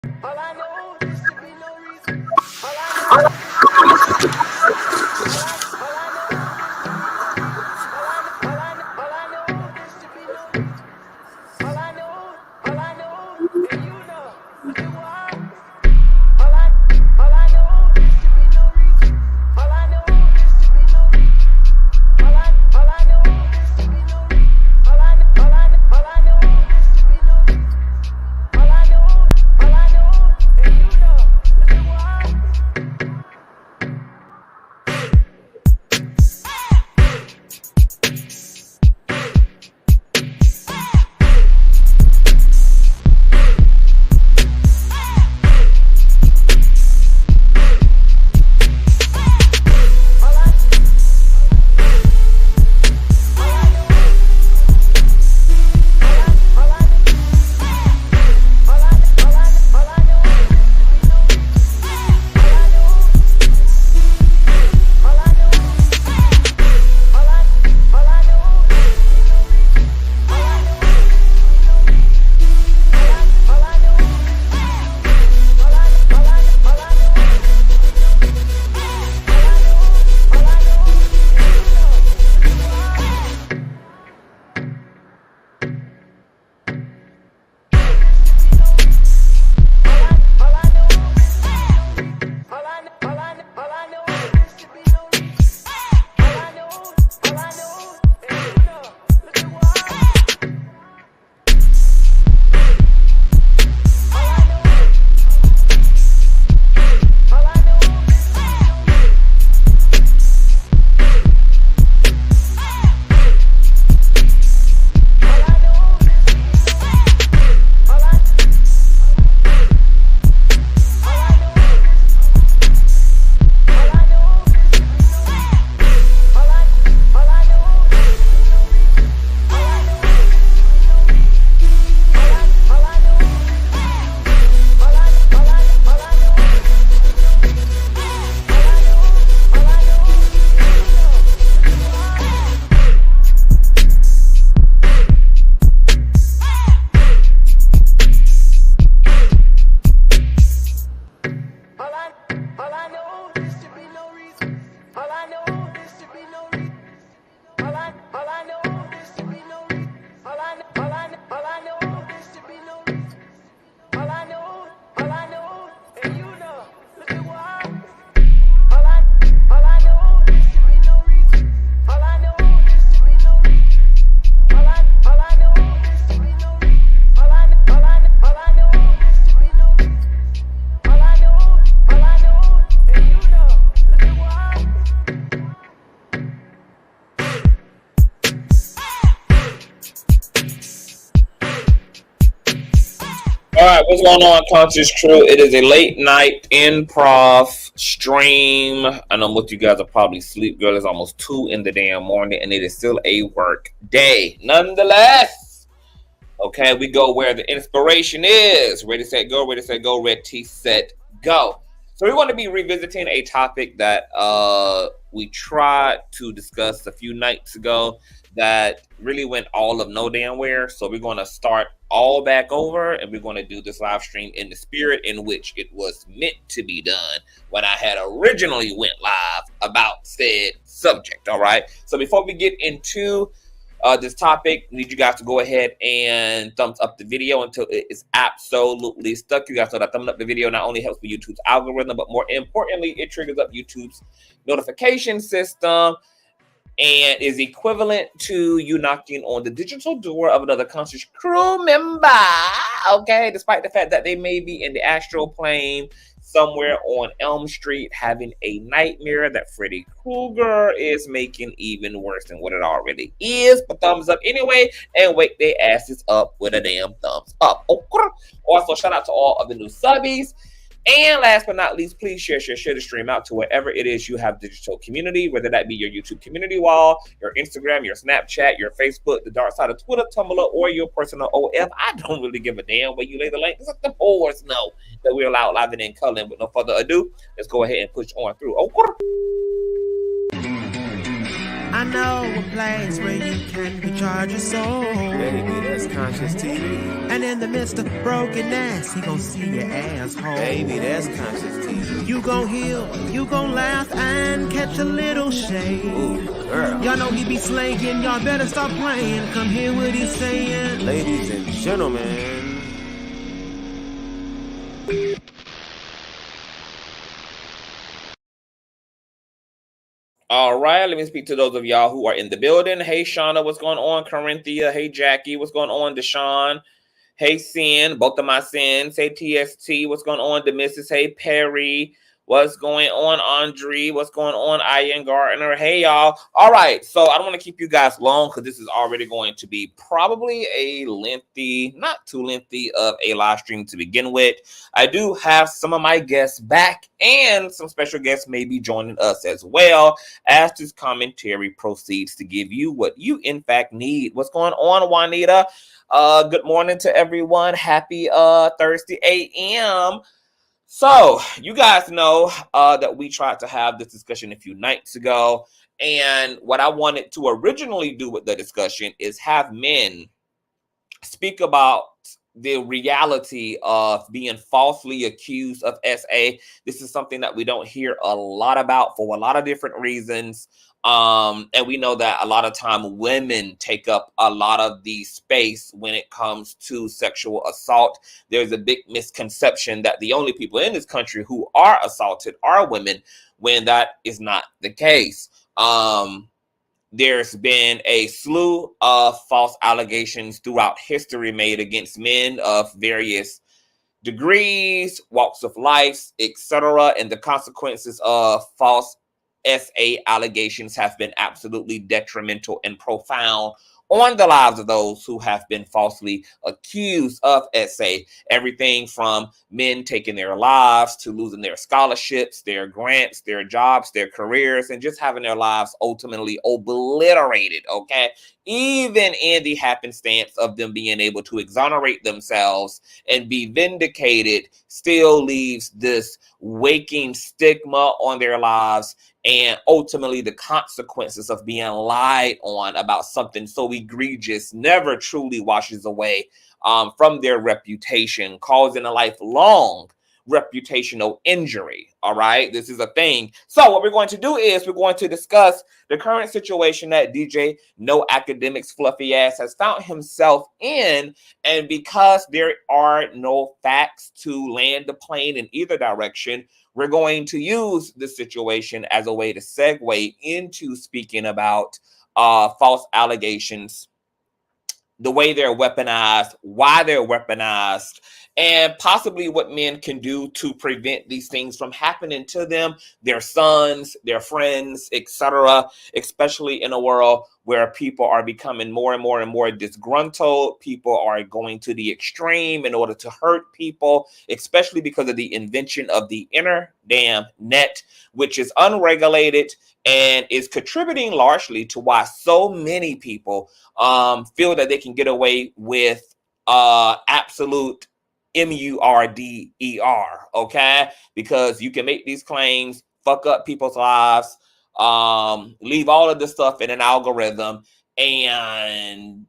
All I know is to be no reason. All I know is to be no reason. All I know, and you know, look at why. All I know is to be no reason. All I know is to be no reason. All I know is to be no reason. All I know is to be no reason. All I know, and you know, look at why. All right, what's going on, Conscious Crew? It is a late night improv stream, and I'm with you guys are probably asleep. Girl, it's almost 2 in the damn morning, and it is still a work day. Nonetheless, okay, we go where the inspiration is. Ready, set, go. Ready, set, go. Ready, set, go. So we want to be revisiting a topic that we tried to discuss a few nights ago that really went all of no damn where. So we're going to start all back over, and we're going to do this live stream in the spirit in which it was meant to be done when I had originally went live about said subject. All right. So before we get into this topic, I need you guys to go ahead and thumbs up the video until it is absolutely stuck. You guys know that thumbing up the video not only helps with YouTube's algorithm, but more importantly, it triggers up YouTube's notification system and is equivalent to you knocking on the digital door of another Conscious Crew member, okay? Despite the fact that they may be in the astral plane somewhere on Elm Street having a nightmare that Freddy Krueger is making even worse than what it already is. But thumbs up anyway, and wake their asses up with a damn thumbs up. Okay? Also, shout out to all of the new subbies. And last but not least, please share the stream out to wherever it is you have digital community, whether that be your YouTube community wall, your Instagram, your Snapchat, your Facebook, the dark side of Twitter, Tumblr, or your personal OF. I don't really give a damn where you lay the link. Just let the boys know that we're allowed live and in color. With no further ado, let's go ahead and push on through. Okay. I know a place where you can recharge your soul. Baby, that's Consciouztv. And in the midst of brokenness, he gon' see your asshole. Baby, that's Consciouztv. You gon' heal, you gon' laugh and catch a little shade. Ooh, girl. Y'all know he be slaying, y'all better stop playing. Come hear what he's saying. Ladies and gentlemen. All right, let me speak to those of y'all who are in the building. Hey, Shauna, what's going on? Corinthia, hey, Jackie, what's going on? Deshaun, hey, Sin, both of my sins. Hey, TST, what's going on? Demissus, hey, Perry, what's going on? Andre, what's going on? Ian Gardner, hey, y'all. All right, so I don't want to keep you guys long because this is already going to be probably a lengthy, not too lengthy of a live stream to begin with. I do have some of my guests back and some special guests may be joining us as well as this commentary proceeds to give you what you in fact need. What's going on, Juanita? Good morning to everyone. Happy Thursday AM. So you guys know that we tried to have this discussion a few nights ago. And what I wanted to originally do with the discussion is have men speak about the reality of being falsely accused of SA. This is something that we don't hear a lot about for a lot of different reasons. And we know that a lot of time women take up a lot of the space when it comes to sexual assault. There's a big misconception that the only people in this country who are assaulted are women, when that is not the case. There's been a slew of false allegations throughout history made against men of various degrees, walks of life, etc. And the consequences of false SA allegations have been absolutely detrimental and profound on the lives of those who have been falsely accused of SA. Everything from men taking their lives to losing their scholarships, their grants, their jobs, their careers, and just having their lives ultimately obliterated, okay? Even in the happenstance of them being able to exonerate themselves and be vindicated, still leaves this waking stigma on their lives, and ultimately the consequences of being lied on about something so egregious never truly washes away from their reputation, causing a lifelong reputational injury. All right, this is a thing. So what we're going to do is we're going to discuss the current situation that DJ No Academics Fluffy Ass has found himself in, and because there are no facts to land the plane in either direction, we're going to use this situation as a way to segue into speaking about false allegations, the way they're weaponized, why they're weaponized, and possibly what men can do to prevent these things from happening to them, their sons, their friends, etc., especially in a world where people are becoming more and more and more disgruntled. People are going to the extreme in order to hurt people, especially because of the invention of the internet, which is unregulated and is contributing largely to why so many people feel that they can get away with absolute murder, okay? Because you can make these claims, fuck up people's lives, leave all of this stuff in an algorithm, and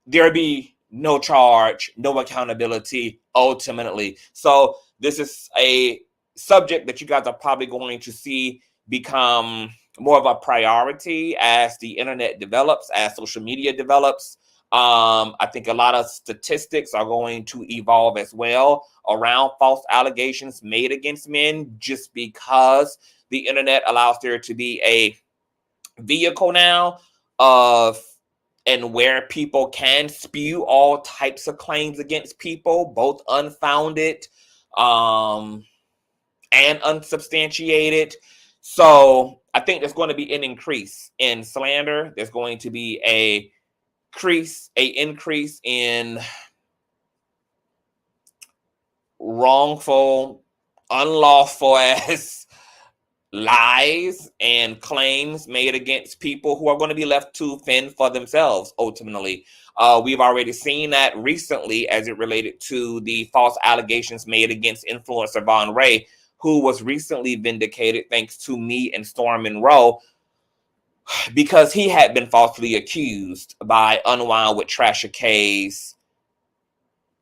there be no charge, no accountability ultimately. So this is a subject that you guys are probably going to see become more of a priority as the internet develops, as social media develops. I think a lot of statistics are going to evolve as well around false allegations made against men, just because the internet allows there to be a vehicle now of and where people can spew all types of claims against people, both unfounded and unsubstantiated. So I think there's going to be an increase in slander. There's going to be a increase in wrongful, unlawful ass lies and claims made against people who are going to be left to fend for themselves ultimately. We've already seen that recently as it related to the false allegations made against influencer Von Ray, who was recently vindicated thanks to me and Storm Monroe, because he had been falsely accused by Unwind with Trasher K's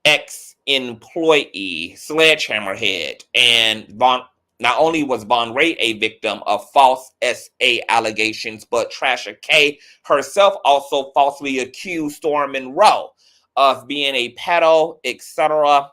ex-employee, Sledgehammer Head. And not only was Von Ray a victim of false SA allegations, but Trasher K herself also falsely accused Storm Monroe of being a pedo, etc.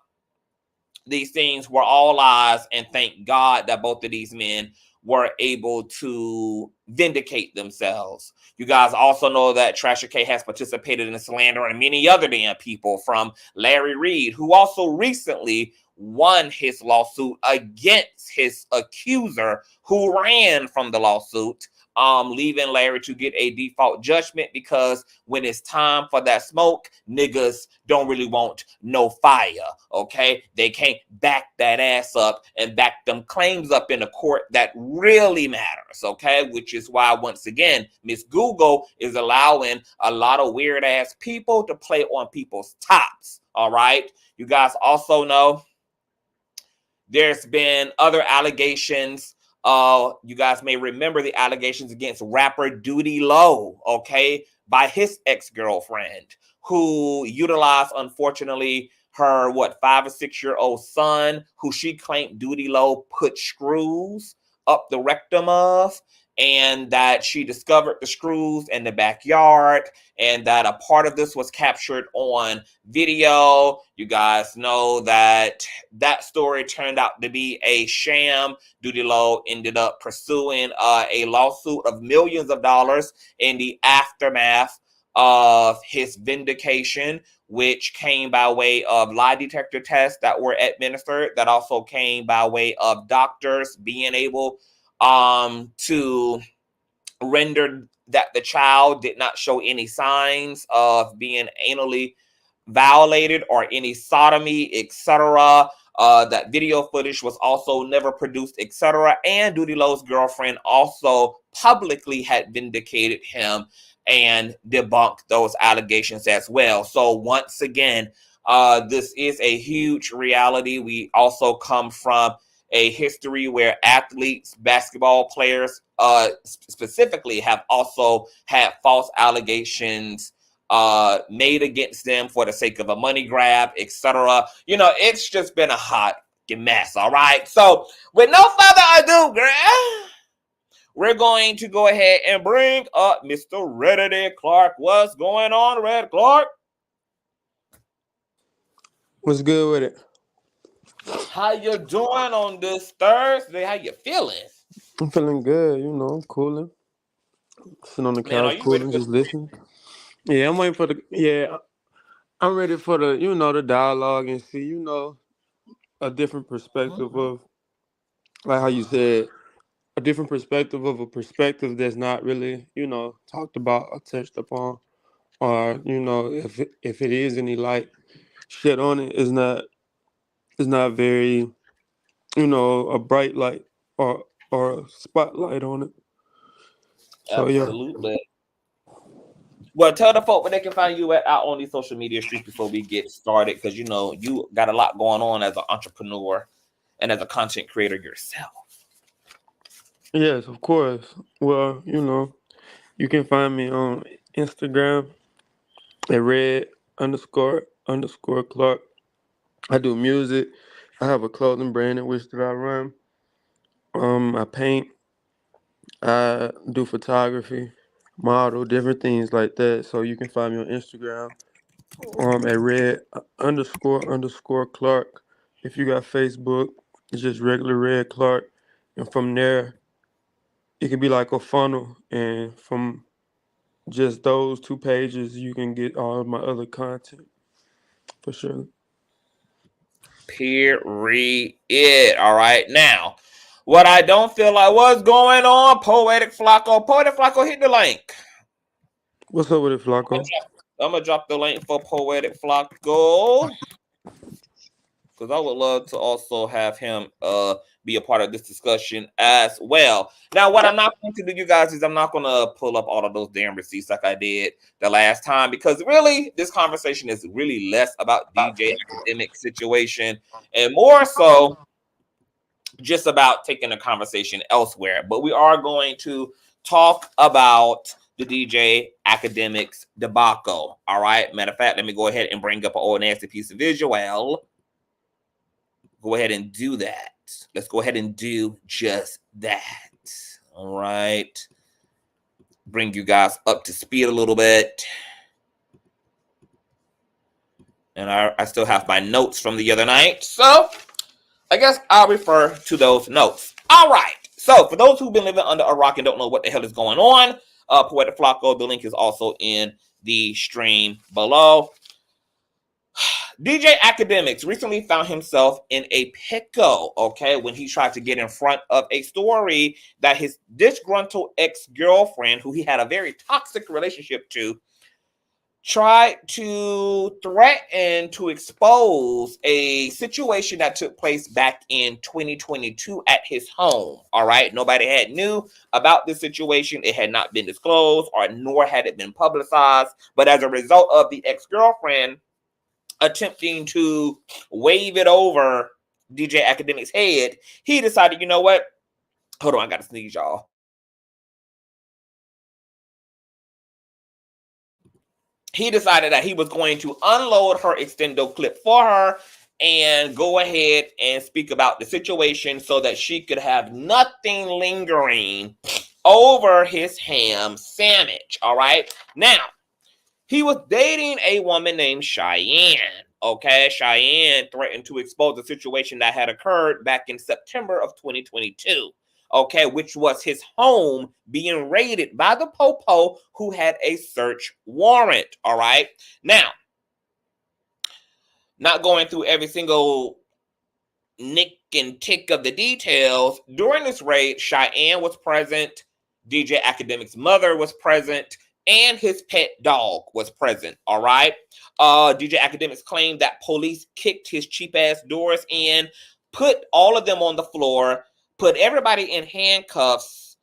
These things were all lies, and thank God that both of these men were able to vindicate themselves. You guys also know that Trasher K has participated in slander and many other damn people, from Larry Reed, who also recently won his lawsuit against his accuser, who ran from the lawsuit, leaving Larry to get a default judgment, because when it's time for that smoke, niggas don't really want no fire, okay? They can't back that ass up and back them claims up in a court that really matters, okay? Which is why, once again, Miss Google is allowing a lot of weird ass people to play on people's tops, all right? You guys also know there's been other allegations. You guys may remember the allegations against rapper Duty Low, okay, by his ex-girlfriend, who utilized, unfortunately, her 5 or 6 year old son, who she claimed Duty Low put screws up the rectum of, and that she discovered the screws in the backyard, and that a part of this was captured on video. You guys know that that story turned out to be a sham. Duty Low ended up pursuing a lawsuit of millions of dollars in the aftermath of his vindication, which came by way of lie detector tests that were administered, that also came by way of doctors being able to render that the child did not show any signs of being anally violated or any sodomy, etc. That video footage was also never produced, etc. And Duty Low's girlfriend also publicly had vindicated him and debunked those allegations as well. So once again, this is a huge reality. We also come from a history where athletes, basketball players specifically, have also had false allegations made against them for the sake of a money grab, etc. You know, it's just been a hot mess, all right? So with no further ado, girl, we're going to go ahead and bring up Mr. Reddit Clark. What's going on, Red Clark? What's good with it? How you doing on this Thursday? How you feeling? I'm feeling good, you know, I'm cooling. Sitting on the Man, are couch you ready cooling, for just listening. Yeah, I'm waiting for I'm ready for the, the dialogue and see, a different perspective of, like how you said, a different perspective of a perspective that's not really, talked about or touched upon. Or, if it is any light shed on it, it's not very, a bright light or a spotlight on it. So yeah. Absolutely. Well, tell the folk where they can find you out on these social media streets before we get started, because you got a lot going on as an entrepreneur and as a content creator yourself. Yes, of course. Well, you can find me on Instagram at red__Clark. I do music. I have a clothing brand in which that I run. I paint. I do photography, model, different things like that. So you can find me on Instagram at red__Clark. If you got Facebook, it's just regular Red Clark. And from there, it can be like a funnel. And from just those 2 pages, you can get all of my other content for sure. Period. All right. Now, what I don't feel like, what's going on, Poetic Flacco? Poetic Flacco, hit the link. What's up with it, Flacco? I'm going to drop the link for Poetic Flacco, because I would love to also have him be a part of this discussion as well. Now, what I'm not going to do, you guys, is I'm not going to pull up all of those damn receipts like I did the last time, because really, this conversation is really less about DJ Akademiks situation and more so just about taking the conversation elsewhere. But we are going to talk about the DJ Akademiks debacle. All right. Matter of fact, let me go ahead and bring up an old nasty piece of visual. Go ahead and do that. Let's go ahead and do just that. All right. Bring you guys up to speed a little bit. And I still have my notes from the other night. So I guess I'll refer to those notes. All right. So for those who've been living under a rock and don't know what the hell is going on, Poetic Flacco, the link is also in the stream below. DJ Akademiks recently found himself in a pickle, okay, when he tried to get in front of a story that his disgruntled ex-girlfriend, who he had a very toxic relationship to, tried to threaten to expose a situation that took place back in 2022 at his home. All right. Nobody had knew about this situation. It had not been disclosed, or nor had it been publicized. But as a result of the ex-girlfriend attempting to wave it over DJ Akademiks' head, he decided, you know what? Hold on, I got to sneeze, y'all. He decided that he was going to unload her extendo clip for her and go ahead and speak about the situation so that she could have nothing lingering over his ham sandwich. All right. Now, he was dating a woman named Cheyenne. Okay. Cheyenne threatened to expose the situation that had occurred back in September of 2022. Okay, which was his home being raided by the popo who had a search warrant. All right. Now, not going through every single nick and tick of the details, during this raid, Cheyenne was present, DJ Akademiks' mother was present, and his pet dog was present. All right. DJ Akademiks claimed that police kicked his cheap ass doors in, put all of them on the floor, put everybody in handcuffs,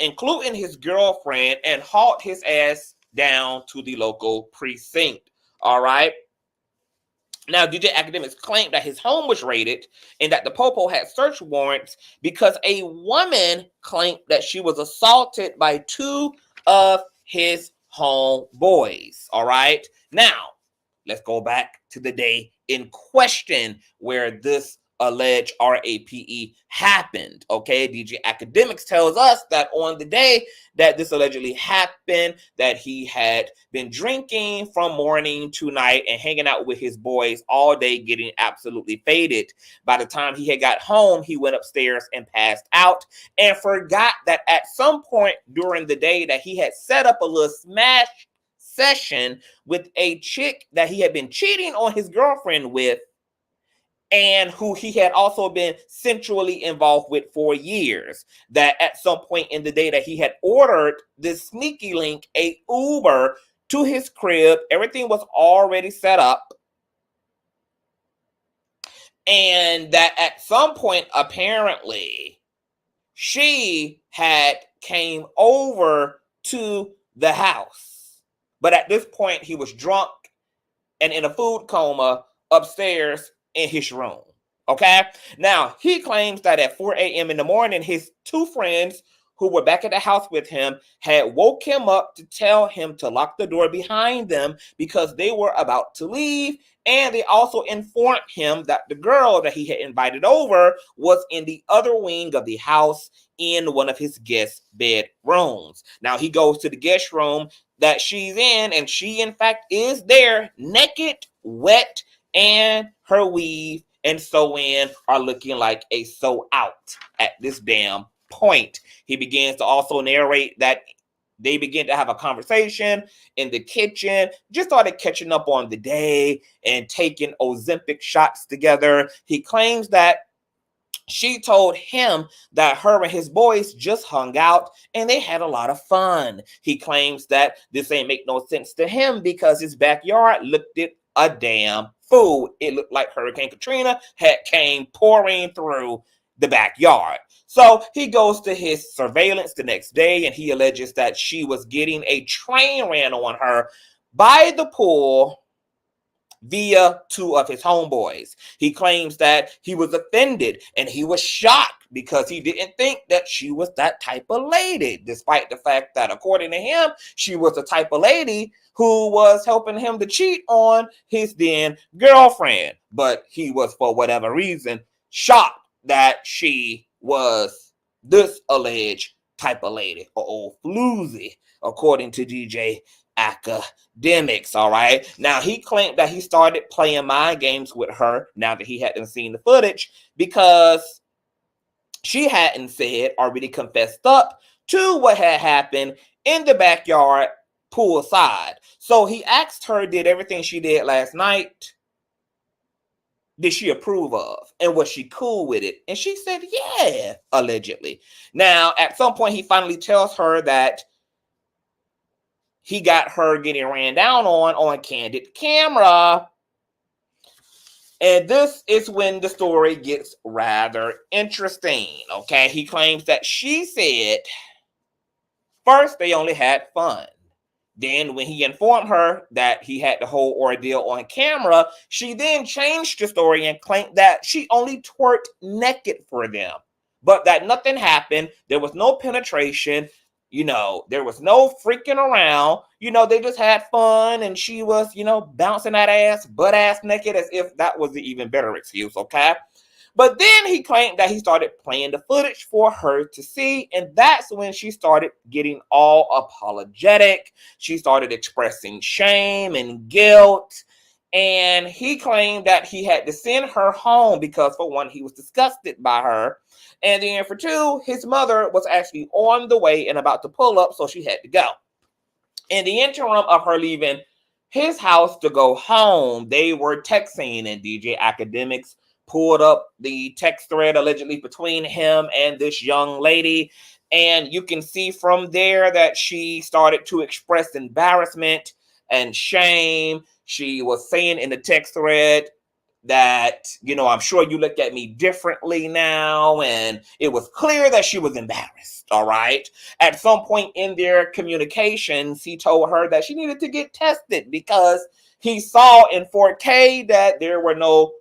including his girlfriend, and hauled his ass down to the local precinct. All right. Now, DJ Akademiks claimed that his home was raided and that the popo had search warrants because a woman claimed that she was assaulted by two of his homeboys. All right. Now, let's go back to the day in question where this alleged RAPE happened. Okay, DJ Akademiks tells us that on the day that this allegedly happened, that he had been drinking from morning to night and hanging out with his boys all day, getting absolutely faded. By the time he had got home, he went upstairs and passed out and forgot that at some point during the day that he had set up a little smash session with a chick that he had been cheating on his girlfriend with, and who he had also been sensually involved with for years. That at some point in the day that he had ordered this sneaky link, a Uber to his crib. Everything was already set up. And that at some point, apparently, she had came over to the house. But at this point, he was drunk and in a food coma upstairs in his room. Okay. Now, he claims that at 4 a.m. in the morning, his two friends who were back at the house with him had woke him up to tell him to lock the door behind them because they were about to leave. And they also informed him that the girl that he had invited over was in the other wing of the house in one of his guest bedrooms. Now, he goes to the guest room that she's in, and she, in fact, is there naked, wet, and her weave and sew-in are looking like a sew-out at this damn point. He begins to also narrate that they begin to have a conversation in the kitchen, just started catching up on the day and taking Ozempic shots together. He claims that she told him that her and his boys just hung out and they had a lot of fun. He claims that this ain't make no sense to him because his backyard looked at a damn fool. It looked like Hurricane Katrina had came pouring through the backyard. So he goes to his surveillance the next day and he alleges that she was getting a train ran on her by the pool via two of his homeboys. He claims that he was offended and he was shocked because he didn't think that she was that type of lady, despite the fact that, according to him, she was the type of lady who was helping him to cheat on his then girlfriend. But he was, for whatever reason, shocked that she was this alleged type of lady, or old floozy, according to DJ Akademiks. All right. Now, he claimed that he started playing mind games with her now that he hadn't seen the footage, because she hadn't said or really confessed up to what had happened in the backyard poolside. So he asked her, did everything she did last night, did she approve of? And was she cool with it? And she said, yeah, allegedly. Now, at some point, he finally tells her that he got her getting ran down on candid camera. And this is when the story gets rather interesting, okay? He claims that she said, first, they only had fun. Then when he informed her that he had the whole ordeal on camera, she then changed the story and claimed that she only twerked naked for them, but that nothing happened. There was no penetration. There was no freaking around. They just had fun, and she was, bouncing that ass, butt ass naked, as if that was the even better excuse, okay? But then he claimed that he started playing the footage for her to see, and that's when she started getting all apologetic. She started expressing shame and guilt, and he claimed that he had to send her home because, for one, he was disgusted by her, and then for two, his mother was actually on the way and about to pull up, so she had to go. In the interim of her leaving his house to go home, they were texting, and DJ Akademiks pulled up the text thread allegedly between him and this young lady. And you can see from there that she started to express embarrassment and shame. She was saying in the text thread that, I'm sure you look at me differently now. And it was clear that she was embarrassed. All right. At some point in their communications, he told her that she needed to get tested because he saw in 4K that there were no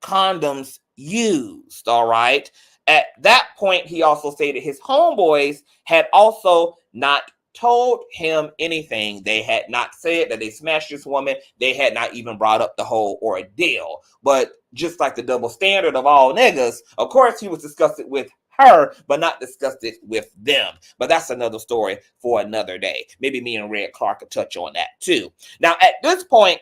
condoms used. All right. At that point, he also stated his homeboys had also not told him anything. They had not said that they smashed this woman. They had not even brought up the whole ordeal. But just like the double standard of all niggas, of course, he was disgusted with her, but not disgusted with them. But that's another story for another day. Maybe me and Red Clark could touch on that too. Now, at this point,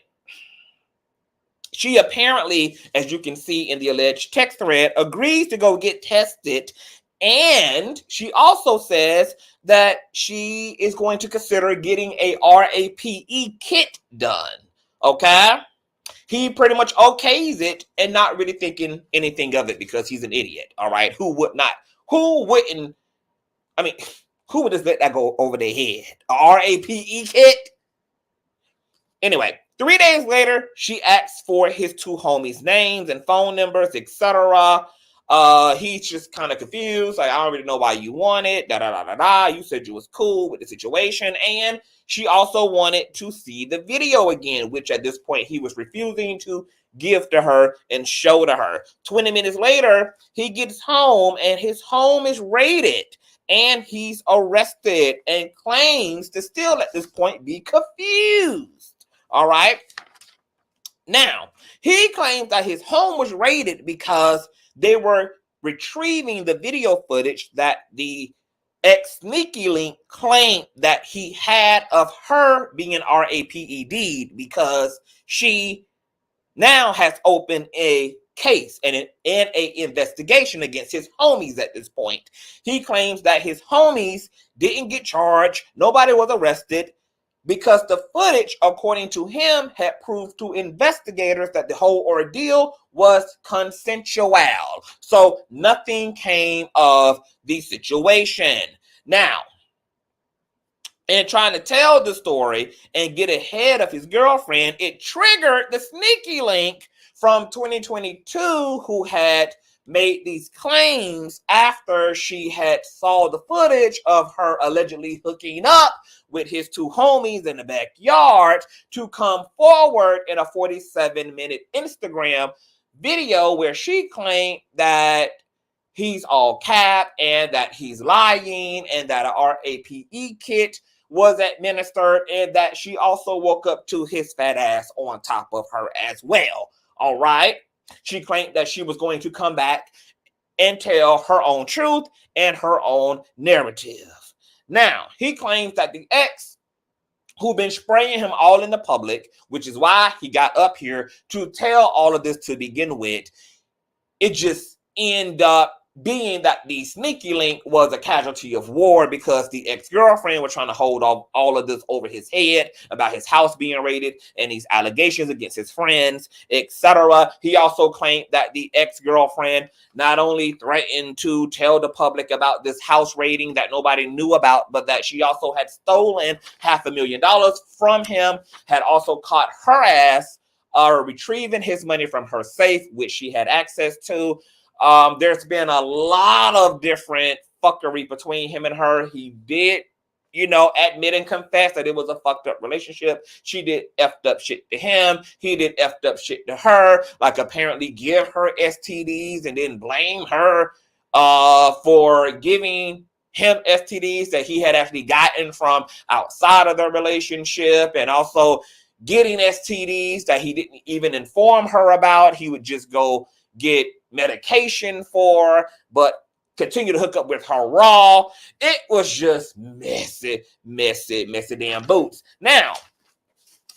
she apparently, as you can see in the alleged text thread, agrees to go get tested. And she also says that she is going to consider getting a RAPE kit done. Okay? He pretty much okays it and not really thinking anything of it because he's an idiot. All right? Who would just let that go over their head? A RAPE kit? Anyway, 3 days later, she asks for his two homies' names and phone numbers, etc. He's just kind of confused. Like, I don't really know why you want it. You said you was cool with the situation. And she also wanted to see the video again, which at this point he was refusing to give to her and show to her. 20 minutes later, he gets home and his home is raided. And he's arrested and claims to still at this point be confused. All right. Now, he claims that his home was raided because they were retrieving the video footage that the ex-Sneaky Link claimed that he had of her being RAPED, because she now has opened a case and an investigation against his homies at this point. He claims that his homies didn't get charged. Nobody was arrested, because the footage, according to him, had proved to investigators that the whole ordeal was consensual. So nothing came of the situation. Now, in trying to tell the story and get ahead of his girlfriend, it triggered the Sneaky Link from 2022 who had made these claims after she had saw the footage of her allegedly hooking up with his two homies in the backyard to come forward in a 47-minute Instagram video where she claimed that he's all cap and that he's lying and that a RAPE kit was administered and that she also woke up to his fat ass on top of her as well. All right. She claimed that she was going to come back and tell her own truth and her own narrative. Now, he claims that the ex who been spraying him all in the public, which is why he got up here to tell all of this to begin with, it just ended up being that the sneaky link was a casualty of war because the ex-girlfriend was trying to hold all of this over his head about his house being raided and these allegations against his friends, etc. He also claimed that the ex-girlfriend not only threatened to tell the public about this house raiding that nobody knew about, but that she also had stolen $500,000 from him, had also caught her ass retrieving his money from her safe, which she had access to. There's been a lot of different fuckery between him and her. He did, admit and confess that it was a fucked up relationship. She did effed up shit to him. He did effed up shit to her, like apparently give her STDs and then blame her for giving him STDs that he had actually gotten from outside of their relationship, and also getting STDs that he didn't even inform her about. He would just go get medication for, but continue to hook up with her raw. It was just messy damn boots. Now,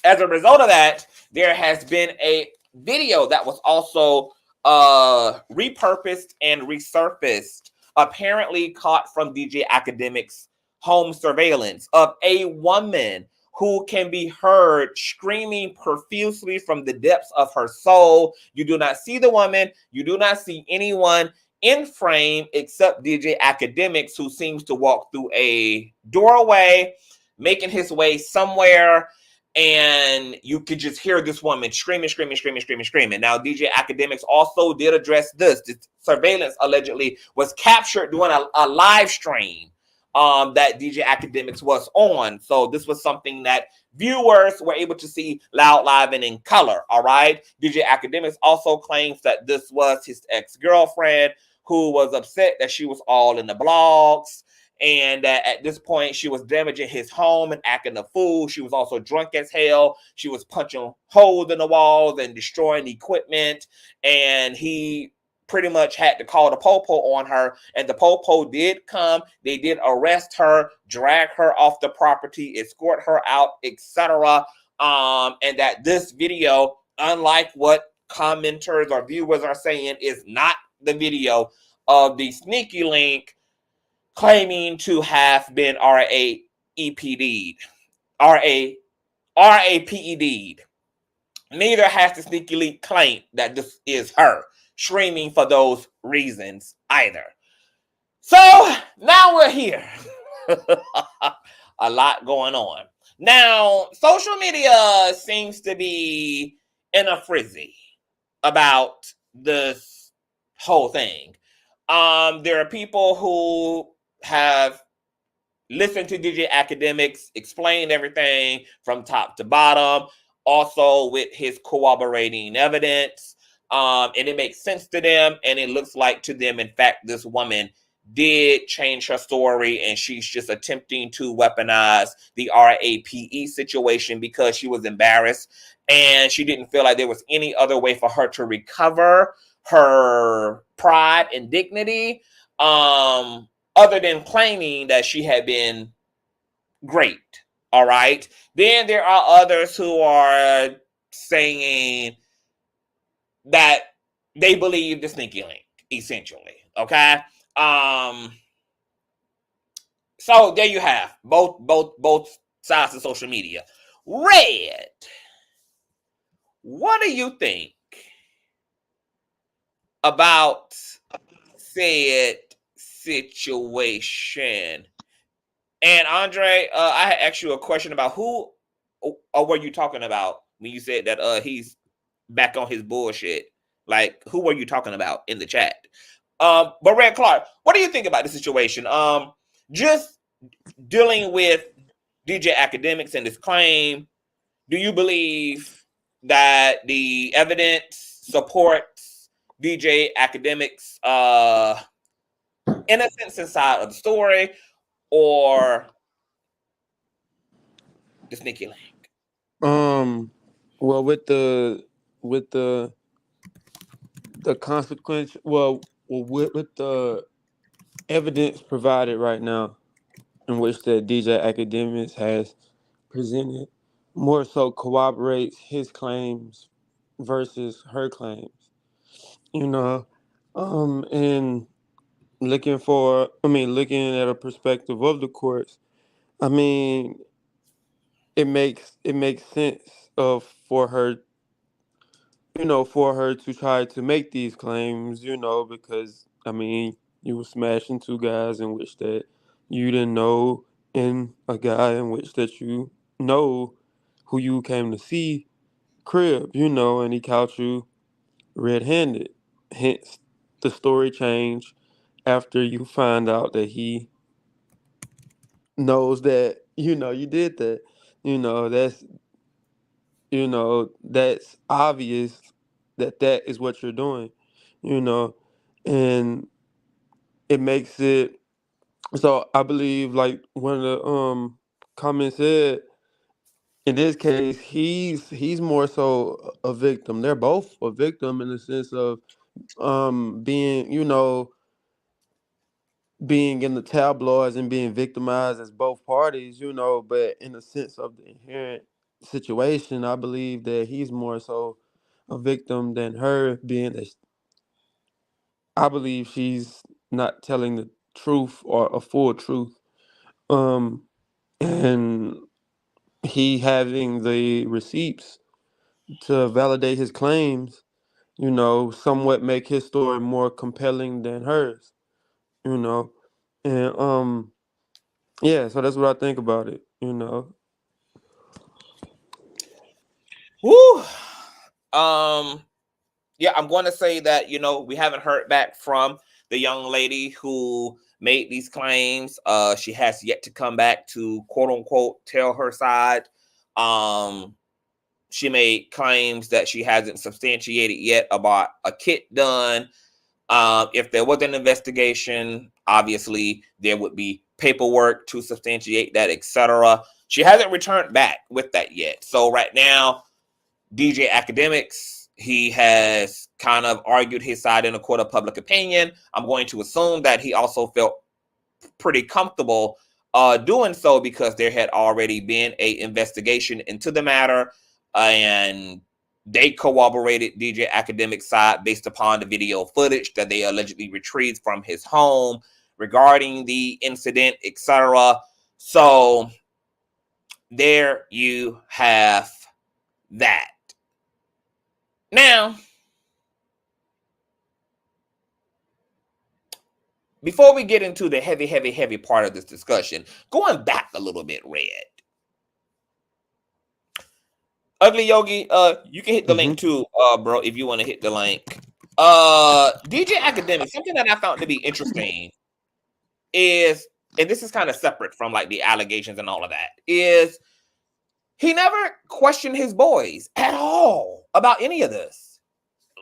as a result of that, there has been a video that was also repurposed and resurfaced, apparently caught from DJ Akademiks' home surveillance of a woman who can be heard screaming profusely from the depths of her soul. You do not see the woman. You do not see anyone in frame except DJ Akademiks, who seems to walk through a doorway, making his way somewhere. And you could just hear this woman screaming. Now, DJ Akademiks also did address this. This surveillance allegedly was captured during a live stream that DJ Akademiks was on. So this was something that viewers were able to see loud, live, and in color. All right. DJ Akademiks also claims that this was his ex-girlfriend who was upset that she was all in the blogs, and that at this point she was damaging his home and acting a fool. She was also drunk as hell. She was punching holes in the walls and destroying equipment, and he pretty much had to call the popo on her, and the popo did come. They did arrest her, drag her off the property, escort her out, etc. And that this video, unlike what commenters or viewers are saying, is not the video of the sneaky link claiming to have been RAPED'd. Neither has the sneaky link claimed that this is her streaming for those reasons either. So now we're here. A lot going on. Now, social media seems to be in a frenzy about this whole thing. There are people who have listened to DJ Akademiks explain everything from top to bottom, also with his corroborating evidence. And it makes sense to them, and it looks like to them, in fact, this woman did change her story, and she's just attempting to weaponize the RAPE situation because she was embarrassed, and she didn't feel like there was any other way for her to recover her pride and dignity, other than claiming that she had been great. All right. Then there are others who are saying that they believe the sneaky link, essentially. Okay. So there you have both sides of social media. Red, what do you think about said situation? And Andre, I had asked you a question about who or were you talking about when you said that he's back on his bullshit? Like, who were you talking about in the chat? But Red Clark, what do you think about the situation? Just dealing with DJ Akademiks and his claim, do you believe that the evidence supports DJ Akademiks' innocence inside of the story, or the sneaky link? Well, with the consequence, with the evidence provided right now, in which the DJ Academics has presented, more so corroborates his claims versus her claims. You know, and looking at a perspective of the courts, I mean, it makes sense of for her to try to make these claims, because I mean, you were smashing two guys in which that you didn't know, and a guy in which that you know who you came to see crib, and he caught you red-handed. Hence, the story change after you find out that he knows that you did that. You know that's that's obvious that is what you're doing. You know, and it makes it so. I believe, like one of the comments said, in this case, he's more so a victim. They're both a victim in the sense of being being in the tabloids and being victimized as both parties, but in the sense of the inherent situation, I believe that he's more so a victim than her, being that I believe she's not telling the truth or a full truth. Um, and he having the receipts to validate his claims, somewhat make his story more compelling than hers, you know. And yeah, so that's what I think about it. Woo. Yeah, I'm going to say that, we haven't heard back from the young lady who made these claims. She has yet to come back to quote unquote tell her side. She made claims that she hasn't substantiated yet about a kit done. If there was an investigation, obviously there would be paperwork to substantiate that, etc. She hasn't returned back with that yet. So right now, DJ Akademiks, he has kind of argued his side in a court of public opinion. I'm going to assume that he also felt pretty comfortable doing so because there had already been an investigation into the matter, and they corroborated DJ Akademiks' side based upon the video footage that they allegedly retrieved from his home regarding the incident, etc. So there you have that. Now, before we get into the heavy part of this discussion, going back a little bit, Red. Ugly Yogi, you can hit the link too, bro, if you want to hit the link. DJ Akademiks, something that I found to be interesting is, and this is kind of separate from like the allegations and all of that, is he never questioned his boys at all about any of this.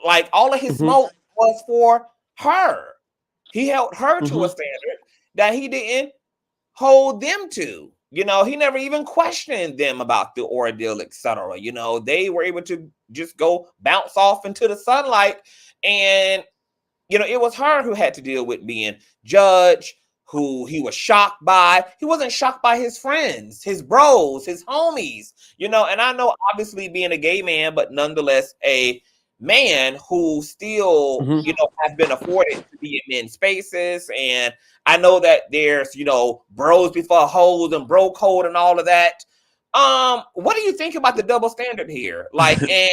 Like all of his smoke was for her. He held her to a standard that he didn't hold them to. He never even questioned them about the ordeal, etc. They were able to just go bounce off into the sunlight. And, it was her who had to deal with being judged, who he was shocked by. He wasn't shocked by his friends, his bros, his homies, and I know obviously being a gay man, but nonetheless a man who still, has been afforded to be in men's spaces. And I know that there's, bros before hoes and bro code and all of that. What do you think about the double standard here? Like, and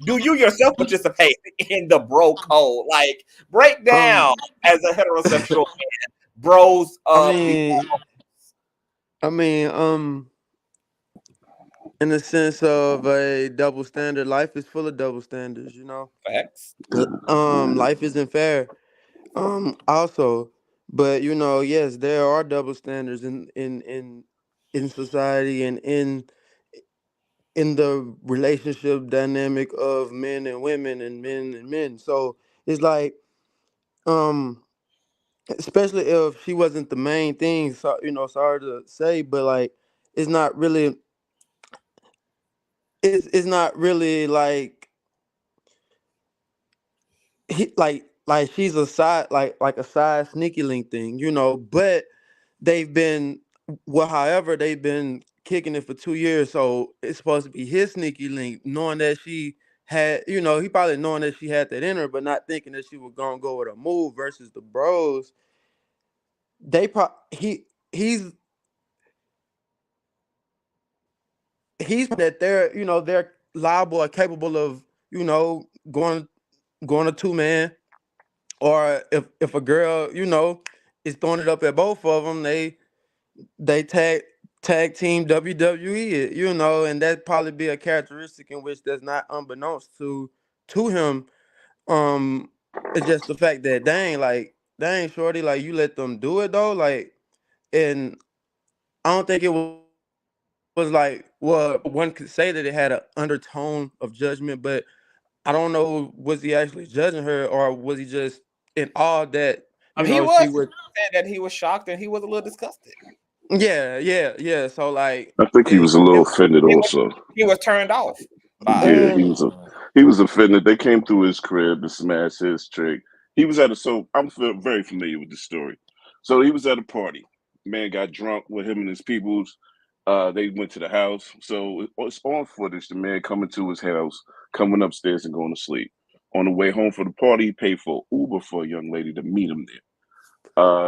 do you yourself participate in the bro code? Like, break down as a heterosexual man, bros. I mean, in the sense of a double standard, life is full of double standards. Facts. Life isn't fair. Also, but yes, there are double standards in society and in the relationship dynamic of men and women and men and men. So it's like, um, especially if she wasn't the main thing. So sorry to say, but like, it's not really. It's not really like like she's a side like a side sneaky link thing, but they've been however they've been kicking it for 2 years, so it's supposed to be his sneaky link, knowing that she had, he probably knowing that she had that in her, but not thinking that she was gonna go with a move versus the bros. They he's that they're liable or capable of, going a two-man, or if a girl, is throwing it up at both of them, they tag team WWE it, and that probably be a characteristic in which that's not unbeknownst to him. It's just the fact that dang shorty, like, you let them do it though, like, and I don't think it was like, well, one could say that it had an undertone of judgment, but I don't know, was he actually judging her, or was he just in awe that He she was would. saying that he was shocked and he was a little disgusted. Yeah. So like, I think he was a little offended also. He was turned off by Yeah, he was offended. They came through his crib and smashed his chick. He was I'm very familiar with the story. So he was at a party. Man got drunk with him and his peoples. They went to the house. So it's on footage. The man coming to his house, coming upstairs and going to sleep. On the way home from the party, he paid for Uber for a young lady to meet him there.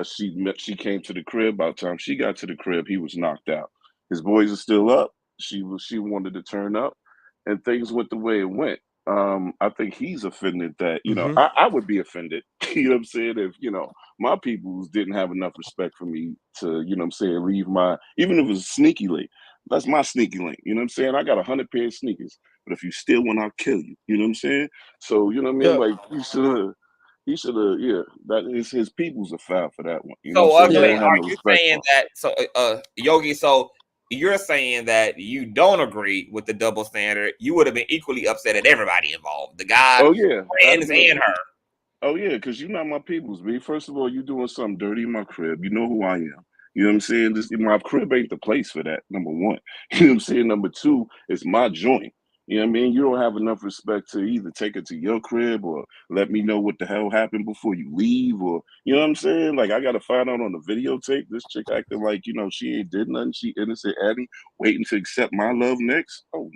She came to the crib. By the time she got to the crib, he was knocked out. His boys are still up. She wanted to turn up, and things went the way it went. I think he's offended that, I would be offended, you know what I'm saying, if, my peoples didn't have enough respect for me to, leave even if it was a sneaky link, that's my sneaky link, you know what I'm saying? I got 100 pair of sneakers, but if you steal one, I'll kill you, you know what I'm saying? So, you know what I mean? Yeah. Like, he should have, that is his people's a foul for that one, you know So what I'm saying? Ugly, They don't have are no you respect saying for him. that, Yogi, so you're saying that you don't agree with the double standard? You would have been equally upset at everybody involved, the guy, Oh, yeah, I'd friends, have been. and her. Oh yeah, because you're not my people's, B. First of all, you doing something dirty in my crib. You know who I am. You know what I'm saying? My crib ain't the place for that, number one. You know what I'm saying? Number two, it's my joint. You know what I mean? You don't have enough respect to either take it to your crib or let me know what the hell happened before you leave, or, you know what I'm saying? Like, I got to find out on the videotape this chick acting like, she ain't did nothing. She innocent Annie, waiting to accept my love next. Oh,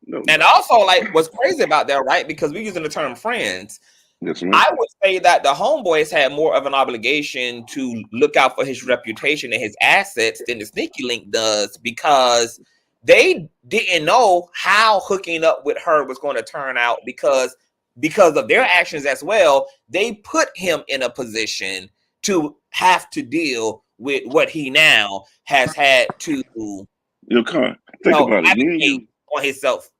no. And also, like, what's crazy about that, right? Because we're using the term friends. Yes, man. I would say that the homeboys had more of an obligation to look out for his reputation and his assets than the sneaky link does, because they didn't know how hooking up with her was going to turn out, because of their actions as well. They put him in a position to have to deal with what he now has had to Think about it. Me and advocate you. on himself.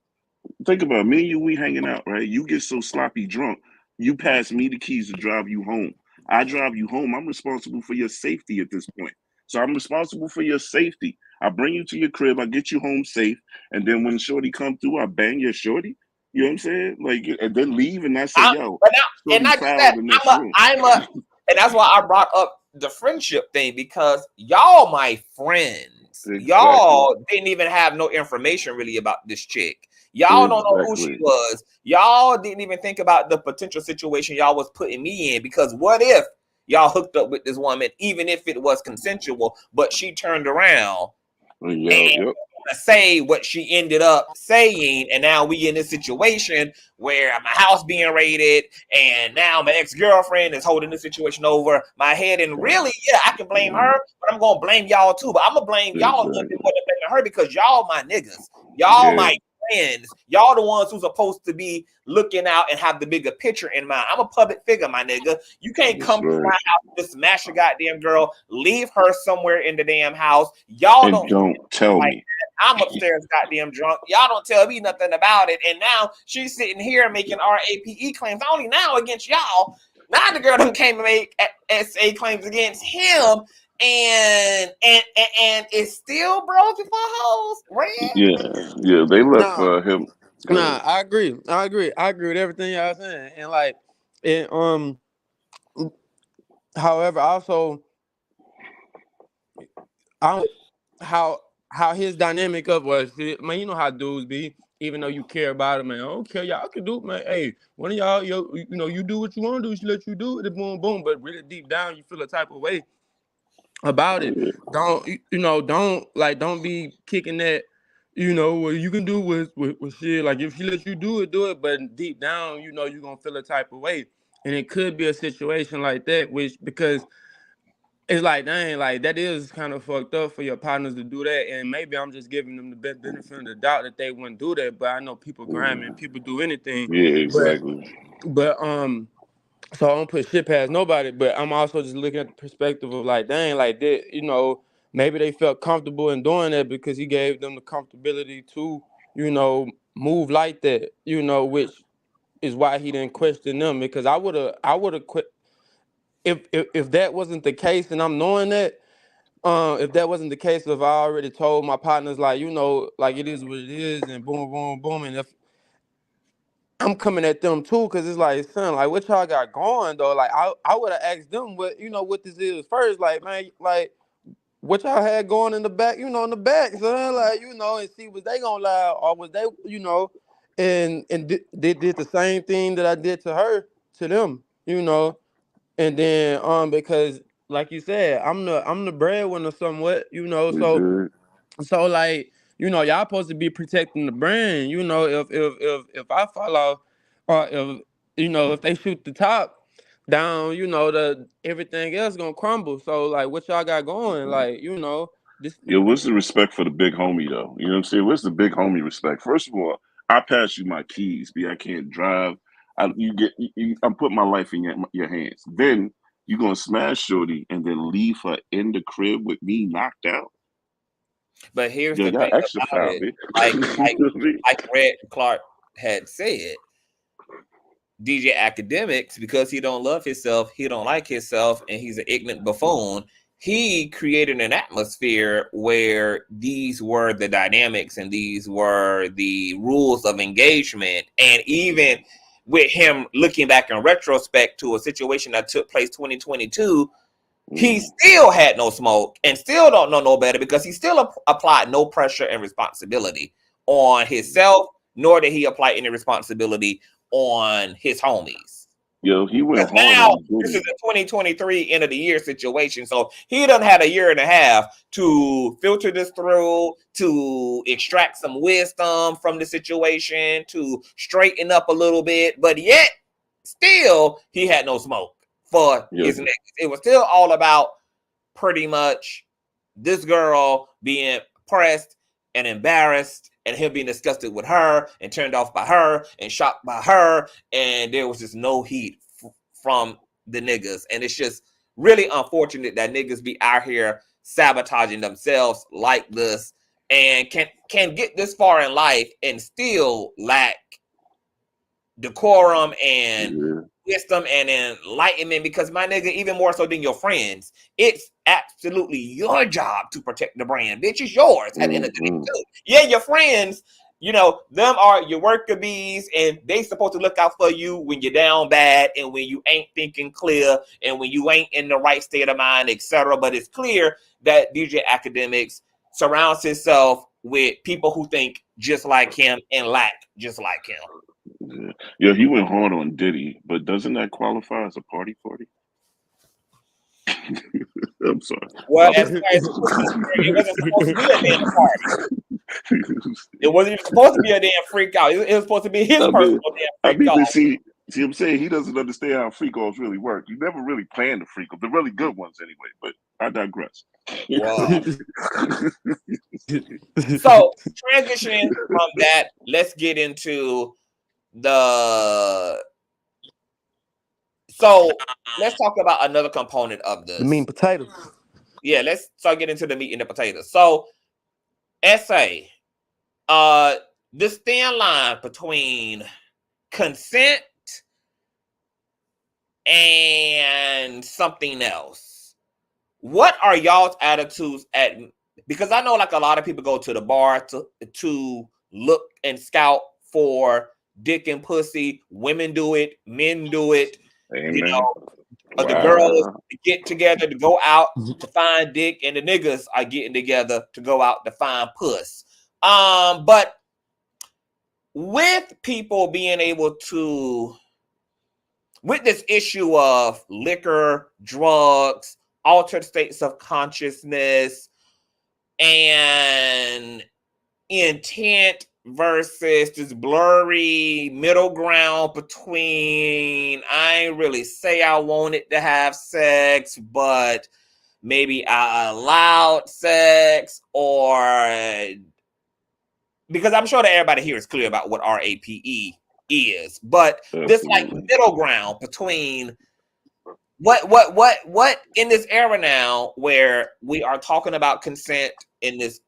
Think about it. Me and you, we hanging out, right? You get so sloppy drunk, you pass me the keys to drive you home. I drive you home. I'm responsible for your safety at this point. So I'm responsible for your safety. I bring you to your crib, I get you home safe, and then when shorty come through, I bang your shorty. You know what I'm saying? Like, and then leave and I say, yo, But now, and shorty not just foul that, in the next room. and that's why I brought up the friendship thing, because y'all my friends. Exactly. Y'all didn't even have no information really about this chick. Y'all don't know who she was. Y'all didn't even think about the potential situation y'all was putting me in, because what if y'all hooked up with this woman, even if it was consensual, but she turned around and say what she ended up saying, and now we in this situation where my house being raided, and now my ex-girlfriend is holding the situation over my head, and really, yeah, I can blame her, but I'm gonna blame y'all too. But I'm gonna blame y'all a little bit more than blaming her, because y'all my niggas, y'all my friends, y'all the ones who's supposed to be looking out and have the bigger picture in mind. I'm a public figure, my nigga. You can't come to my house and just smash a goddamn girl, leave her somewhere in the damn house. Y'all don't tell me. I'm upstairs goddamn drunk. Y'all don't tell me nothing about it. And now she's sitting here making RAPE claims, not only now against y'all, Now the girl done came and made SA claims against him, and it's still bros before hoes. Yeah, they left Nah, him. nah, I agree with everything y'all saying, and like, and however, also, I don't how his dynamic of was, man. You know how dudes be. Even though you care about it, man, I don't care. Y'all can do it, man. Hey, one of y'all, you know, you do what you want to do. She let you do it. Boom, boom. But really deep down, you feel a type of way about it. Don't don't be kicking that. You know what you can do with shit. Like if she lets you do it, do it. But deep down, you know you're gonna feel a type of way, and it could be a situation like that, which because it's like, dang, like that is kind of fucked up for your partners to do that. And maybe I'm just giving them the benefit of the doubt that they wouldn't do that. But I know people grime and people do anything. Yeah, But exactly. but so I don't put shit past nobody. But I'm also just looking at the perspective of like, dang, like that, you know, maybe they felt comfortable in doing that because he gave them the comfortability to, you know, move like that, you know, which is why he didn't question them. Because I would have quit if that wasn't the case, and I'm knowing that. If that wasn't the case, if I already told my partners, like, you know, like it is what it is, and boom, boom, boom, and if I'm coming at them too, cause it's like, son, like what y'all got going though? Like I would have asked them what, you know, what this is first, like, man, like what y'all had going in the back, you know, in the back, son, like, you know, and see was they gonna lie or was they, you know, and did the same thing that I did to her to them, you know, and then because like you said, I'm the breadwinner somewhat, you know, You good? so like, you know, y'all supposed to be protecting the brand. You know, if I fall off, or if you know if they shoot the top down, you know, the everything else gonna crumble. So like, what y'all got going? Like, you know, this. Yeah, what's the respect for the big homie though? You know what I'm saying? What's the big homie respect? First of all, I pass you my keys, B. I can't drive. I'm putting my life in your hands. Then you gonna smash Shorty and then leave her in the crib with me knocked out? But here's Yo, the y'all thing extra about foul, it, B. like You know what I mean? Red Clark had said, DJ Academics, because he don't love himself, he don't like himself, and he's an ignorant buffoon. He created an atmosphere where these were the dynamics and these were the rules of engagement. And even with him looking back in retrospect to a situation that took place 2022, he still had no smoke and still don't know no better because he still applied no pressure and responsibility on himself, nor did he apply any responsibility on his homies. Yo, he went Because hard now on this is Diddy. a 2023 end of the year situation. So he done had a year and a half to filter this through, to extract some wisdom from the situation, to straighten up a little bit. But yet, still, he had no smoke for his niggas. It was still all about pretty much this girl being pressed and embarrassed and him being disgusted with her and turned off by her and shocked by her, and there was just no heat from the niggas. And it's just really unfortunate that niggas be out here sabotaging themselves like this and can get this far in life and still lack decorum and wisdom and enlightenment. Because my nigga, even more so than your friends, it's absolutely your job to protect the brand. Bitch, it's yours at the end of the day too. Yeah, your friends, you know, them are your worker bees, and they supposed to look out for you when you're down bad and when you ain't thinking clear and when you ain't in the right state of mind, etc. But it's clear that DJ Academics surrounds himself with people who think just like him and lack just like him. Yeah, he went hard on Diddy, but doesn't that qualify as a party? I'm sorry. Well, as far as it wasn't supposed to be a damn party. It wasn't even supposed to be a damn freak out. It was supposed to be his personal damn freak out. See what I'm saying? He doesn't understand how freak offs really work. You never really plan the freak off, the really good ones anyway, but I digress. Wow. So transitioning from that, let's get into let's talk about another component of this. The meat and potatoes. Yeah, let's start getting into the meat and the potatoes. So essay, this thin line between consent and something else. What are y'all's attitudes at? Because I know like a lot of people go to the bar to look and scout for dick and pussy. Women do it, men do it. You Amen. know, the girls Wow. get together to go out to find dick, and the niggas are getting together to go out to find puss. But with people being able to, with this issue of liquor, drugs, altered states of consciousness, and intent versus this blurry middle ground between I ain't really say I wanted to have sex, but maybe I allowed sex, or because I'm sure that everybody here is clear about what RAPE is, but this like Absolutely. middle ground between what in this era now where we are talking about consent, in this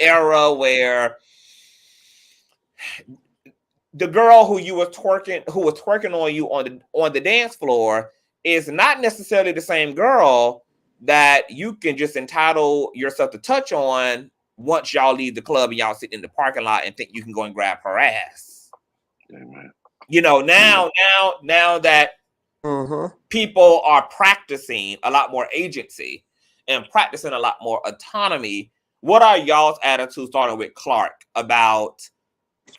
era where the girl who was twerking on you on the dance floor is not necessarily the same girl that you can just entitle yourself to touch on once y'all leave the club and y'all sit in the parking lot and think you can go and grab her ass. Amen. You know, now that people are practicing a lot more agency and practicing a lot more autonomy, what are y'all's attitudes, starting with Clark, about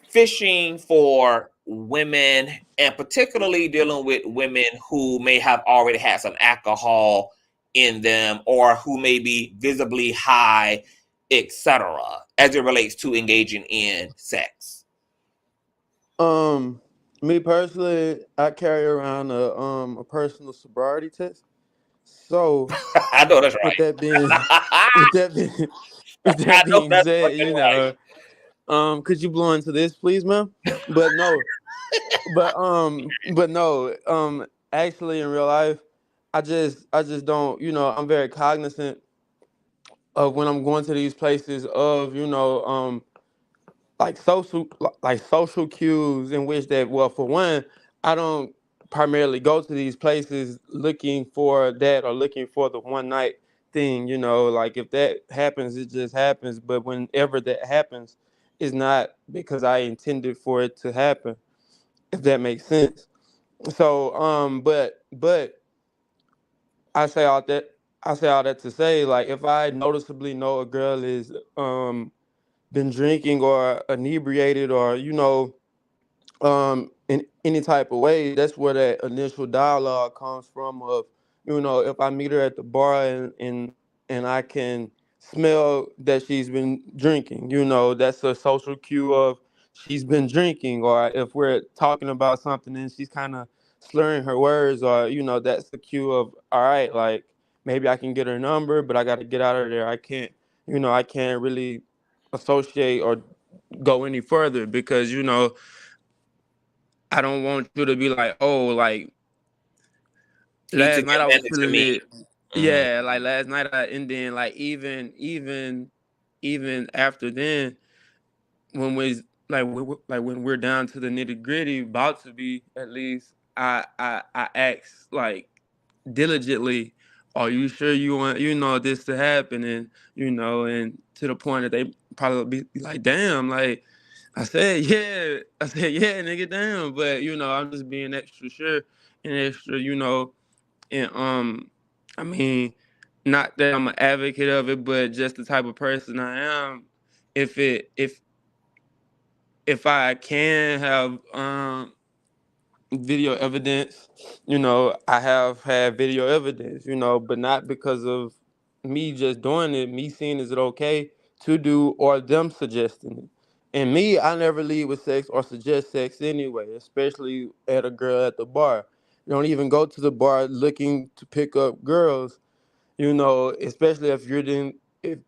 fishing for women, and particularly dealing with women who may have already had some alcohol in them or who may be visibly high, etc., as it relates to engaging in sex? Me personally, I carry around a personal sobriety test. So I know that's with that being right. with that being with I that know being that's said, fucking right. could you blow into this, please, ma'am? But no, but no, actually in real life, I just don't, I'm very cognizant of when I'm going to these places of, like social cues in which that, well, for one, I don't primarily go to these places looking for that or looking for the one night thing. Like if that happens, it just happens. But whenever that happens, it's not because I intended for it to happen, if that makes sense. So but I say all that to say, like, if I noticeably know a girl is been drinking or inebriated, or in any type of way, that's where that initial dialogue comes from. Of, if I meet her at the bar, and I can smell that she's been drinking, that's a social cue of she's been drinking. Or if we're talking about something and she's kind of slurring her words, or that's the cue of, all right, like, maybe I can get her number, but I got to get out of there. I can't really associate or go any further, because I don't want you to be like, oh, like, He last took night I was advantage of feeling me. it. Yeah, like last night and then, like, even after then, when when we're down to the nitty gritty, about to be, at least, I ask, like, diligently, are you sure you want this to happen? And to the point that they probably be like, damn, like, I said, yeah, nigga, damn. But I'm just being extra sure and extra, and I mean, not that I'm an advocate of it, but just the type of person I am. If I can have video evidence, I have had video evidence, but not because of me just doing it, me seeing is it okay to do, or them suggesting it. And me, I never lead with sex or suggest sex anyway, especially at a girl at the bar. You don't even go to the bar looking to pick up girls, especially if you're then if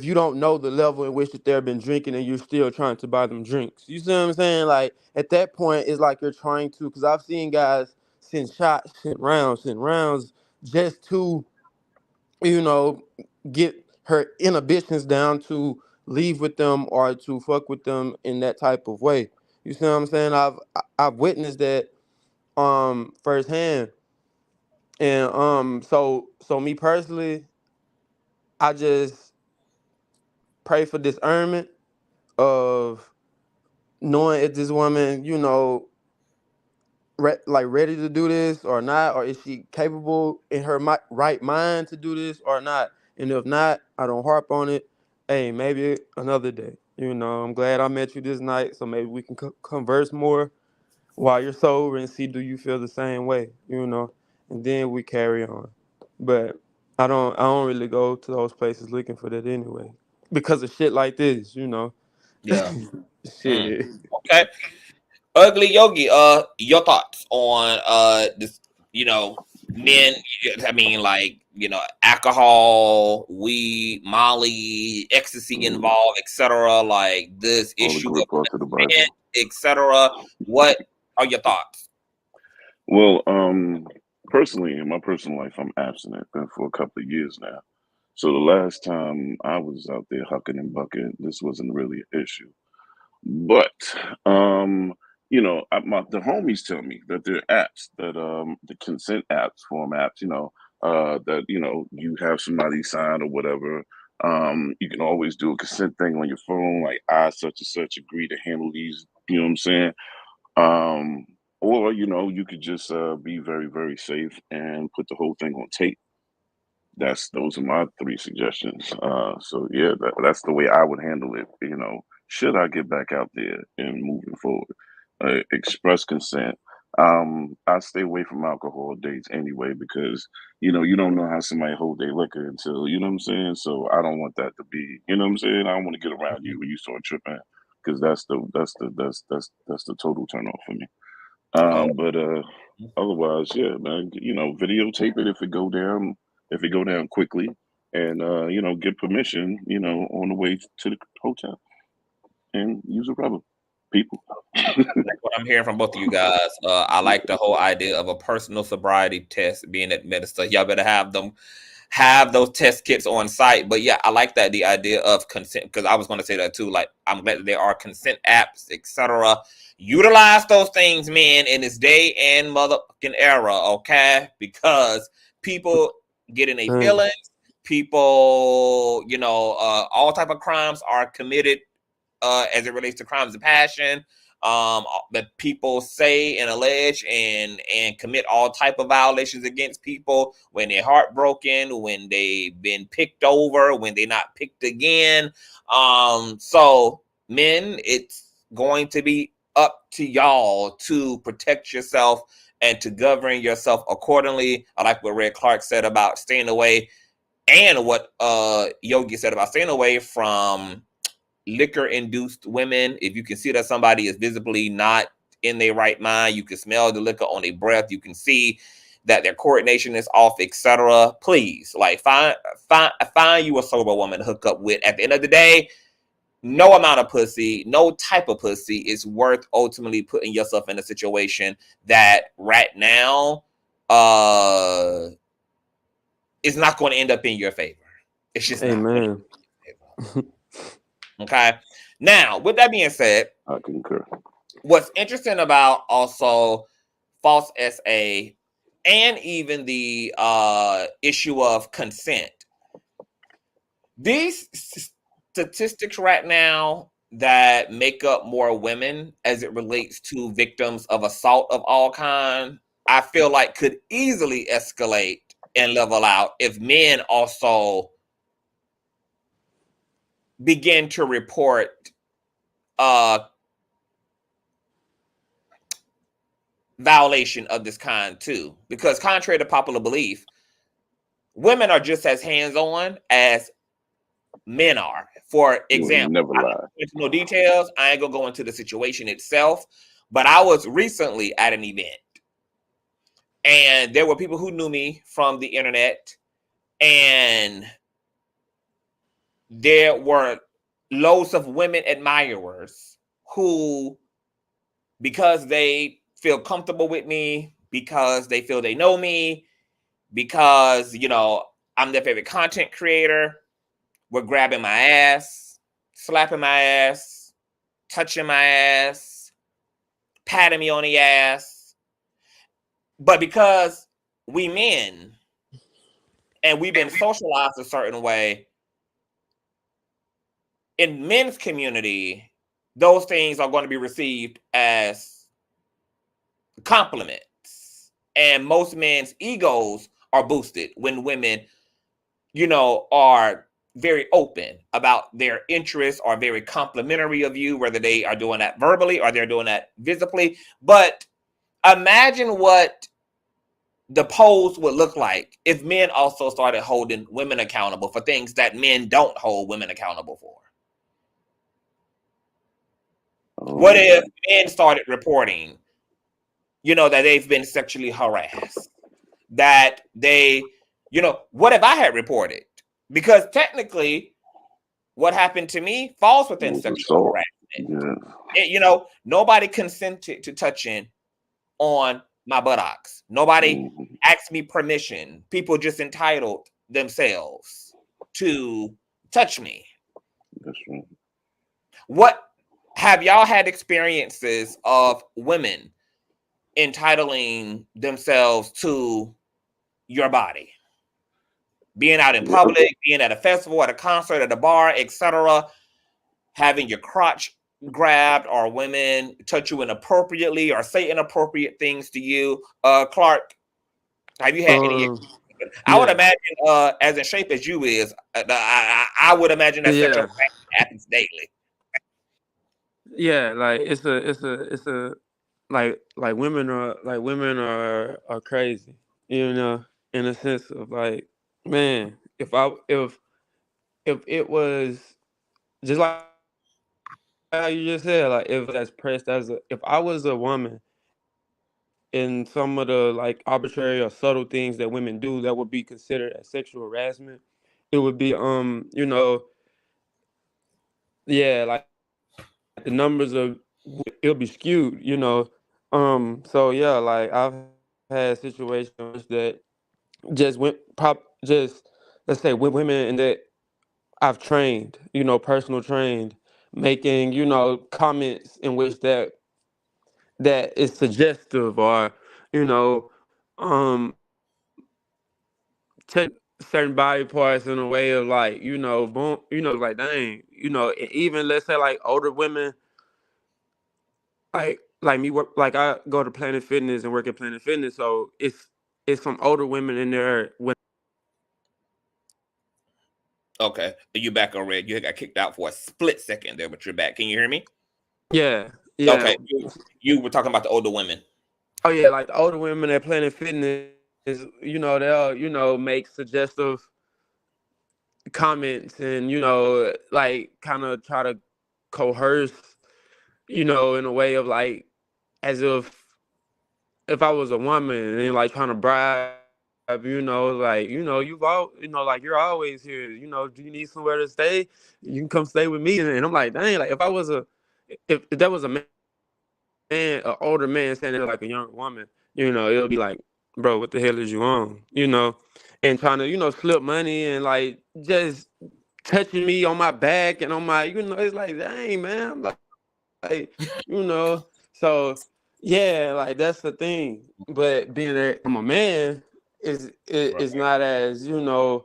you don't know the level in which that they've been drinking, and you're still trying to buy them drinks. You see what I'm saying? Like, at that point, it's like you're trying to, because I've seen guys send shots, send rounds, just to, you know, get her inhibitions down to leave with them or to fuck with them in that type of way. You see what I'm saying? I've witnessed that firsthand. And so me personally, I just pray for discernment of knowing if this woman, you know, ready to do this or not, or is she capable in her right mind to do this or not? And if not, I don't harp on it. Hey, maybe another day. You know, I'm glad I met you this night, so maybe we can converse more while you're sober and see do you feel the same way. You know, and then we carry on. But I don't really go to those places looking for that anyway because of shit like this. You know, Yeah. shit. Okay. Ugly Yogi, your thoughts on this, you know, men, I mean, like, you know, alcohol, weed, Molly, ecstasy involved, etc. Like this All the issue great of parts of the consent, Bible. etc. What are your thoughts? Well, personally, in my personal life, I'm abstinent. Been for a couple of years now. So the last time I was out there hucking and bucking, this wasn't really an issue. But um, you know, the homies tell me that there are apps that the consent apps, form apps, you know, that you know you have somebody sign or whatever. You can always do a consent thing on your phone, like I such and such agree to handle these. You know what I'm saying? Or you know, you could just be very, very safe and put the whole thing on tape. Those are my three suggestions. So yeah, that's the way I would handle it. You know, should I get back out there and moving forward, express consent. I stay away from alcohol dates anyway because you know you don't know how somebody hold their liquor until you know what I'm saying. So I don't want that to be you know what I'm saying. I don't want to get around you when you start tripping because that's the total turn off for me. Oh, But otherwise, yeah, man, you know, videotape it if it go down quickly, and you know, get permission, you know, on the way to the hotel, and use a rubber, people. that's what I'm hearing from both of you guys. I like the whole idea of a personal sobriety test being administered. Y'all better have those test kits on site. But yeah, I like that the idea of consent because I was going to say that too. Like I'm glad that there are consent apps, etc. Utilize those things, man, in this day and motherfucking era, okay? Because people get in a Dang. feelings. People, you know, all type of crimes are committed as it relates to crimes of passion that people say and allege and commit all type of violations against people when they're heartbroken, when they've been picked over, when they're not picked again. So men, it's going to be up to y'all to protect yourself and to govern yourself accordingly. I like what Red Clark said about staying away and what Yogi said about staying away from liquor induced women. If you can see that somebody is visibly not in their right mind, you can smell the liquor on their breath, you can see that their coordination is off, etc. Please, like find you a sober woman to hook up with. At the end of the day, no amount of pussy, no type of pussy is worth ultimately putting yourself in a situation that right now is not going to end up in your favor. It's just not going to Amen. end up in your favor. Okay. Now, with that being said, I concur. what's interesting about also false SA and even the issue of consent, these statistics right now that make up more women as it relates to victims of assault of all kind, I feel like could easily escalate and level out if men also begin to report violation of this kind too. Because contrary to popular belief, women are just as hands-on as men are. For You ain't example, never I don't lie. go into no details. I ain't gonna go into the situation itself, but I was recently at an event and there were people who knew me from the internet, and there were loads of women admirers who, because they feel comfortable with me, because they feel they know me, because, you know, I'm their favorite content creator, were grabbing my ass, slapping my ass, touching my ass, patting me on the ass. But because we men and we've been socialized a certain way, in men's community, those things are going to be received as compliments. And most men's egos are boosted when women, are very open about their interests, are very complimentary of you, whether they are doing that verbally or they're doing that visibly. But imagine what the pose would look like if men also started holding women accountable for things that men don't hold women accountable for. What if men started reporting, that they've been sexually harassed? That they, what if I had reported? Because technically, what happened to me falls within sexual harassment. Yeah. Nobody consented to touching on my buttocks. Nobody asked me permission. People just entitled themselves to touch me. That's right. What have y'all had experiences of women entitling themselves to your body? Being out in public, being at a festival, at a concert, at a bar, etc., having your crotch grabbed, or women touch you inappropriately or say inappropriate things to you. Clark, have you had any? I would imagine, as in shape as you is, I would imagine that sexual harassment happens daily. Yeah, like it's a like women are crazy, in a sense of like, man, if it was just like how you just said, like if that's pressed if I was a woman in some of the like arbitrary or subtle things that women do that would be considered as sexual harassment, it would be yeah, like the numbers of it'll be skewed, so yeah, like I've had situations that just just let's say with women and that I've trained, personal trained, making, comments in which that is suggestive, or, touch certain body parts in a way of like, boom, like dang, even let's say like older women, like me work, like I go to Planet Fitness and work at Planet Fitness, so it's some older women in there when. Okay, you back on red. You got kicked out for a split second there, but you're back. Can you hear me? Yeah, Okay, you were talking about the older women. Oh yeah, like the older women at Planet Fitness, they'll make suggestive comments and like kind of try to coerce, in a way of like as if I was a woman and like trying to bribe, like you've all like you're always here, do you need somewhere to stay? You can come stay with me, and I'm like, dang, like if that was a man, an older man saying it like a young woman, it'll be like, bro, what the hell is you on, and trying to slip money and like just touching me on my back and on my, it's like, dang, man, I'm like, so yeah, like that's the thing. But being that I'm a man is not as, and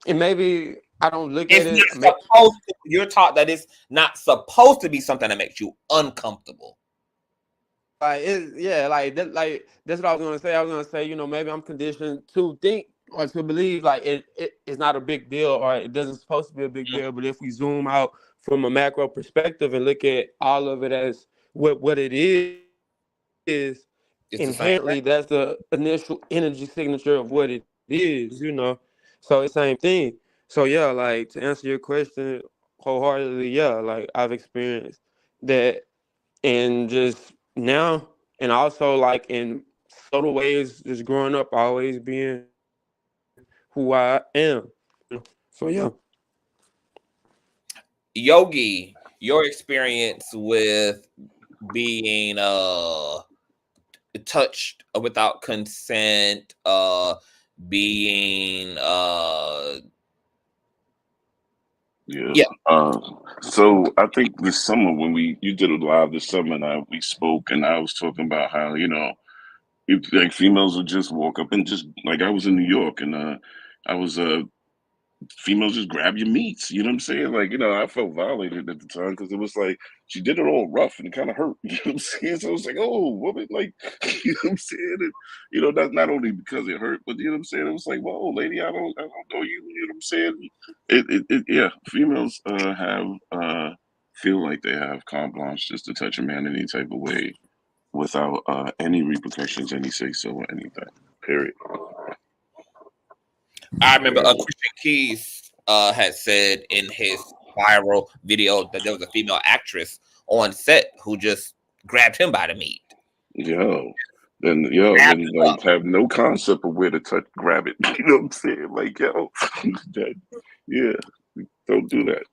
maybe I don't look at It's it. not supposed to. You're taught that it's not supposed to be something that makes you uncomfortable. Like like that's what I was gonna say. I was gonna say, maybe I'm conditioned to think or to believe like it's not a big deal, or it doesn't supposed to be a big deal. But if we zoom out from a macro perspective and look at all of it as what it is It's the same inherently, that's the initial energy signature of what it is. So it's the same thing. So yeah, like to answer your question wholeheartedly, yeah, like I've experienced that, and just now, and also like in subtle ways, just growing up, always being who I am. So yeah. Yogi, your experience with being touched without consent, being Yeah. So I think this summer when you did it live this summer, and we spoke, and I was talking about how Like females would just walk up and just like I was in New York and I was females just grab your meats. You know what I'm saying? Like, I felt violated at the time because it was like she did it all rough and it kind of hurt. You know what I'm saying? So it was like, oh, woman, like, you know what I'm saying? And, that's not only because it hurt, but you know what I'm saying? It was like, whoa, lady, I don't know you. You know what I'm saying? Yeah. Females feel like they have carte blanche just to touch a man any type of way without any repercussions, any say so or anything. Period. I remember Christian Keys had said in his viral video that there was a female actress on set who just grabbed him by the meat. Then like have no concept of where to touch, grab it. You know what I'm saying? Like, don't do that.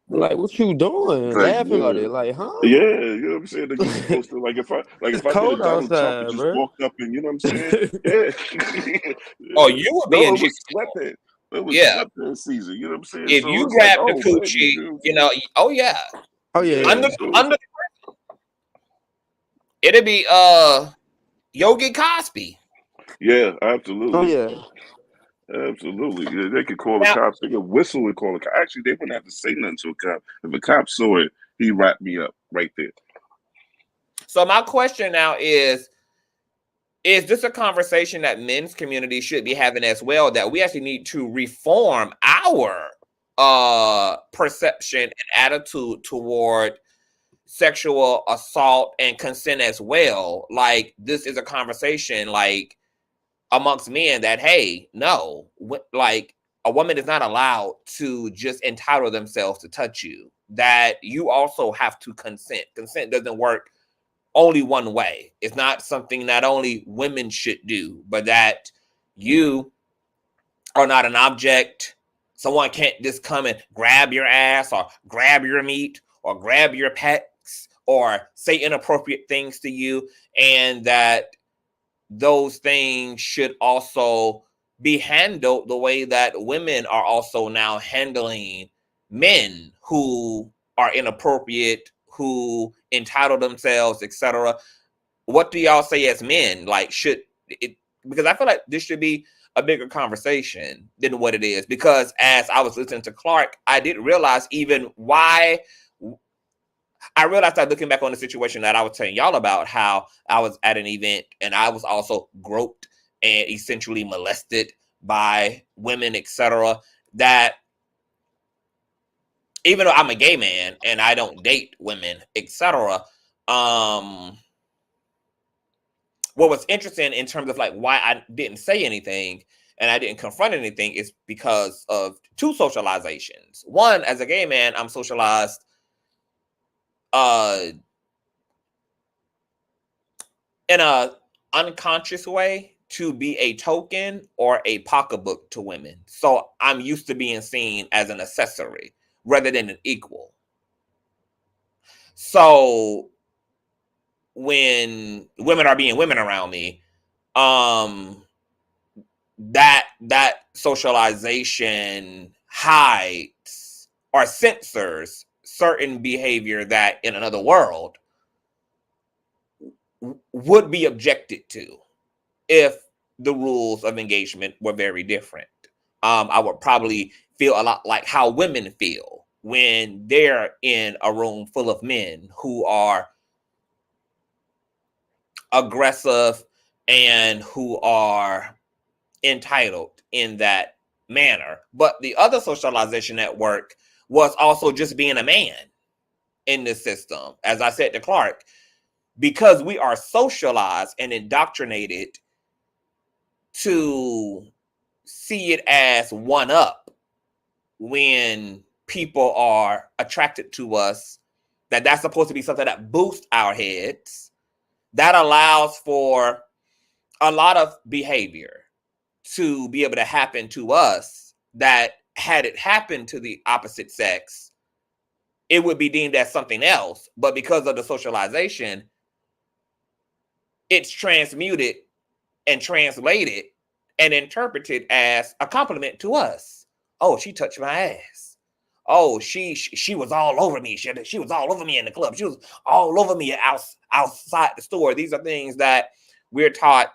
Like, what you doing? Like, Laughing about it? Like, huh? Yeah, you know what I'm saying? Like, you're supposed to, like, if I did a cold Donald Trump and outside, just bro. walked up and, you know what I'm saying? Yeah. Oh, you would be in it was sweatpants. It was sweatpants season. You know what I'm saying? If So you it's grab like, the coochie, oh yeah. Oh yeah. Under it'd be Yogi Cosby. Yeah, absolutely. Oh yeah. Absolutely. Yeah, they could call the cops. They could whistle and call the cops. Actually, they wouldn't have to say nothing to a cop. If a cop saw it, he wrapped me up right there. So my question now is this a conversation that men's community should be having as well, that we actually need to reform our perception and attitude toward sexual assault and consent as well? Like, this is a conversation like amongst men that, hey, no, like a woman is not allowed to just entitle themselves to touch you, that you also have to consent. Consent doesn't work only one way. It's not something that only women should do, but that you are not an object. Someone can't just come and grab your ass or grab your meat or grab your pets or say inappropriate things to you, and that those things should also be handled the way that women are also now handling men who are inappropriate, who entitle themselves, etc. What do y'all say as men? Like, should it, because I feel like this should be a bigger conversation than what it is, because as I was listening to Clark, I didn't realize even why. I realized that looking back on the situation that I was telling y'all about, how I was at an event and I was also groped and essentially molested by women, etc. That even though I'm a gay man and I don't date women, etc. What was interesting in terms of like why I didn't say anything and I didn't confront anything is because of two socializations. One, as a gay man, I'm socialized in a unconscious way to be a token or a pocketbook to women. So I'm used to being seen as an accessory rather than an equal. So when women are being women around me, that socialization hides or censors certain behavior that in another world would be objected to if the rules of engagement were very different. I would probably feel a lot like how women feel when they're in a room full of men who are aggressive and who are entitled in that manner. But the other socialization at work was also just being a man in this system. As I said to Clark, because we are socialized and indoctrinated to see it as one up when people are attracted to us, that's supposed to be something that boosts our heads, that allows for a lot of behavior to be able to happen to us that had it happened to the opposite sex, it would be deemed as something else. But because of the socialization, it's transmuted and translated and interpreted as a compliment to us. Oh, she touched my ass. Oh, she was all over me. She was all over me in the club. She was all over me outside the store. These are things that we're taught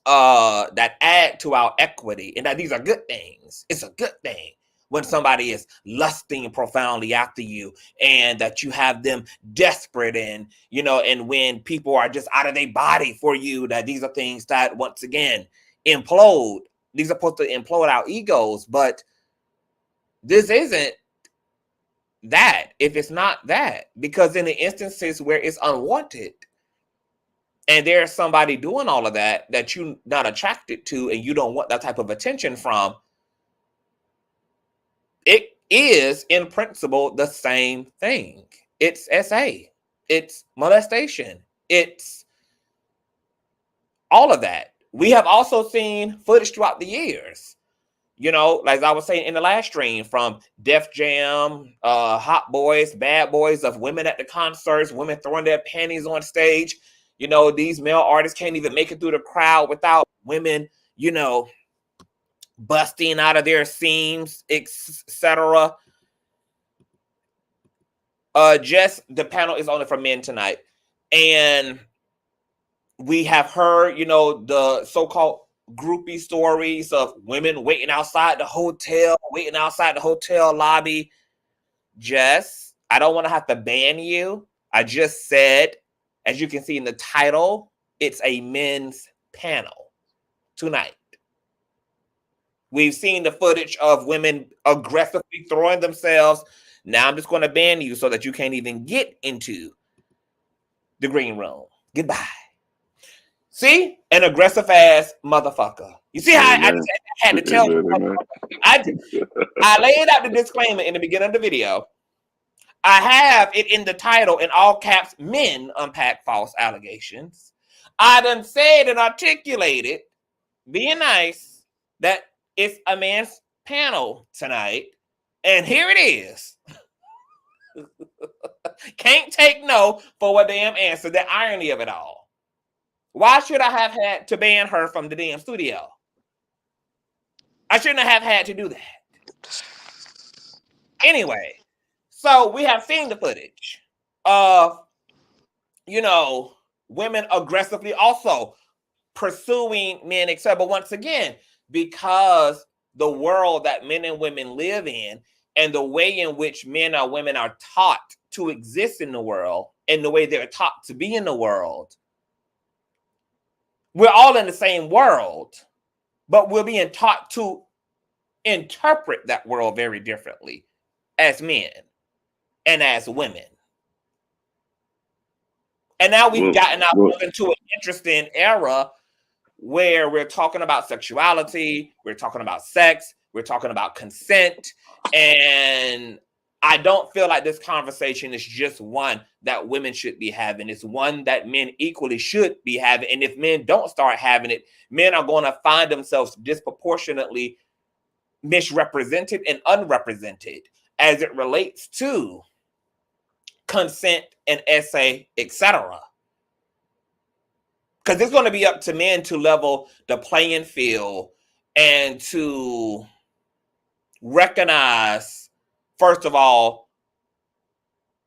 that add to our equity and that these are good things. It's a good thing when somebody is lusting profoundly after you and that you have them desperate and, you know, and when people are just out of their body for you, that these are things that once again implode. These are supposed to implode our egos, but this isn't that if it's not that, because in the instances where it's unwanted and there's somebody doing all of that that you're not attracted to and you don't want that type of attention from, it is in principle the same thing. It's SA, it's molestation, it's all of that. We have also seen footage throughout the years, you know, like I was saying in the last stream, from Def Jam, Hot Boys, Bad Boys, of women at the concerts, women throwing their panties on stage. You know, these male artists can't even make it through the crowd without women, you know, busting out of their seams, etc. Just the panel is only for men tonight. And we have heard, you know, the so-called groupie stories of women waiting outside the hotel, waiting outside the hotel lobby. Jess, I don't want to have to ban you. I just said, as you can see in the title, it's a men's panel tonight. We've seen the footage of women aggressively throwing themselves. Now I'm just going to ban you so that you can't even get into the green room. Goodbye. See? An aggressive ass motherfucker. You see how I had to tell you. I laid out the disclaimer in the beginning of the video. I have it in the title in all caps, men unpack false allegations. I done said and articulated, being nice, that it's a man's panel tonight. And here it is. Can't take no for a damn answer. The irony of it all. Why should I have had to ban her from the damn studio? I shouldn't have had to do that. Anyway, so we have seen the footage of, you know, women aggressively also pursuing men, etc. But once again, because the world that men and women live in and the way in which men or women are taught to exist in the world and the way they're taught to be in the world, we're all in the same world, but we're being taught to interpret that world very differently as men and as women. And now we've gotten ourselves into an interesting era where we're talking about sexuality, we're talking about sex, we're talking about consent, and I don't feel like this conversation is just one that women should be having. It's one that men equally should be having. And if men don't start having it, men are going to find themselves disproportionately misrepresented and unrepresented as it relates to consent and SA, etc. Because it's going to be up to men to level the playing field and to recognize, first of all,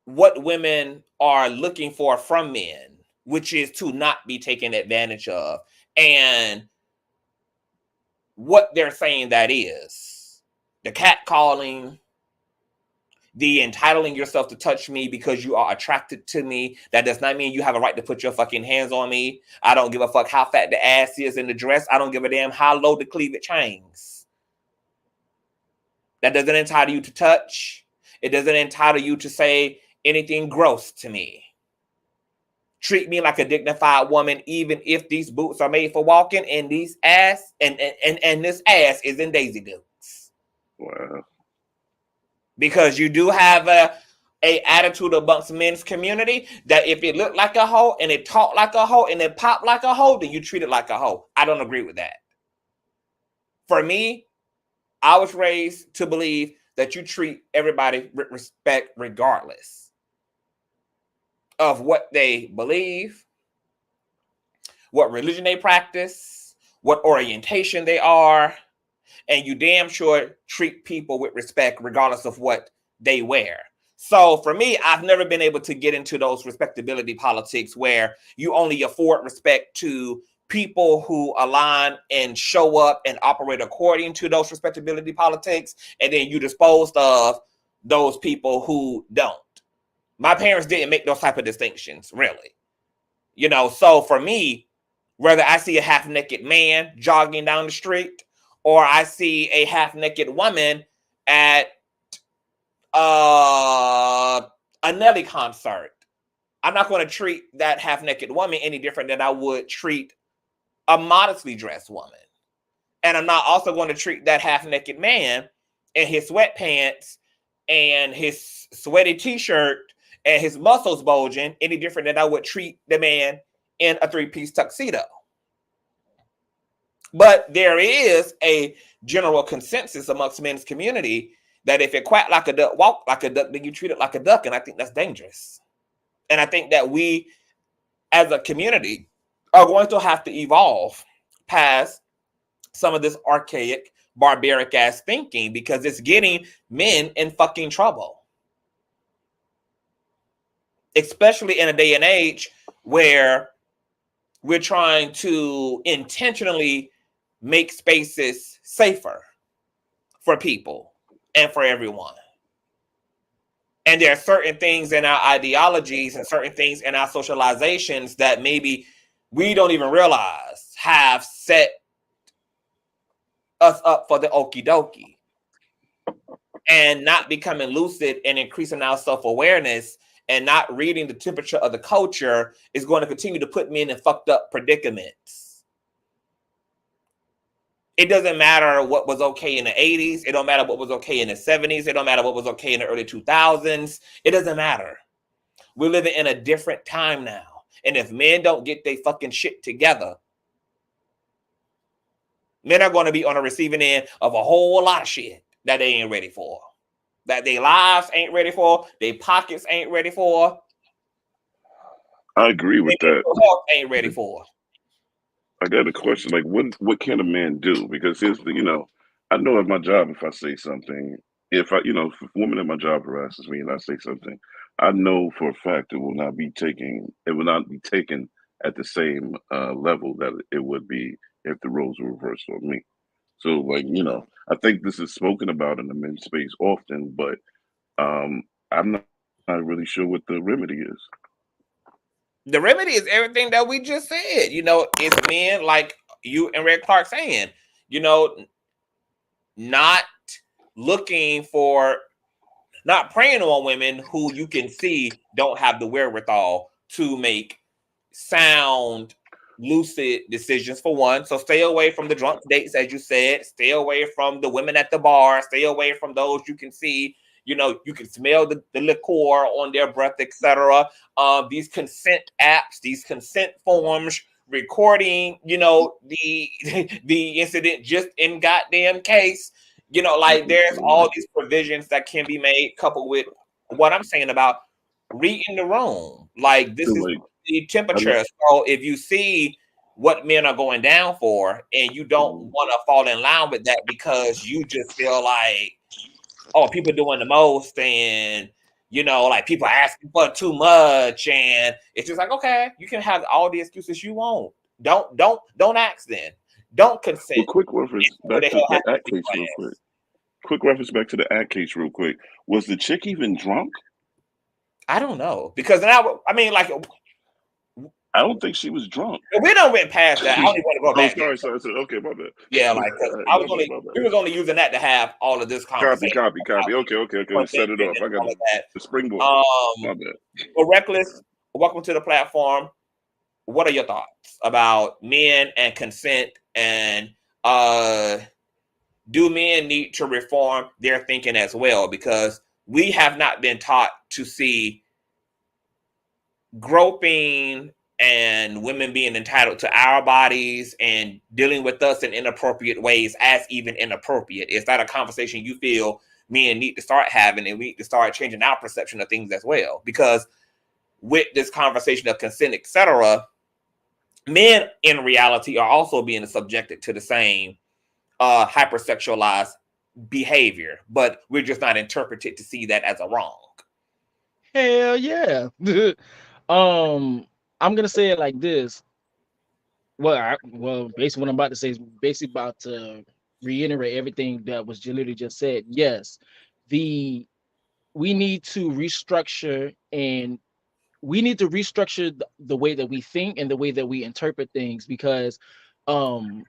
what women are looking for from men, which is to not be taken advantage of, and what they're saying that is. The catcalling, the entitling yourself to touch me because you are attracted to me. That does not mean you have a right to put your fucking hands on me. I don't give a fuck how fat the ass is in the dress. I don't give a damn how low the cleavage hangs. That doesn't entitle you to touch. It doesn't entitle you to say anything gross to me. Treat me like a dignified woman, even if these boots are made for walking and these ass and this ass is in Daisy Dukes. Wow. Because you do have a attitude amongst men's community that if it looked like a hoe and it talked like a hoe and it popped like a hoe, then you treat it like a hoe. I don't agree with that. For me, I was raised to believe that you treat everybody with respect regardless of what they believe, what religion they practice, what orientation they are, and you damn sure treat people with respect regardless of what they wear. So for me, I've never been able to get into those respectability politics where you only afford respect to people who align and show up and operate according to those respectability politics, and then you dispose of those people who don't. My parents didn't make those type of distinctions, really. You know, so for me, whether I see a half-naked man jogging down the street or I see a half-naked woman at a Nelly concert, I'm not going to treat that half-naked woman any different than I would treat a modestly dressed woman. And I'm not also going to treat that half-naked man in his sweatpants and his sweaty t-shirt and his muscles bulging any different than I would treat the man in a three-piece tuxedo. But there is a general consensus amongst men's community that if it quack like a duck, walk like a duck, then you treat it like a duck. And I think that's dangerous. And I think that we, as a community, are going to have to evolve past some of this archaic, barbaric ass thinking, because it's getting men in fucking trouble. Especially in a day and age where we're trying to intentionally make spaces safer for people and for everyone. And there are certain things in our ideologies and certain things in our socializations that maybe we don't even realize have set us up for the okie dokie. And not becoming lucid and increasing our self-awareness and not reading the temperature of the culture is going to continue to put men in fucked up predicaments. It doesn't matter what was okay in the 80s. It don't matter what was okay in the 70s. It don't matter what was okay in the early 2000s. It doesn't matter. We're living in a different time now. And if men don't get their fucking shit together, men are going to be on the receiving end of a whole lot of shit that they ain't ready for. That their lives ain't ready for, their pockets ain't ready for. I agree with that. Health ain't ready for. I got a question, like what can a man do? Because here's the, I know at my job if I say something, if a woman at my job harasses me and I say something, I know for a fact it will not be taken at the same level that it would be if the roles were reversed on me. So I think this is spoken about in the men's space often, but I'm not really sure what the remedy is. The remedy is everything that we just said. It's men like you and Red Clark saying, not looking for, not preying on women who you can see don't have the wherewithal to make sound, lucid decisions, for one. So stay away from the drunk dates, as you said. Stay away from the women at the bar. Stay away from those you can see. You can smell the liquor on their breath, etc. These consent apps, these consent forms, recording, the incident just in goddamn case. There's all these provisions that can be made, coupled with what I'm saying about reading the room. Like, this is the temperature. So if you see what men are going down for and you don't want to fall in line with that because you just feel like, oh, people doing the most, and people asking for too much, and it's just like, okay, you can have all the excuses you want. Don't ask then. Don't consent. Well, quick reference back to the act case real quick. Quick reference back to the act case real quick. Was the chick even drunk? I don't know, because now, I don't think she was drunk. We done went past that. I don't even want to go back. Sorry. Okay, my bad. Yeah, we was only using that to have all of this conversation. Copy. Okay. Set it off. I got the springboard. My bad. Well, Reckless, welcome to the platform. What are your thoughts about men and consent, and do men need to reform their thinking as well? Because we have not been taught to see groping and women being entitled to our bodies and dealing with us in inappropriate ways as even inappropriate. Is that a conversation you feel men need to start having, and we need to start changing our perception of things as well? Because with this conversation of consent, etc., men in reality are also being subjected to the same hypersexualized behavior, but we're just not interpreted to see that as a wrong. Hell yeah. I'm gonna say it like this. Well, basically what I'm about to say is basically about to reiterate everything that was literally just said. Yes, the we need to restructure and we need to restructure the way that we think and the way that we interpret things because um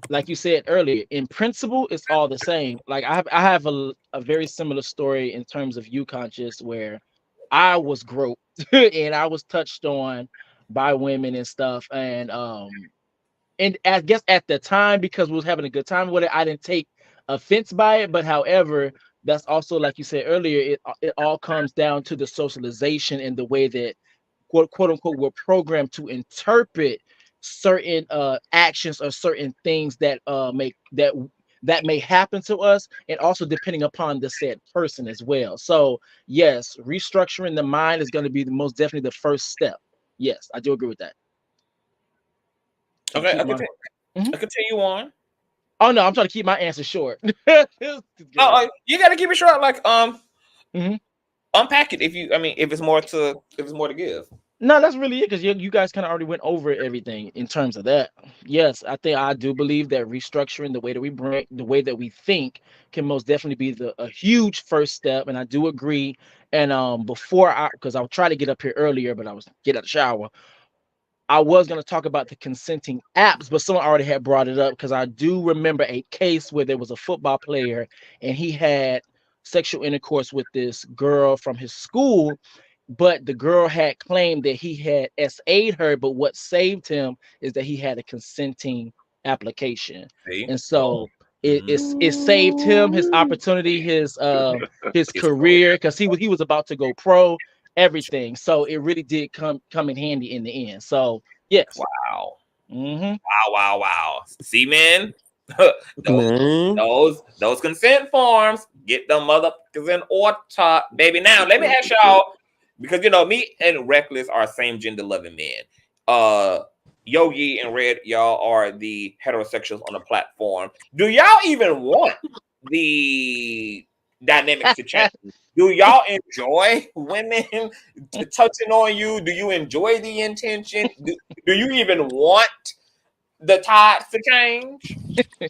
like you said earlier, in principle, it's all the same. Like I have a very similar story in terms of you conscious where I was groped and I was touched on by women and stuff. And I guess at the time, because we was having a good time with it, I didn't take offense by it. But however, that's also like you said earlier, it all comes down to the socialization and the way that quote unquote we're programmed to interpret certain actions or certain things that make that may happen to us, and also depending upon the said person as well. So yes, restructuring the mind is going to be the most definitely the first step. Yes, I do agree with that. I'm Okay, keep my Mhm. I continue on. Oh no, I'm trying to keep my answer short. You got to keep it short. Like Mhm. unpack it if you. I mean, if it's more to give. No, that's really it because you guys kind of already went over everything in terms of that. Yes, I think I do believe that restructuring the way that we bring, the way that we think, can most definitely be a huge first step. And I do agree. And before because I'll try to get up here earlier, but I was get out of the shower. I was going to talk about the consenting apps, but someone already had brought it up because I do remember a case where there was a football player and he had sexual intercourse with this girl from his school, but the girl had claimed that he had SA'd her, but what saved him is that he had a consenting application. See, And boom. so it saved him his opportunity, his It's cool. career, because he was about to go pro, everything. So it really did come in handy in the end. So yes. Wow. Mm-hmm. Wow. See, man, those Man. those consent forms, get them motherfuckers in order, baby. Now, let me ask y'all, because you know me and Reckless are same gender loving men. Yogi and Red, y'all are the heterosexuals on the platform. Do y'all even want the dynamics to change? Do y'all enjoy women touching on you? Do you enjoy the intention? Do you even want the tides to change?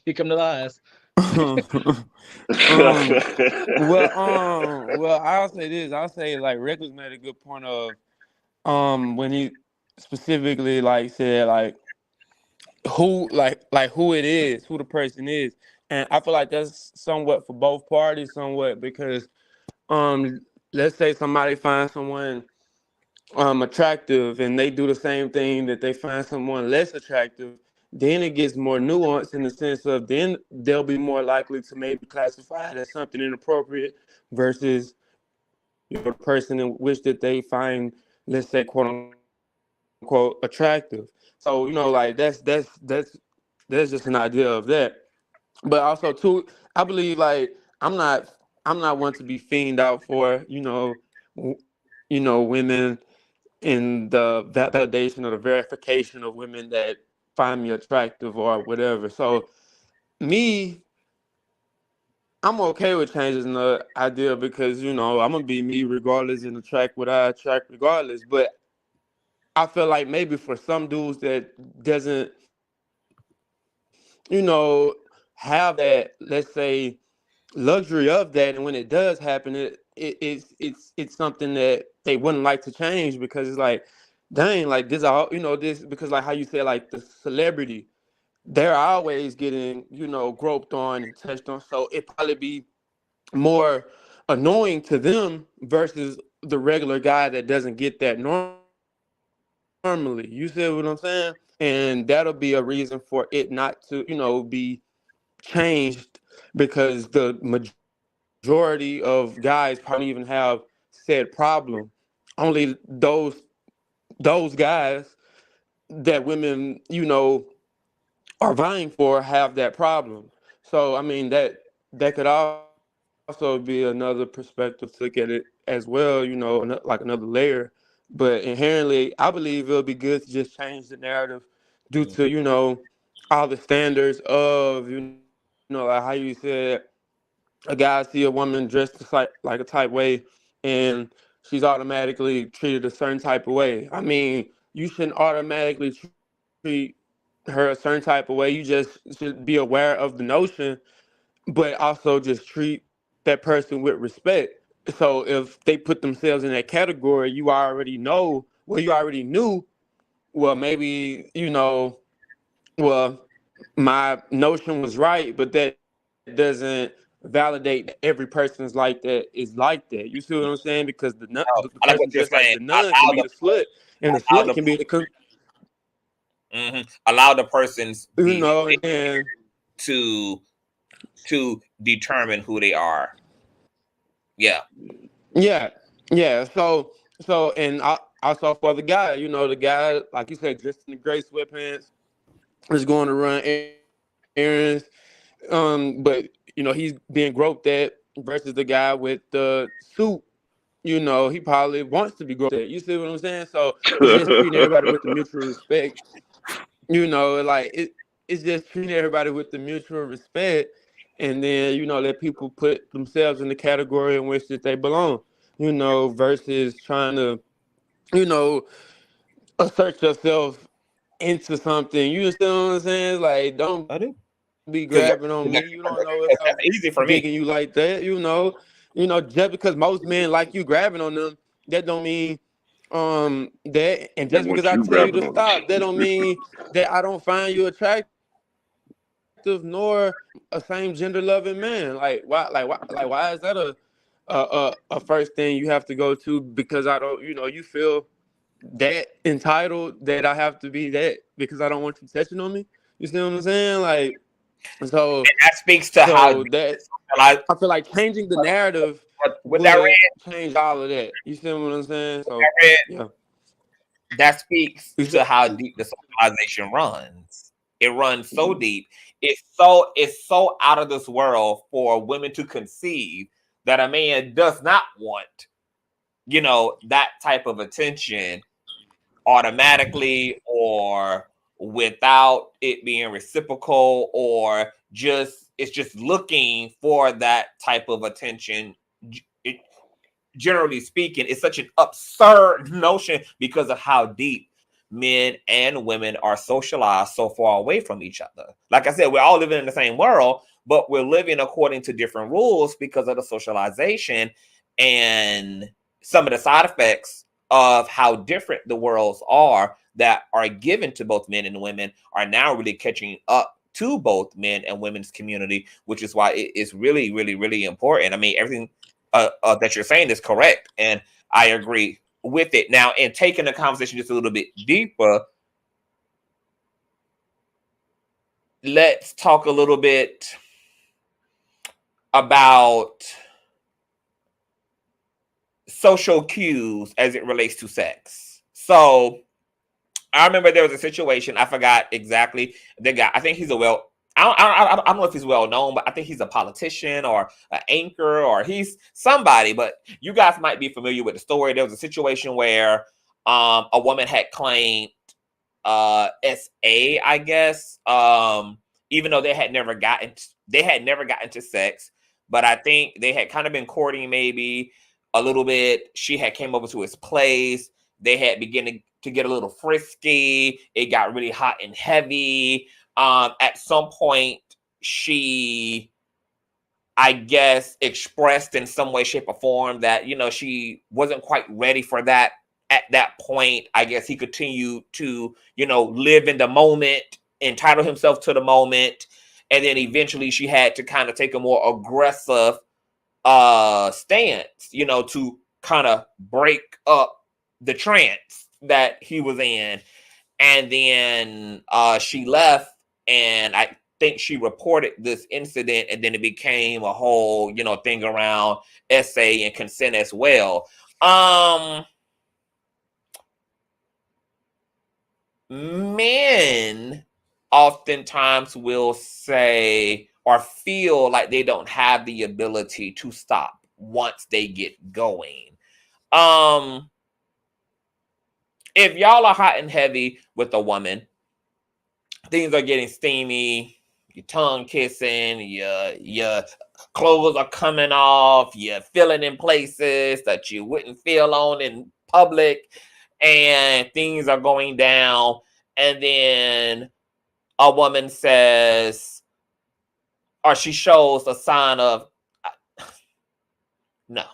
Here come the lies. um, well, I'll say this. I'll say like Reckless made a good point of when he specifically like said like who it is, who the person is, and I feel like that's somewhat for both parties, somewhat because um let's say somebody finds someone attractive and they do the same thing that they find someone less attractive, then it gets more nuanced in the sense of then they'll be more likely to maybe classify it as something inappropriate versus the person in which that they find, let's say, quote unquote attractive. So like that's just an idea of that. But also too, I believe like I'm not one to be fiend out for women in the validation or the verification of women that find me attractive or whatever. So me, I'm okay with changing the idea because I'm gonna be me regardless and attract what I attract regardless. But I feel like maybe for some dudes that doesn't have that, let's say, luxury of that, and when it does happen, it's something that they wouldn't like to change because it's like, dang, like this all this because like how you said like the celebrity, they're always getting groped on and touched on, so it probably be more annoying to them versus the regular guy that doesn't get that normally. You see what I'm saying? And that'll be a reason for it not to be changed because the majority of guys probably even have said problem. Only those guys that women are vying for have that problem. So I mean that could also be another perspective to look at it as well. Like another layer. But inherently, I believe it'll be good to just change the narrative due Mm. to all the standards of like how you said a guy see a woman dressed like a type way and she's automatically treated a certain type of way. I mean, you shouldn't automatically treat her a certain type of way. You just should be aware of the notion, but also just treat that person with respect. So if they put themselves in that category, you already know, well, you already knew, well, maybe, well, my notion was right, but that doesn't validate that every person is like that, You see what I'm saying? Because Oh, the I like person what you're just like saying. the nun can be the slut, and the Allow slut the can be the allow the person's behavior and then to determine who they are. Yeah. yeah, yeah. So and also for the guy, the guy, like you said, dressed in the gray sweatpants, is going to run errands. But he's being groped at versus the guy with the suit. He probably wants to be groped at. You see what I'm saying? So it's just treating everybody with the mutual respect. Like it's just treating everybody with the mutual respect, and then let people put themselves in the category in which that they belong. Versus trying to you know assert yourself into something. You understand what I'm saying? Like, don't I do. be grabbing on me. Because You don't know if I'm that's easy for digging me. you like that. Just because most men like you grabbing on them, that don't mean that. And They just because want I you tell you grabbing to on them. stop, that don't mean that I don't find you attractive, nor a same gender loving man. Why is that a first thing you have to go to? Because I don't, you feel that entitled that I have to be that because I don't want you touching on me. You see what I'm saying? Like, so And that speaks to how so that like I feel like changing the narrative with that would change all of that. You see what I'm saying? So red, yeah. that speaks You to said- how deep the socialization runs. It runs so deep. It's so out of this world for women to conceive that a man does not want, that type of attention automatically or without it being reciprocal, or it's just looking for that type of attention. It, generally speaking, it's such an absurd notion because of how deep men and women are socialized so far away from each other. Like I said, we're all living in the same world, but we're living according to different rules because of the socialization and some of the side effects of how different the worlds are that are given to both men and women are now really catching up to both men and women's community, which is why it is really, really, really important. I mean, everything that you're saying is correct, and I agree with it. Now, in taking the conversation just a little bit deeper, let's talk a little bit about social cues as it relates to sex. So I remember there was a situation, I forgot exactly the guy. I think he's a I don't know if he's well known, but I think he's a politician or an anchor or he's somebody. But you guys might be familiar with the story. There was a situation where a woman had claimed SA, I guess, even though they had never gotten to sex, but I think they had kind of been courting maybe a little bit. She had came over to his place. They had beginning to get a little frisky. It got really hot and heavy. At some point, she, I guess, expressed in some way, shape, or form that, she wasn't quite ready for that at that point. I guess he continued to, live in the moment, entitle himself to the moment. And then eventually she had to kind of take a more aggressive stance, to kind of break up the trance that he was in. And then she left, and I think she reported this incident, and then it became a whole, thing around SA and consent as well. Men oftentimes will say or feel like they don't have the ability to stop once they get going. If y'all are hot and heavy with a woman, things are getting steamy, your tongue kissing, your clothes are coming off, you're feeling in places that you wouldn't feel on in public, and things are going down, and then a woman says, or she shows a sign of no.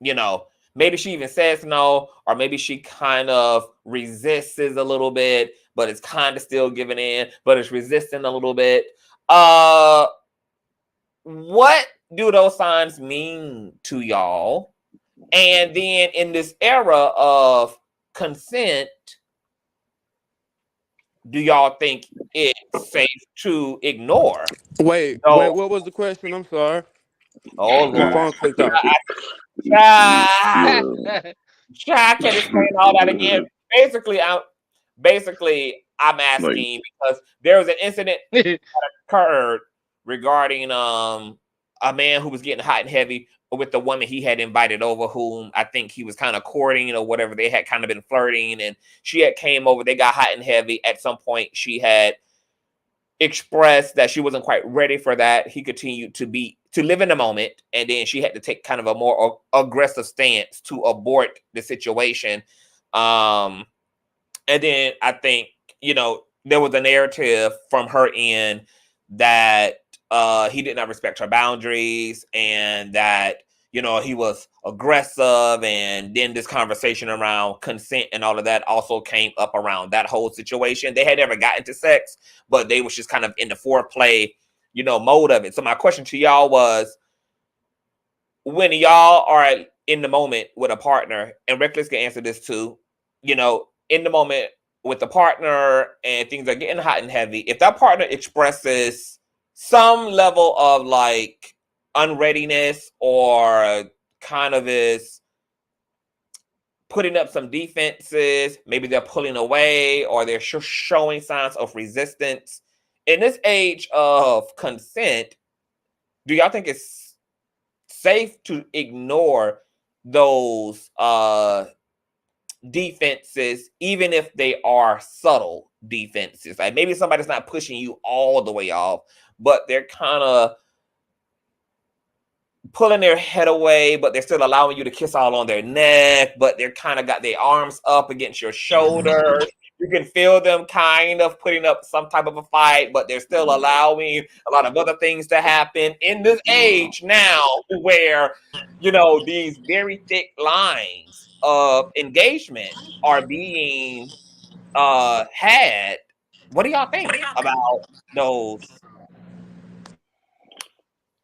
You know, maybe she even says no, or maybe she kind of resists a little bit, but it's kind of still giving in, but it's resisting a little bit. What do those signs mean to y'all? And then in this era of consent, do y'all think it's safe to ignore? Wait, No. what was the question? I'm sorry. Oh My Lord. phone clicked out. I Yeah. can't explain all that again. Basically, I'm Like, asking because there was an incident occurred regarding a man who was getting hot and heavy with the woman he had invited over, whom I think he was kind of courting or whatever. They had kind of been flirting, and she had came over. They got hot and heavy. At some point, she had expressed that she wasn't quite ready for that. He continued to live in the moment, and then she had to take kind of a more aggressive stance to abort the situation. And then I think, there was a narrative from her end that he did not respect her boundaries, and that he was aggressive. And then this conversation around consent and all of that also came up around that whole situation. They had never gotten to sex, but they was just kind of in the foreplay, mode of it. So my question to y'all was, when y'all are in the moment with a partner, and Reckless can answer this too, in the moment with the partner and things are getting hot and heavy, if that partner expresses some level of like unreadiness, or kind of is putting up some defenses, maybe they're pulling away, or they're showing signs of resistance in this age of consent, do y'all think it's safe to ignore those defenses, even if they are subtle defenses? Like maybe somebody's not pushing you all the way off, but they're kind of pulling their head away, but they're still allowing you to kiss all on their neck, but they're kind of got their arms up against your shoulders. You can feel them kind of putting up some type of a fight, but they're still allowing a lot of other things to happen in this age now, where, these very thick lines of engagement are being had. What do y'all think about those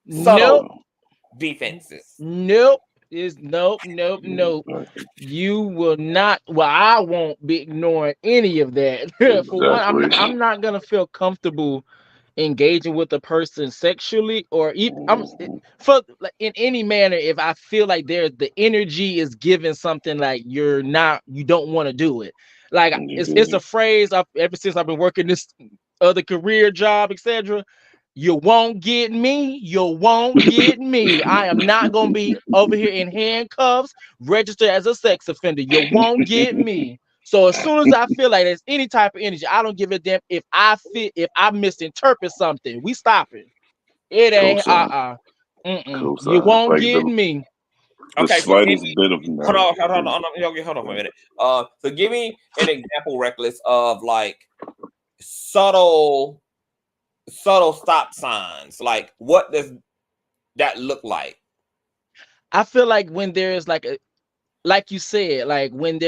Nope. subtle defenses? Nope. Is nope. You will not. Well, I won't be ignoring any of that. For one, I'm not gonna feel comfortable engaging with a person sexually, or for like, in any manner, if I feel like the energy is giving something like you don't want to do it. Like it's a phrase ever since I've been working this other career job, etc. You won't get me. You won't get me. I am not gonna be over here in handcuffs, registered as a sex offender. You won't get me. So as soon as I feel like there's any type of energy, I don't give a damn if I misinterpret something. We stopping. It ain't You won't like get me. the Okay, so give slightest me. bit of Hold on for a minute. So give me an example, Reckless, of like subtle stop signs. Like, what does that look like? I feel like when there's like you said, like when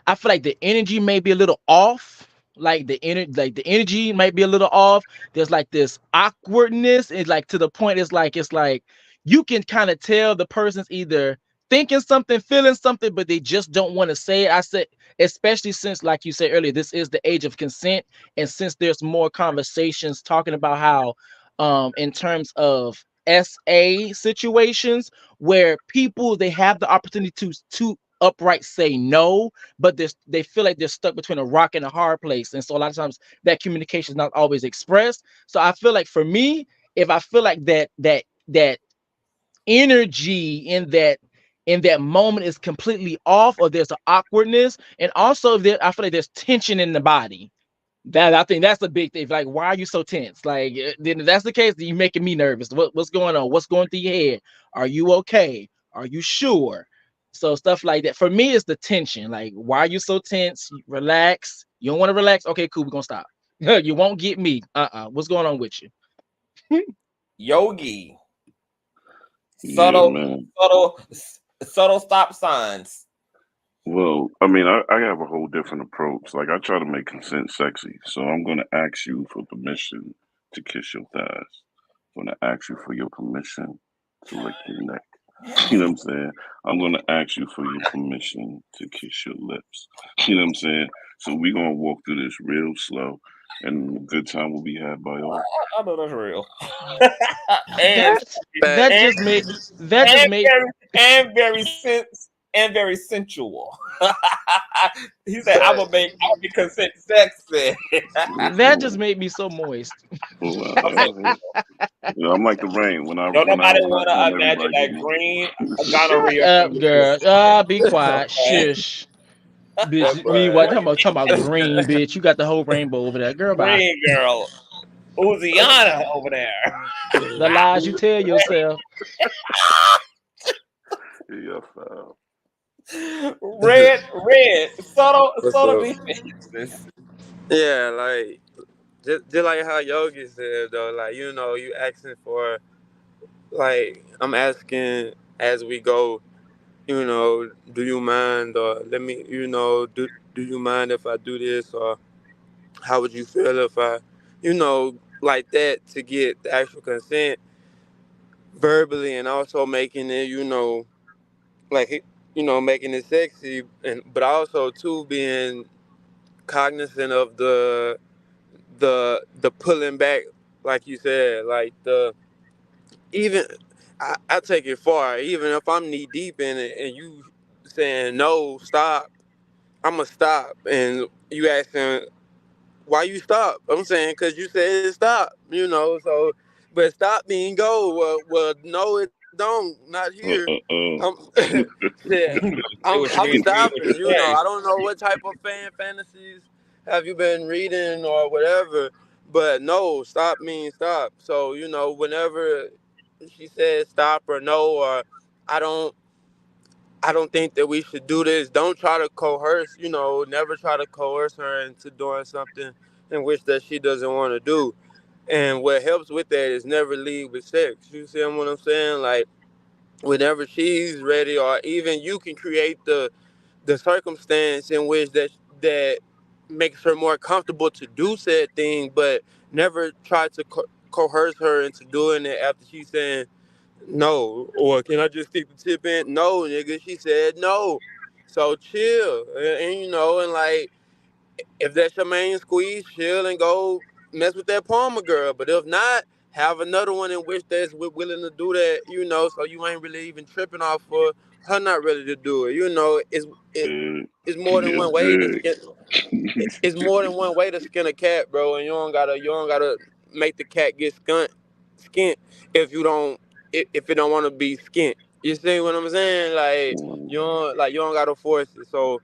I feel like the energy may be a little off, like the energy might be a little off. There's like this awkwardness, and like to the point it's like you can kind of tell the person's either thinking something, feeling something, but they just don't want to say it. I said, especially since, like you said earlier, this is the age of consent, and since there's more conversations talking about how, in terms of SA situations where people they have the opportunity to upright say no, but they feel like they're stuck between a rock and a hard place, and so a lot of times that communication is not always expressed. So I feel like for me, if I feel like that energy in that moment is completely off, or there's an awkwardness, and also I feel like there's tension in the body. That I think that's the big thing. Like, why are you so tense? Like, then if that's the case, then you're making me nervous. What's going on? What's going through your head? Are you okay? Are you sure? So stuff like that. For me, it's the tension. Like, why are you so tense? Relax. You don't want to relax? Okay, cool. We're gonna stop. You won't get me. What's going on with you? Yogi. Yeah, man. Subtle stop signs. Well, I mean, I have a whole different approach. Like, I try to make consent sexy. So I'm going to ask you for permission to kiss your thighs. I'm going to ask you for your permission to lick your neck. You know what I'm saying? I'm going to ask you for your permission to kiss your lips. You know what I'm saying? So we're going to walk through this real slow, and a good time will be had by all. I know that's real. That just made very sensual. He said, "I will make consent sexy." that just made me so moist. You know, I'm like the rain. When I Don't nobody want to come, imagine everybody that get green Shut gonorrhea. up, girl. Be quiet. Shush. Bitch, we what talking about green, bitch. You got the whole rainbow over there. Girl, bye. Green girl, Uziana over there. The lies you tell yourself. Yeah, foul. Red, subtle What's up? defenses. Yeah, like just like how Yogi said though, like you know, you asking for like I'm asking as we go, you know, do you mind or let me, you know, do you mind if I do this or how would you feel if I, you know, like that to get the actual consent verbally and also making it, you know, like you know, making it sexy and but also too being cognizant of the pulling back, like you said, like the even I take it far. Even if I'm knee deep in it and you saying no, stop, I'ma stop. And you asking why you stop? I'm saying because you said stop. You know, so but stop mean go. Well, no, it don't. Not here. I'm yeah. See what you I'm mean? See what stopping. you You know, say. I don't know what type of fantasies have you been reading or whatever. But no, stop means stop. So, you know, whenever she says stop or no or I don't I don't think that we should do this. Don't try to coerce, you know, never try to coerce her into doing something in which that she doesn't want to do. And what helps with that is never lead with sex. You see what I'm saying? Like whenever she's ready or even you can create the circumstance in which that makes her more comfortable to do said thing, but never try to coerce her into doing it after she's saying no. Or can I just stick the tip in? No, nigga. She said no. So chill, and you know, and like if that's your main squeeze, chill and go mess with that Palmer girl. But if not, have another one in which that's willing to do that. You know, so you ain't really even tripping off for her not ready to do it. You know, it's more than Yeah, one way to big. skin. It's more than one way to skin a cat, bro. And you don't gotta make the cat get skint if you don't if it don't want to be skint. You see what I'm saying? Like you don't gotta force it. So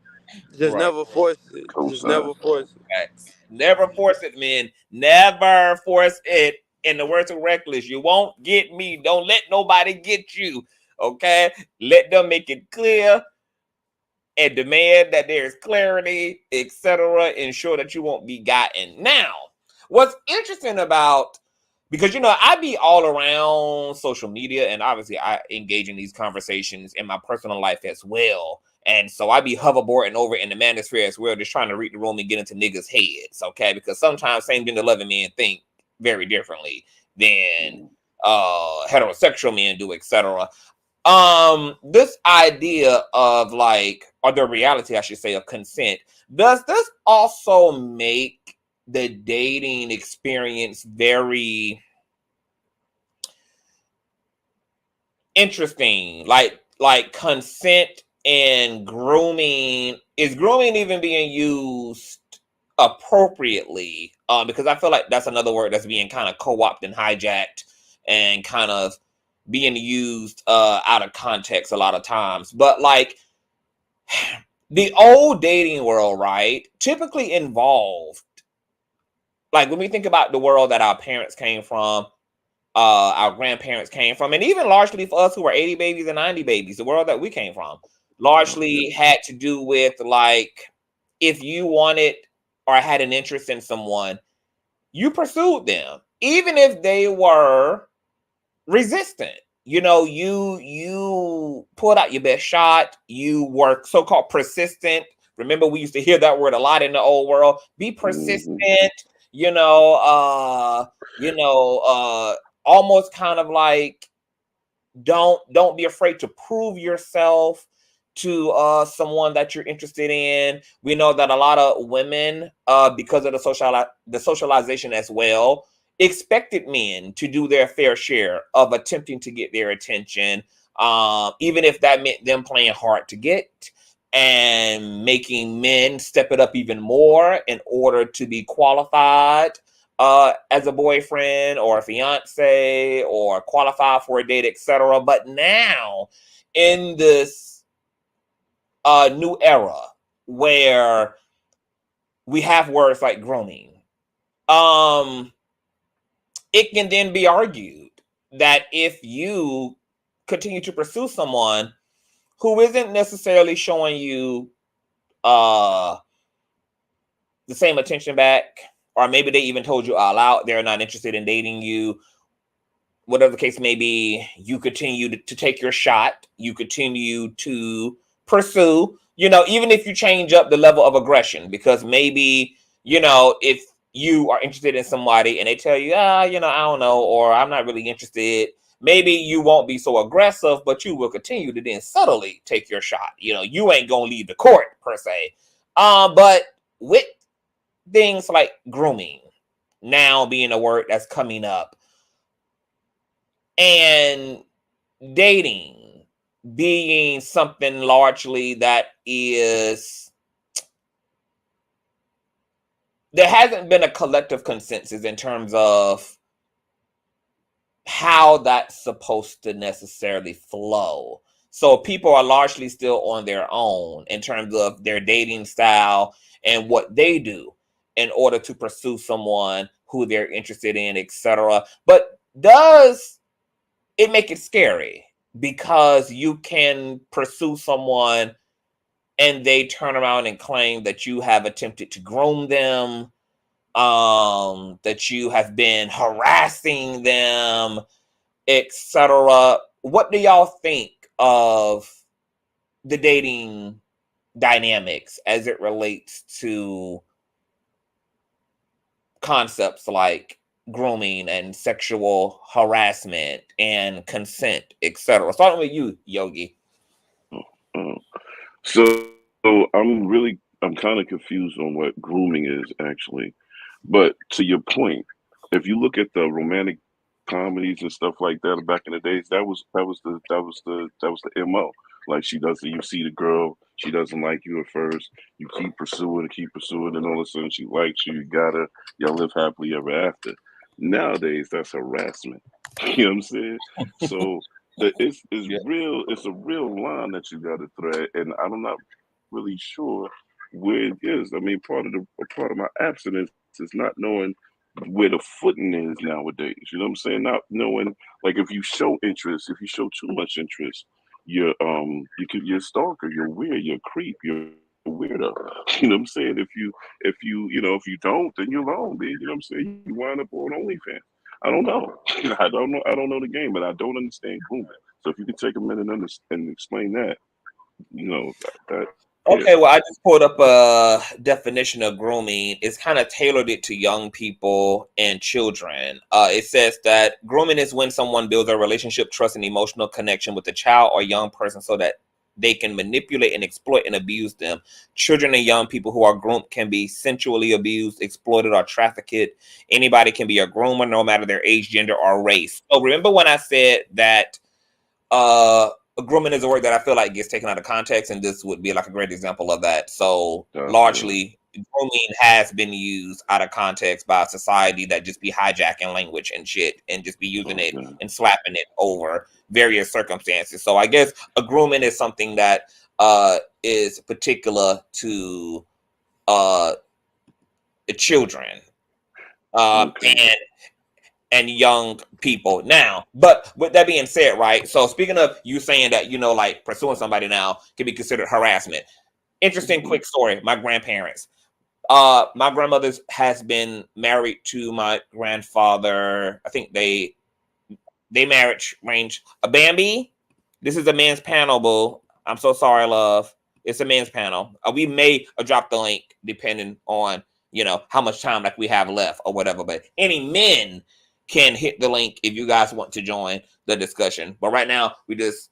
just Right. never force it. Just Cosign. never force it. Facts. Never force it, men. Never force it. In the words of Reckless, you won't get me. Don't let nobody get you. Okay? Let them make it clear and demand that there is clarity, etc. Ensure that you won't be gotten. Now, what's interesting about, because you know I be all around social media and obviously I engage in these conversations in my personal life as well. And so I be hoverboarding over in the manosphere as well, just trying to read the room and get into niggas' heads, okay? Because sometimes same gender loving men think very differently than heterosexual men do, etc. This idea of like, or the reality I should say of consent, does this also make the dating experience very interesting? Like consent and grooming, is grooming even being used appropriately? Because I feel like that's another word that's being kind of co-opted and hijacked and kind of being used out of context a lot of times. But like the old dating world, right, typically involved like when we think about the world that our parents came from, our grandparents came from, and even largely for us who were 80 babies and 90 babies, the world that we came from largely had to do with, like, if you wanted or had an interest in someone, you pursued them, even if they were resistant. You know, you put out your best shot. You were so-called persistent. Remember, we used to hear that word a lot in the old world. Be persistent. You know, almost kind of like don't be afraid to prove yourself to someone that you're interested in. We know that a lot of women, because of the socialization as well, expected men to do their fair share of attempting to get their attention, even if that meant them playing hard to get and making men step it up even more in order to be qualified as a boyfriend or a fiance or qualify for a date, etc. But now, in this new era where we have words like grooming, it can then be argued that if you continue to pursue someone who isn't necessarily showing you the same attention back, or maybe they even told you all out they're not interested in dating you, whatever the case may be, you continue to take your shot. You continue to pursue, even if you change up the level of aggression, because maybe, if you are interested in somebody and they tell you, I don't know, or I'm not really interested, maybe you won't be so aggressive, but you will continue to then subtly take your shot. You ain't going to leave the court per se. But with things like grooming now being a word that's coming up, and dating being something largely that is, there hasn't been a collective consensus in terms of how that's supposed to necessarily flow. So people are largely still on their own in terms of their dating style and what they do in order to pursue someone who they're interested in, etc. But does it make it scary? Because you can pursue someone and they turn around and claim that you have attempted to groom them, that you have been harassing them, etc. What do y'all think of the dating dynamics as it relates to concepts like grooming and sexual harassment and consent, etc.? Starting with you, Yogi. So I'm kind of confused on what grooming is actually. But to your point, if you look at the romantic comedies and stuff like that back in the days, that was the MO. Like, you see the girl, she doesn't like you at first, you keep pursuing, and all of a sudden she likes you, you got her, y'all live happily ever after. Nowadays, that's harassment. You know what I'm saying? So it's a real line that you got to thread, and I'm not really sure where it is. I mean, part of my abstinence is not knowing where the footing is nowadays. You know what I'm saying? Not knowing, like, if you show interest, if you show too much interest, you're a stalker, you're weird, you're a creep, you're a weirdo. You know what I'm saying? If you don't, then you're alone, man. You know what I'm saying? You wind up on OnlyFans. I don't know. I don't know the game, but I don't understand grooming. So if you could take a minute and explain that, that Okay, well, I just pulled up a definition of grooming. It's kind of tailored it to young people and children. It says that grooming is when someone builds a relationship, trust, and emotional connection with a child or young person so that they can manipulate and exploit and abuse them. Children and young people who are groomed can be sensually abused, exploited, or trafficked. Anybody can be a groomer, no matter their age, gender, or race. So remember when I said that grooming is a word that I feel like gets taken out of context, and this would be like a great example of that. So largely, grooming has been used out of context by a society that just be hijacking language and shit and just be using it and slapping it over various circumstances. So I guess a grooming is something that is particular to children. Okay. And young people now. But with that being said, right? So speaking of you saying that, like pursuing somebody now can be considered harassment. Interesting quick story. My grandparents. My grandmother has been married to my grandfather. I think they marriage range a Bambi. This is a men's panel, boo. I'm so sorry, love. It's a men's panel. We may drop the link depending on how much time like we have left or whatever. But any men can hit the link if you guys want to join the discussion. But right now we just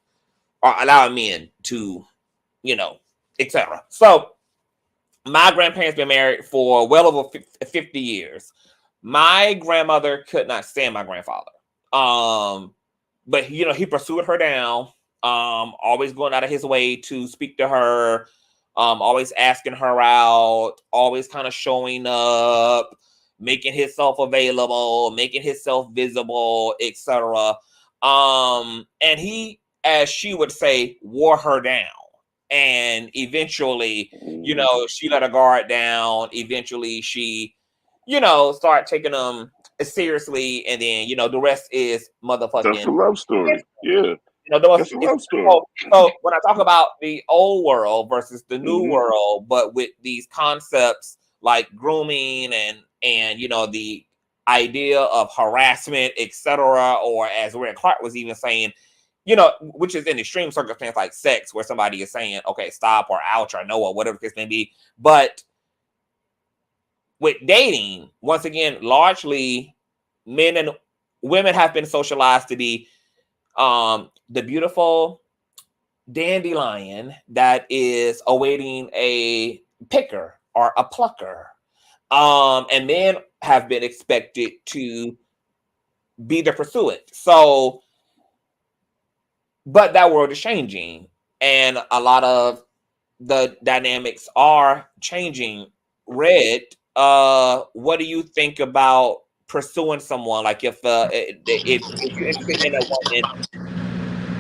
are allowing men to, etc. So my grandparents been married for well over 50 years. My grandmother could not stand my grandfather. But he pursued her down, always going out of his way to speak to her, always asking her out, always kind of showing up, making himself available, making himself visible, etc. And he, as she would say, wore her down. And eventually, she let her guard down. Eventually, she, started taking them seriously, and then the rest is That's motherfucking. a love story. Yeah, The most that's a is love story. so when I talk about the old world versus the new Hmm. world, but with these concepts like grooming and the idea of harassment, etc., or as Red Clark was even saying, which is in extreme circumstance like sex, where somebody is saying, okay, stop or ouch or no or whatever the case may be. But with dating, once again, largely men and women have been socialized to be the beautiful dandelion that is awaiting a picker or a plucker. And men have been expected to be the pursuant. So, but that world is changing, and a lot of the dynamics are changing. Red, what do you think about pursuing someone? Like if you're interested in a woman,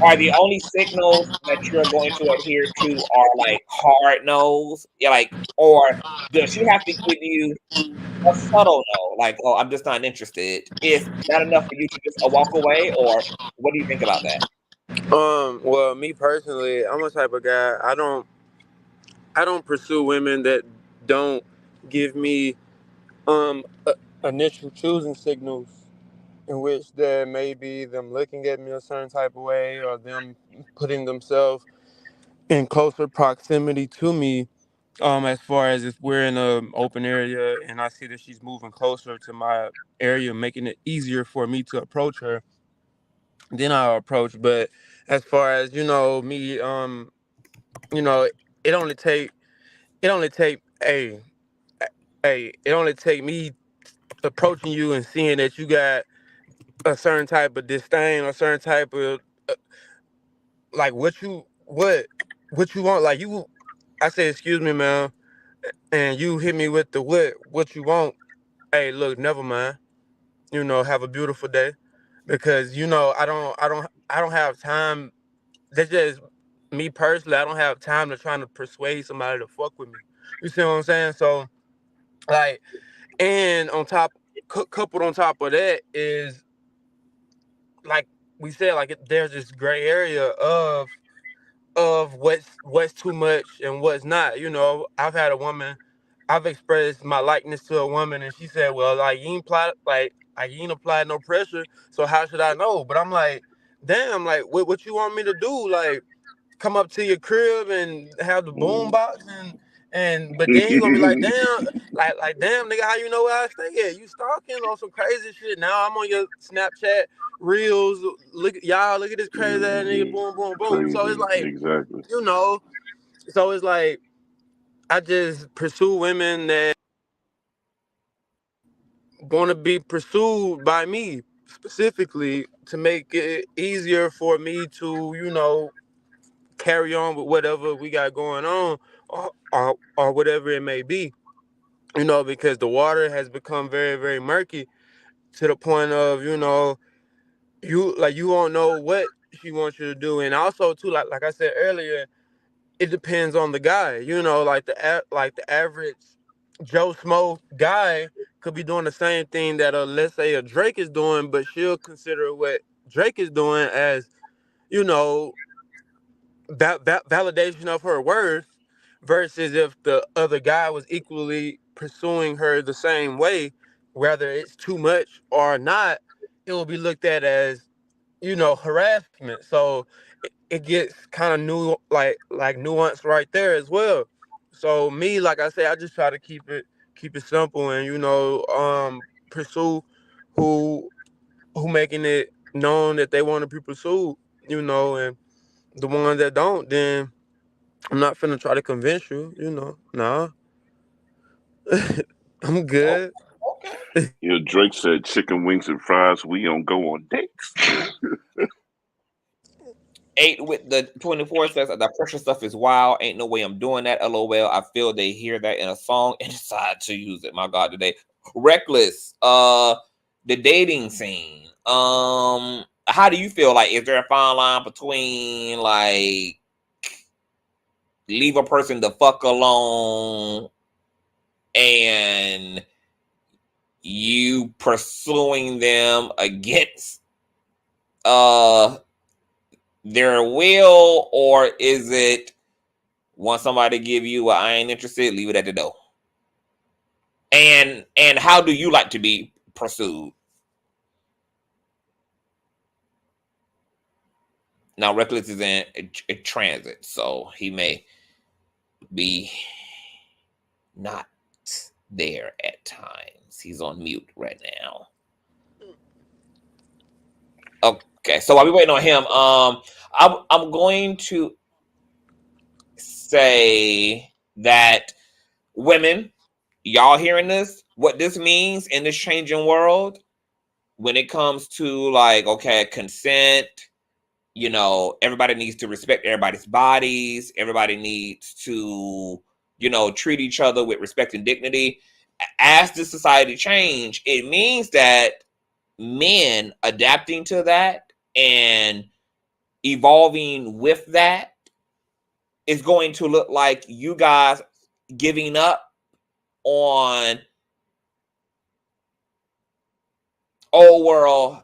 are the only signals that you're going to adhere to are like hard no's? Yeah, like, or does she have to give you a subtle no? Like, oh, I'm just not interested. Is that enough for you to just walk away, or what do you think about that? Well, me personally, I'm a type of guy. I don't pursue women that don't give me initial choosing signals in which there may be them looking at me a certain type of way or them putting themselves in closer proximity to me. As far as if we're in an open area and I see that she's moving closer to my area, making it easier for me to approach her, then I'll approach. But as far as me, you know, it only take it only take it only take me approaching you and seeing that you got a certain type of disdain or certain type of like what you want. Like you, I say, excuse me, man, and you hit me with the what you want. Hey, look, never mind. Have a beautiful day, because I don't have time. That's just me personally. I don't have time to try to persuade somebody to fuck with me. You see what I'm saying? So like, and on top, coupled on top of that is like we said, like there's this gray area of what's too much and what's not. I've had a woman, I've expressed my likeness to a woman, and she said, "Well, like you ain't applied no pressure, so how should I know?" But I'm like, "Damn, like what you want me to do? Like come up to your crib and have the boom Mm. box and but then you gonna be like, damn, like damn nigga, how you know where I stay at? You stalking on some crazy shit. Now I'm on your Snapchat reels. Look at this crazy ass nigga, Mhm. boom, boom, boom. So it's Crazy. like, Exactly. you know, so it's like I just pursue women that want to be pursued by me specifically to make it easier for me to, carry on with whatever we got going on, or whatever it may be. Because the water has become very, very murky to the point of, you won't know what she wants you to do. And also too, like I said earlier, it depends on the guy. Like the average Joe Smo guy could be doing the same thing that let's say a Drake is doing, but she'll consider what Drake is doing as, you know, validation of her worth, versus if the other guy was equally pursuing her the same way, whether it's too much or not, it will be looked at as, harassment. So it gets kind of like nuance right there as well. So me, like I said, I just try to keep it simple, and pursue who who making it known that they want to be pursued, and the ones that don't, then I'm not finna try to convince you, Nah. I'm Oh, good. okay. Drake said chicken wings and fries. We don't go on dates. 8 with the 24 says the pressure stuff is wild. Ain't no way I'm doing that. LOL. I feel they hear that in a song and decide to use it. My God, today. Reckless. The dating scene. How do you feel? Like, is there a fine line between like leave a person the fuck alone and you pursuing them against their will, or is it want somebody to give you I ain't interested, leave it at the door? And how do you like to be pursued? Now Reckless is in a transit, so he may be not there at times. He's on mute right now. Okay, so while we waiting on him, I'm going to say that women, y'all hearing this, what this means in this changing world when it comes to like, okay, consent, everybody needs to respect everybody's bodies. Everybody needs to, treat each other with respect and dignity. As the society change, it means that men adapting to that and evolving with that is going to look like you guys giving up on old world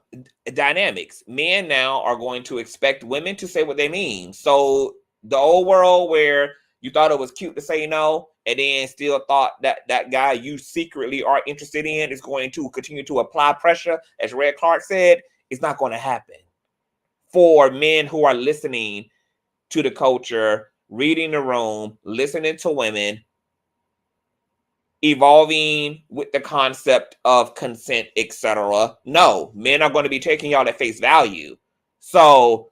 dynamics. Men now are going to expect women to say what they mean. So the old world where you thought it was cute to say no and then still thought that that guy you secretly are interested in is going to continue to apply pressure, as Red Clark said, it's not going to happen. For men who are listening to the culture, reading the room, listening to women, evolving with the concept of consent, etc. No, men are going to be taking y'all at face value. So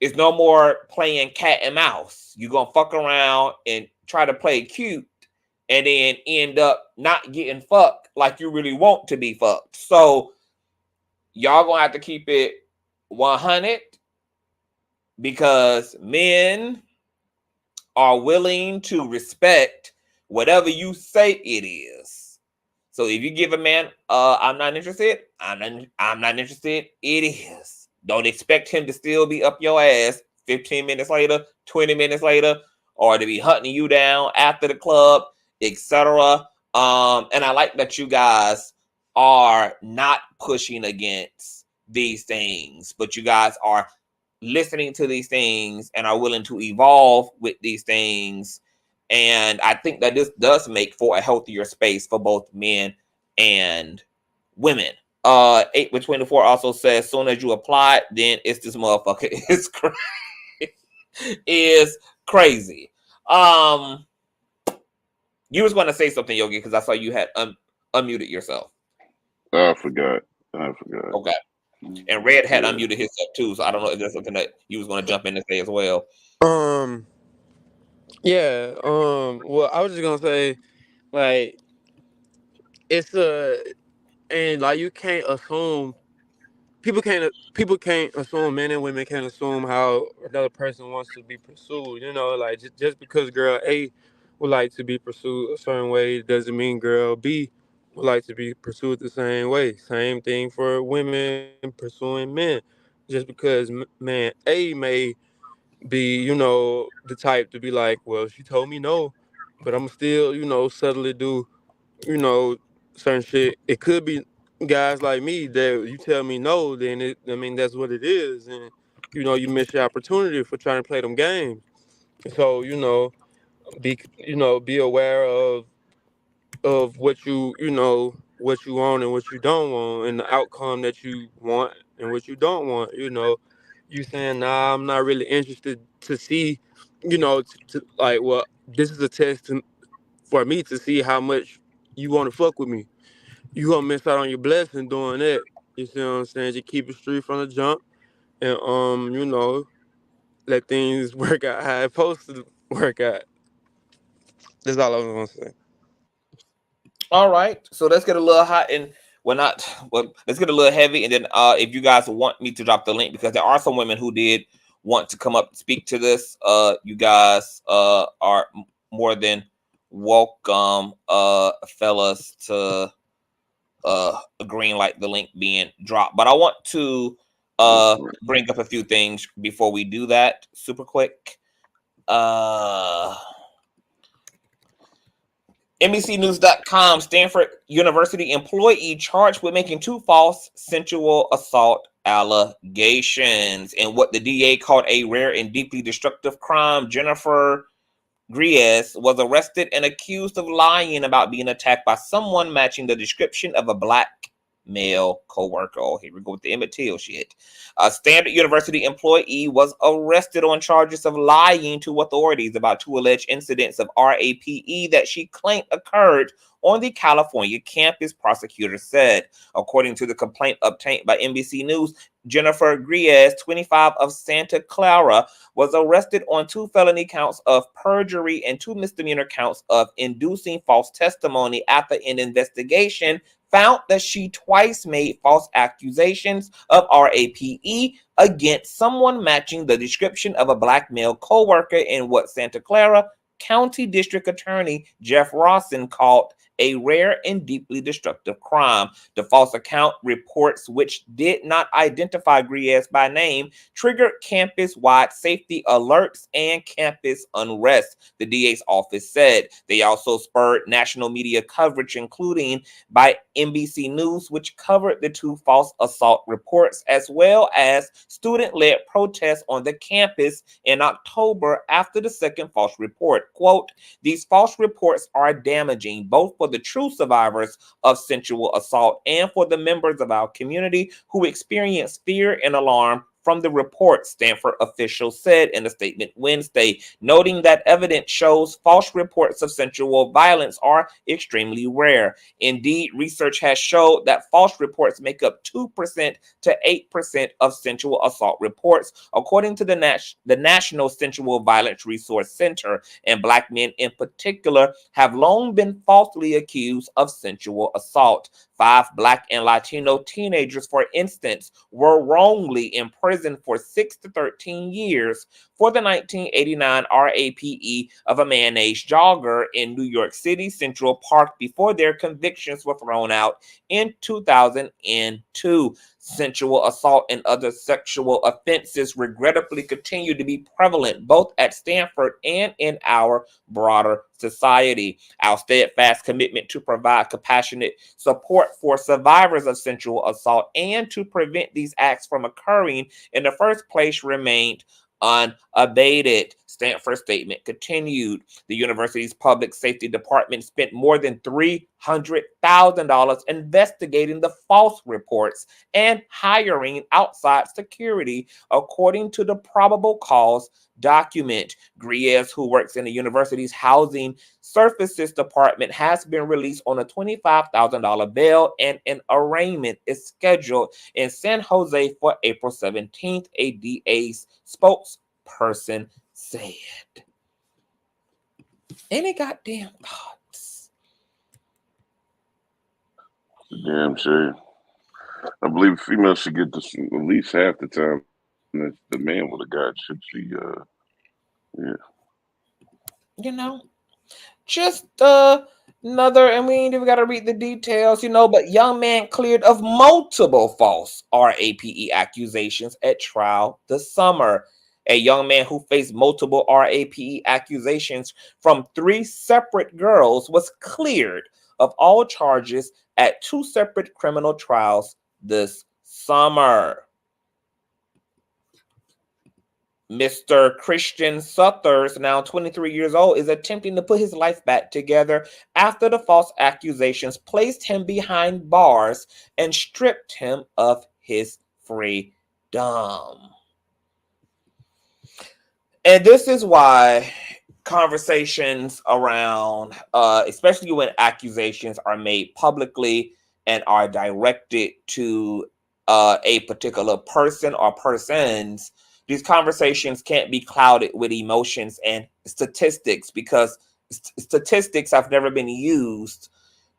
it's no more playing cat and mouse. You're going to fuck around and try to play cute and then end up not getting fucked like you really want to be fucked. So y'all going to have to keep it 100 because men are willing to respect whatever you say it is. So if you give a man, I'm not interested, I'm not interested, it is. Don't expect him to still be up your ass 15 minutes later, 20 minutes later, or to be hunting you down after the club, etc. And I like that you guys are not pushing against these things, but you guys are listening to these things and are willing to evolve with these things. And I think that this does make for a healthier space for both men and women. 8 with 24 also says, soon as you apply, then it's this motherfucker is crazy. You was going to say something, Yogi, because I saw you had unmuted yourself. I forgot. Okay. And Red had unmuted himself too, so I don't know if there's something that you was going to jump in and say as well. Yeah. Well, I was just gonna say, like, it's and like you can't assume people can't assume, men and women can't assume how another person wants to be pursued. Like just because girl A would like to be pursued a certain way doesn't mean girl B would like to be pursued the same way. Same thing for women pursuing men. Just because man A may be, the type to be like, well, she told me no, but I'm still, subtly do, you know certain shit. It could be guys like me that you tell me no, then I mean that's what it is, and you miss your opportunity for trying to play them games. So be aware of what you want and what you don't want, and the outcome that you want and what you don't want. You saying, nah, I'm not really interested to see, like, well, this is a test for me to see how much you want to fuck with me. You gonna miss out on your blessing doing that. You see what I'm saying? Just keep it straight from the jump, and let things work out how it's supposed to work out. That's all I was gonna say. All right, so let's get a little hot and let's get a little heavy, and then if you guys want me to drop the link, because there are some women who did want to come up and speak to this, you guys are more than welcome, fellas, to green light the link being dropped. But I want to bring up a few things before we do that super quick. NBCnews.com, Stanford University employee charged with making 2 false sensual assault allegations in what the DA called a rare and deeply destructive crime. Jennifer Gries was arrested and accused of lying about being attacked by someone matching the description of a black male co-worker. Oh, here we go with the Emmett Till shit. A Stanford University employee was arrested on charges of lying to authorities about 2 alleged incidents of RAPE that she claimed occurred on the California campus, prosecutors said. According to the complaint obtained by NBC News, Jennifer Gries, 25, of Santa Clara, was arrested on 2 felony counts of perjury and 2 misdemeanor counts of inducing false testimony after an investigation found that she twice made false accusations of RAPE against someone matching the description of a black male co-worker in what Santa Clara County District Attorney Jeff Rawson called a rare and deeply destructive crime. The false account reports, which did not identify Gries by name, triggered campus-wide safety alerts and campus unrest, the DA's office said. They also spurred national media coverage, including by NBC News, which covered the 2 false assault reports, as well as student-led protests on the campus in October after the second false report. Quote, "These false reports are damaging, both for the true survivors of sensual assault and for the members of our community who experience fear and alarm from the report," Stanford officials said in a statement Wednesday, noting that evidence shows false reports of sensual violence are extremely rare. Indeed, research has showed that false reports make up 2% to 8% of sensual assault reports, according to the National Sensual Violence Resource Center, and black men in particular have long been falsely accused of sensual assault. 5 black and Latino teenagers, for instance, were wrongly imprisoned for 6 to 13 years for the 1989 RAPE of a man-aged jogger in New York City Central Park before their convictions were thrown out in 2002. Sensual assault and other sexual offenses regrettably continue to be prevalent both at Stanford and in our broader society. Our steadfast commitment to provide compassionate support for survivors of sensual assault and to prevent these acts from occurring in the first place remained unabated, Stanford's statement continued. The university's public safety department spent more than $300,000 investigating the false reports and hiring outside security, according to the probable cause document. Gries, who works in the university's housing services department, has been released on a $25,000 bail, and an arraignment is scheduled in San Jose for April 17th, a DA's spokesperson said. Any goddamn thoughts? Damn shame. I believe females should get this at least half the time that the man would have got. Should she? Yeah. You know, just another, and we ain't even got to read the details, but young man cleared of multiple false RAPE accusations at trial this summer. A young man who faced multiple RAPE accusations from 3 separate girls was cleared of all charges at 2 separate criminal trials this summer. Mr. Christian Suthers, now 23 years old, is attempting to put his life back together after the false accusations placed him behind bars and stripped him of his freedom. And this is why conversations around, especially when accusations are made publicly and are directed to a particular person or persons, these conversations can't be clouded with emotions and statistics, because statistics have never been used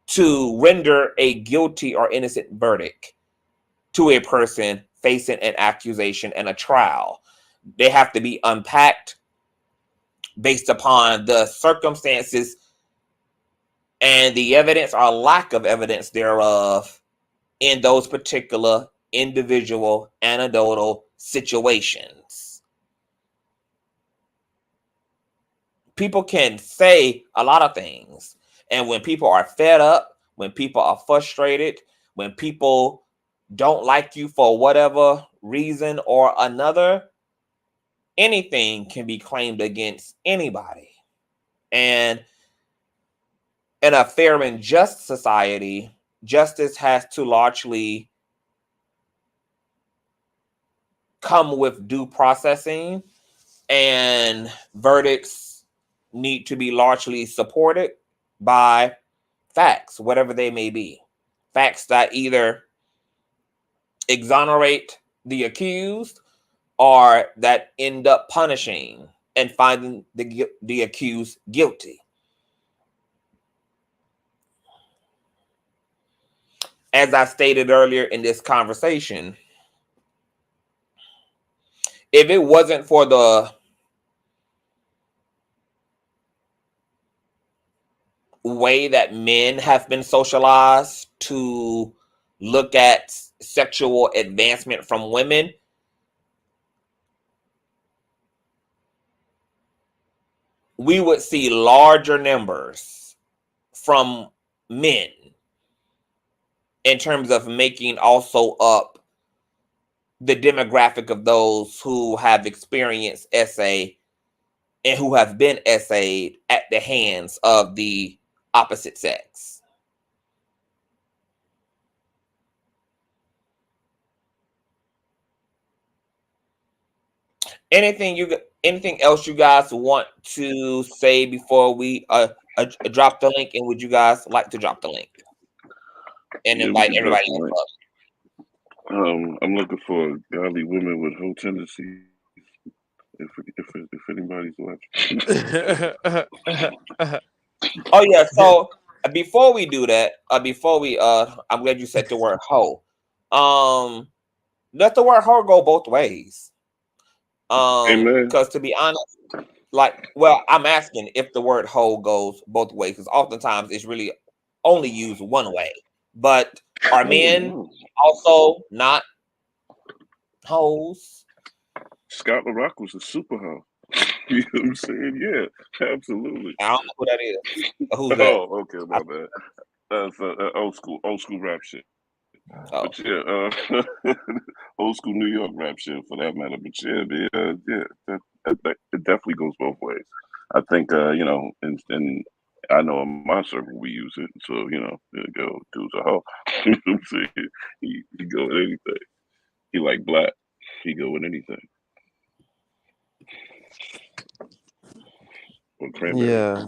to render a guilty or innocent verdict to a person facing an accusation and a trial. They have to be unpacked based upon the circumstances and the evidence or lack of evidence thereof in those particular individual anecdotal situations. People can say a lot of things, and when people are fed up, when people are frustrated, when people don't like you for whatever reason or another, anything can be claimed against anybody. And in a fair and just society, justice has to largely come with due processing, and verdicts need to be largely supported by facts, whatever they may be. Facts that either exonerate the accused or that end up punishing and finding the accused guilty. As I stated earlier in this conversation, if it wasn't for the way that men have been socialized to look at sexual advancement from women, we would see larger numbers from men in terms of making also up the demographic of those who have experienced SA and who have been SA'd at the hands of the opposite sex. Anything else you guys want to say before we drop the link? And would you guys like to drop the link and Yeah, we invite can drop everybody the in the link. club? I'm looking for godly women with whole tendencies. If anybody's watching. Oh yeah. So before we do that, I'm glad you said the word hoe. Let the word hoe go both ways. Amen. Because to be honest, I'm asking if the word hoe goes both ways, because oftentimes it's really only used one way. But are Oh men no. also not hoes? Scott LaRock was a super hoe. You know what I'm saying? Yeah, absolutely. I don't know who that is. Who's that? Oh, okay, my bad. That's old school rap shit. Oh, But yeah, old school New York rap shit for that matter. But yeah, that it definitely goes both ways. I think and I know in my circle we use it. So there you go, dude's a hoe. You know what I'm saying? He go with anything. He like black. He go with anything. Or cranberry. Yeah,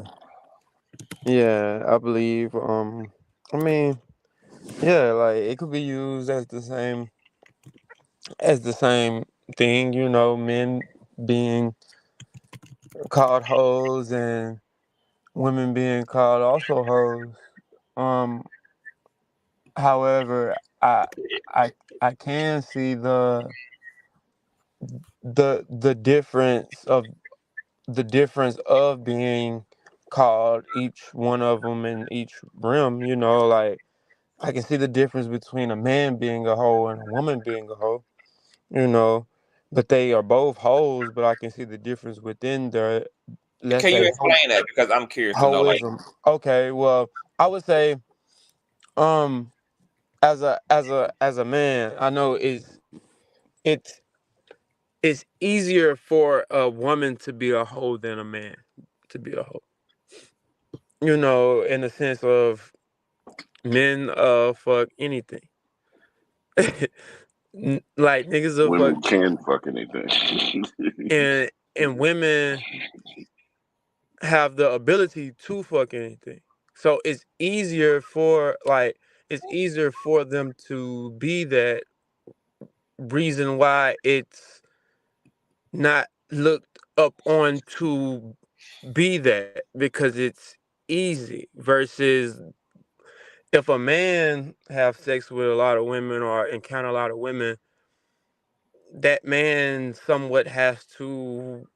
yeah, I believe. I mean, yeah, like it could be used as the same thing. You know, men being called hoes and women being called also hoes. Um, However, I I can see the difference of being called each one of them in each realm. You know, like I can see the difference between a man being a hoe and a woman being a hoe. You know, but they are both hoes. But I can see the difference within the, let's can you say, explain that? Because I'm curious to know. Like, hoism. Okay, well, I would say Um, as a man, I know it's it's easier for a woman to be a hoe than a man to be a hoe. In the sense of men fuck anything. Like niggas will fuck Women can fuck anything. and women have the ability to fuck anything. So it's easier for them to be that reason why it's not looked up on to be that because it's easy versus if a man have sex with a lot of women or encounter a lot of women, that man somewhat has to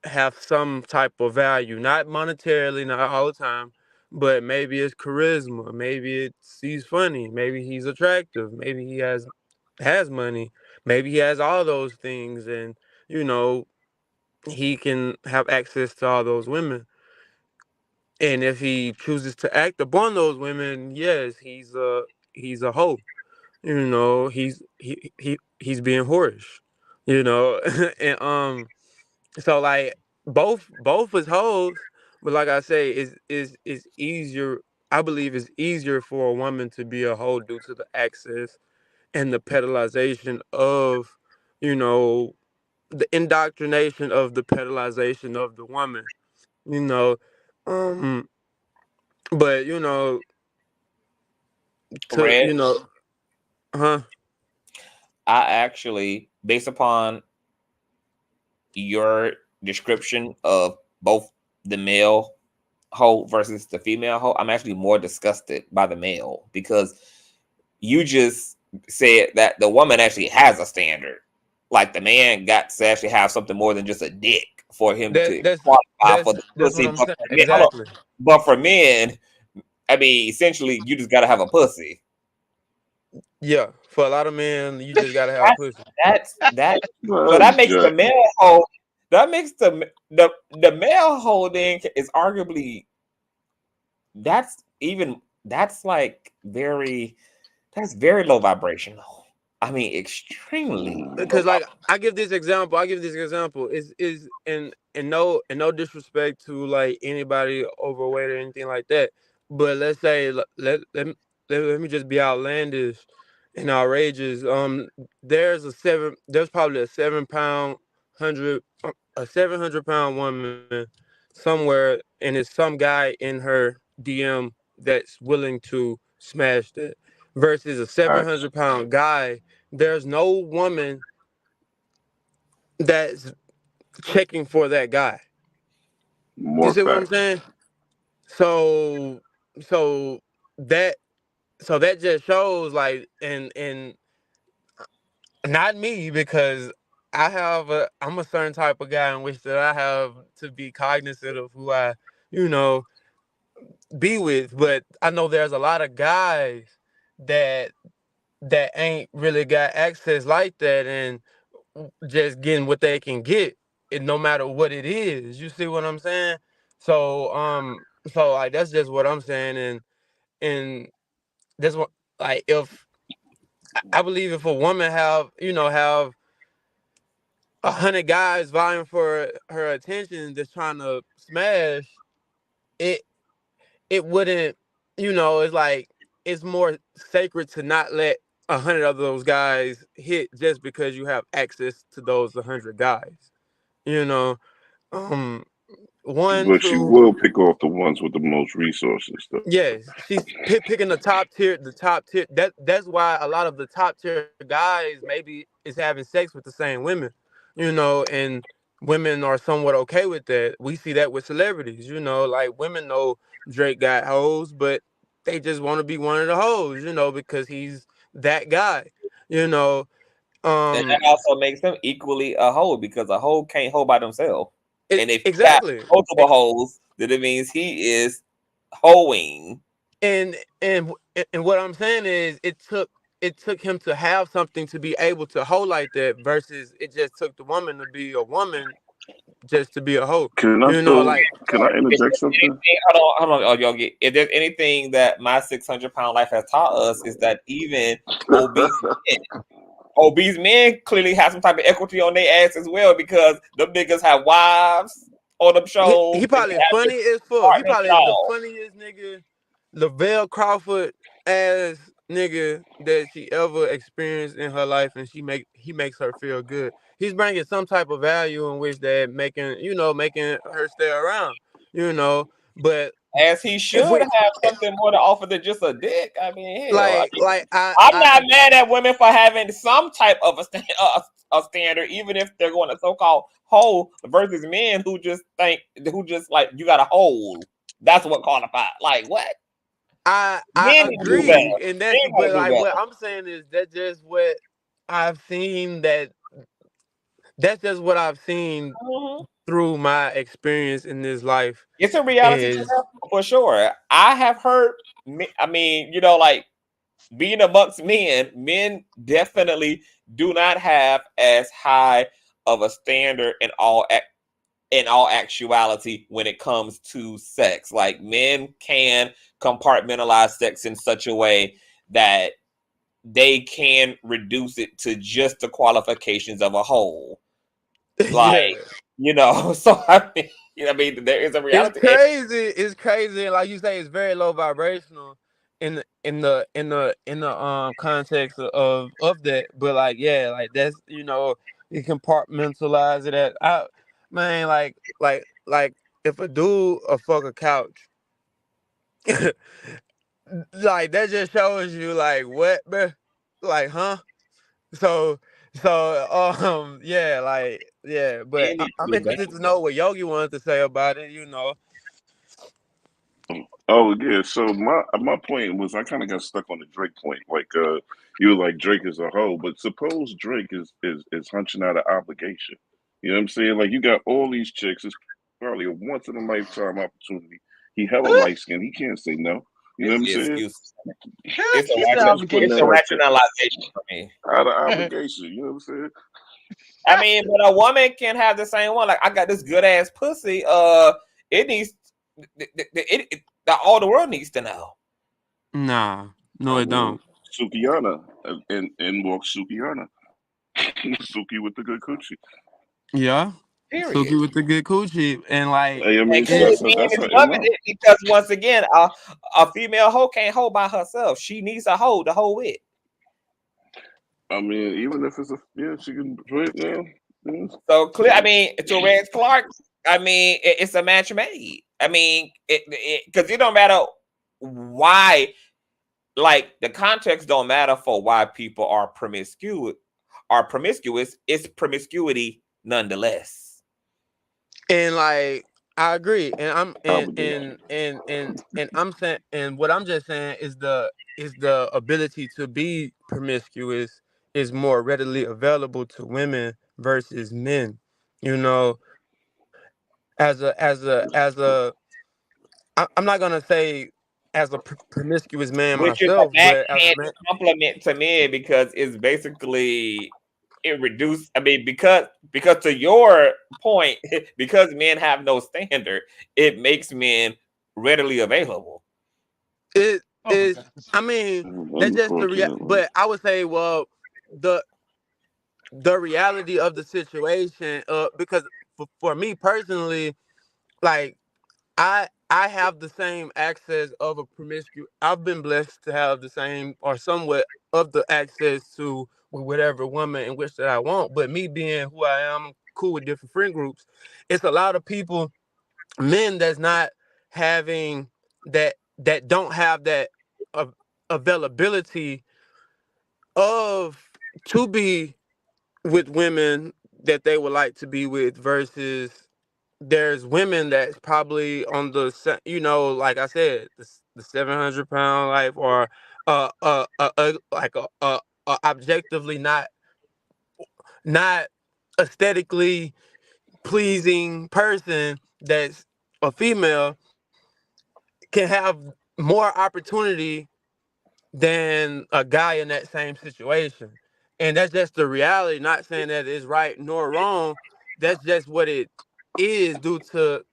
have some type of value, not monetarily, not all the time, but maybe it's charisma, maybe it's he's funny, maybe he's attractive, maybe he has money, maybe he has all those things, and you know he can have access to all those women. And if he chooses to act upon those women, yes, he's a hoe. He's being whorish. You know, and so like both is hoes, but like I say, is easier. I believe it's easier for a woman to be a hoe due to the access and the pedalization of, you know, the indoctrination of the pedalization of the woman. You know, um, but to Red, huh? I actually, based upon your description of both the male hoe versus the female hoe, I'm actually more disgusted by the male because you just said that the woman actually has a standard. Like the man got to actually have something more than just a dick for him That to that's qualify for that's the that's what pussy. I'm But saying. for men, hold on. Exactly. But for men, I mean, essentially, you just got to have a pussy. Yeah. For a lot of men, you just gotta have That's pussy. that. So Well, that makes the Jack, male hoe. That makes the male holding is arguably that's like that's very low vibrational. I mean, extremely low Because like vibrational. I give this example is in no disrespect to like anybody overweight or anything like that, but let's say let me just be outlandish and outrageous. There's probably a 7 pound hundred a 700 pound woman somewhere, and it's some guy in her DM that's willing to smash that versus a seven facts, hundred pound guy. There's no woman that's checking for that guy. You more see what I'm facts. saying? So so that that just shows like and not me because I'm a certain type of guy in which that I have to be cognizant of who I you know be with, but I know there's a lot of guys that ain't really got access like that and just getting what they can get, and no matter what it is. You see what I'm saying? So like that's just what I'm saying, and that's what like if I believe if a woman have 100 guys vying for her attention that's trying to smash it, it wouldn't, it's like it's more sacred to not let 100 of those guys hit just because you have access to those 100 guys. You know, um, one, But you two, will pick off the ones with the most resources, though. yes, she's picking the top tier. The top tier. That's why a lot of the top tier guys maybe is having sex with the same women. And women are somewhat okay with that. We see that with celebrities. Like women know Drake got hoes, but they just want to be one of the hoes. Because he's that guy. You know. And Um. that also makes them equally a hoe because a hoe can't hoe by themselves. And if he got Exactly. multiple hoes, then it means he is hoeing. and and and what I'm saying is it took him to have something to be able to hold like that versus it just took the woman to be a woman just to be a hoe. Can I You know, throw? like Can I If interject there's something? anything, hold on, Yogi. If there's anything that my 600-pound life has taught us is that even obese obese men clearly have some type of equity on their ass as well because them niggas have wives on them shows he and they probably have their funny as fuck. He partners and probably the all. funniest nigga, Lavelle Crawford ass nigga that she ever experienced in her life, and he makes her feel good. He's bringing some type of value in which that making her stay around. You know, but As he if should we have something more to offer than just a dick. I mean, hell, like I'm not mad at women for having some type of a standard, even if they're going to so-called hole versus men who just like you got a hole. That's what qualifies. Like what? I Men need to do better. agree, and that's Men but gotta do like what better. I'm saying is that's just what I've seen Mhm. through my experience in this life It's a reality check is for sure. I have heard. I mean, like being amongst men definitely do not have as high of a standard in all actuality when it comes to sex. Like men can compartmentalize sex in such a way that they can reduce it to just the qualifications of a whole. Like, yeah. so I mean, there is a It's reality. crazy. It's crazy. And like you say, it's very low vibrational in the context of that. But like yeah, like that's you compartmentalize it at I man, like if a dude a fuck a couch, like that just shows you like what, bruh? Like, huh? So yeah, like yeah, but Men need to I'm do interested to better. know what Yogi wanted to say about it. Oh yeah. So my point was I kind of got stuck on the Drake point. Like you were like Drake is a hoe, but suppose Drake is hunching out an obligation. You know what I'm saying? Like you got all these chicks. It's probably a once in a lifetime opportunity. He hella light skin. He can't say no. You know what It's I'm the saying? excuse. It's a It's the Let's put it it's a in obligation. like that. rationalization for me. Out of obligation. You know what I'm saying? I mean, but a woman can have the same one. Like I got this good ass pussy. It needs all the world needs to know. Nah, no, I it mean, don't. Sukiyana and walks Sukiyana. Suki with the good coochie. Yeah, Period. Suki with the good coochie, and like, Hey, I mean, And so and good that's men that's is her loving mo. it because once again, a female hoe can't hold by herself. She needs a hoe to hold with. I mean, even if it's she can put it down. So clear. I mean, to Rex Clark, I mean, it's a match made. I mean, because it don't matter why. Like the context don't matter for why people are promiscuous. It's promiscuity nonetheless. like I agree, and I'm Obligation. and I'm saying, and what I'm just saying is the ability to be promiscuous is more readily available to women versus men. You know, I'm not gonna say as a promiscuous man Which is a myself, but as a backhanded man. compliment to men because it's basically it reduced. I mean, because to your point, because men have no standard, it makes men readily available. It Oh my is. god. I mean, that's just the Unfortunately. but I would say, well, the the reality of the situation. Because for me personally, like I have the same access of a promiscuous. I've been blessed to have the same or somewhat of the access to whatever woman in which that I want. But me being who I am, I'm cool with different friend groups. It's a lot of people, men that's not having that don't have that availability of to be with women that they would like to be with versus there's women that's probably on like I said, the 700-pound life or like a objectively not aesthetically pleasing person that's a female can have more opportunity than a guy in that same situation. And that's just the reality, not saying that it's right nor wrong. That's just what it is due to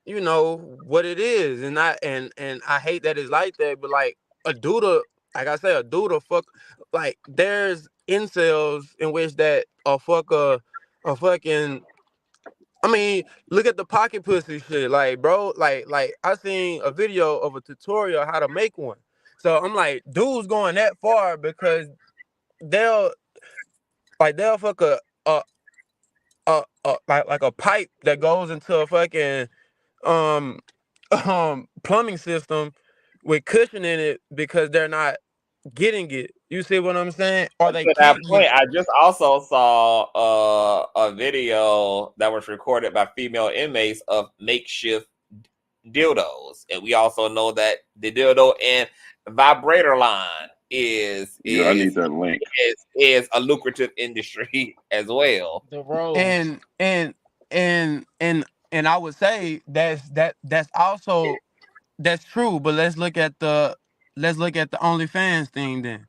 what it is, and I hate that it's like that. But like a dude, like I say, a dude fuck. Like there's incels in which that a fucking. I mean, look at the pocket pussy shit, like bro, like I seen a video of a tutorial how to make one. So I'm like, dudes going that far because they'll they'll fuck like a pipe that goes into a fucking um plumbing system with cushion in it because they're not getting it. You see what I'm saying? Or they To that can't get point, it. I just also saw a video that was recorded by female inmates of makeshift dildos, and we also know that the dildo and vibrator line is Yeah, I need that link. is a lucrative industry as well. The roads. And I would say that's also that's true. But let's look at the OnlyFans thing then.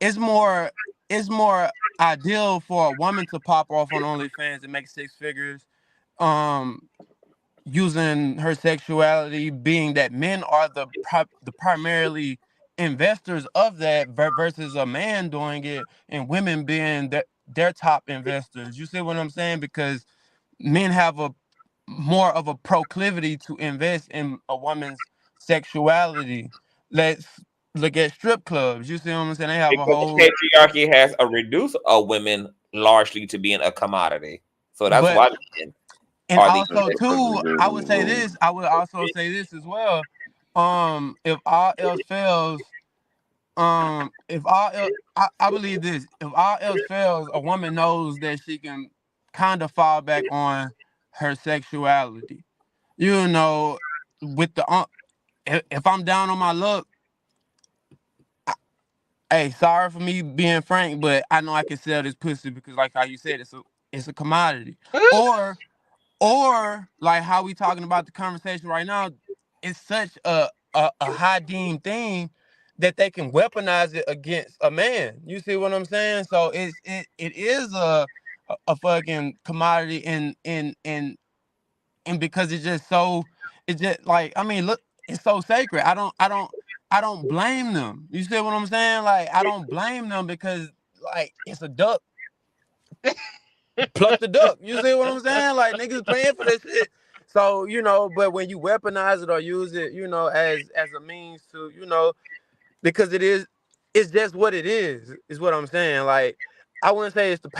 It's more it's more ideal for a woman to pop off on OnlyFans and make six figures, um, using her sexuality, being that men are the primarily investors of that versus a man doing it and women being their top investors. You see what I'm saying? Because men have a more of a proclivity to invest in a woman's sexuality. Let's look at strip clubs. You see what I'm saying? They have a Because the whole, patriarchy has a reduced women largely to being a commodity, so that's but why men and are the also too, I would say this. I would also say this as well. If all else fails, I believe this. If all else fails, a woman knows that she can kind of fall back on her sexuality. You know, with the if I'm down on my luck, hey, sorry for me being frank, but I know I can sell this pussy because, like how you said, it's a commodity. Or like how we talking about the conversation right now, it's such a high deemed thing that they can weaponize it against a man. You see what I'm saying? So it is a fucking commodity, and because it's just so, it's just like, I mean, look, it's so sacred. I don't blame them. You see what I'm saying? Like I don't blame them because like it's a duck. Pluck the duck. You see what I'm saying? Like niggas paying for this shit. So, but when you weaponize it or use it, as a means to, because it's just what it is what I'm saying. Like I wouldn't say it's the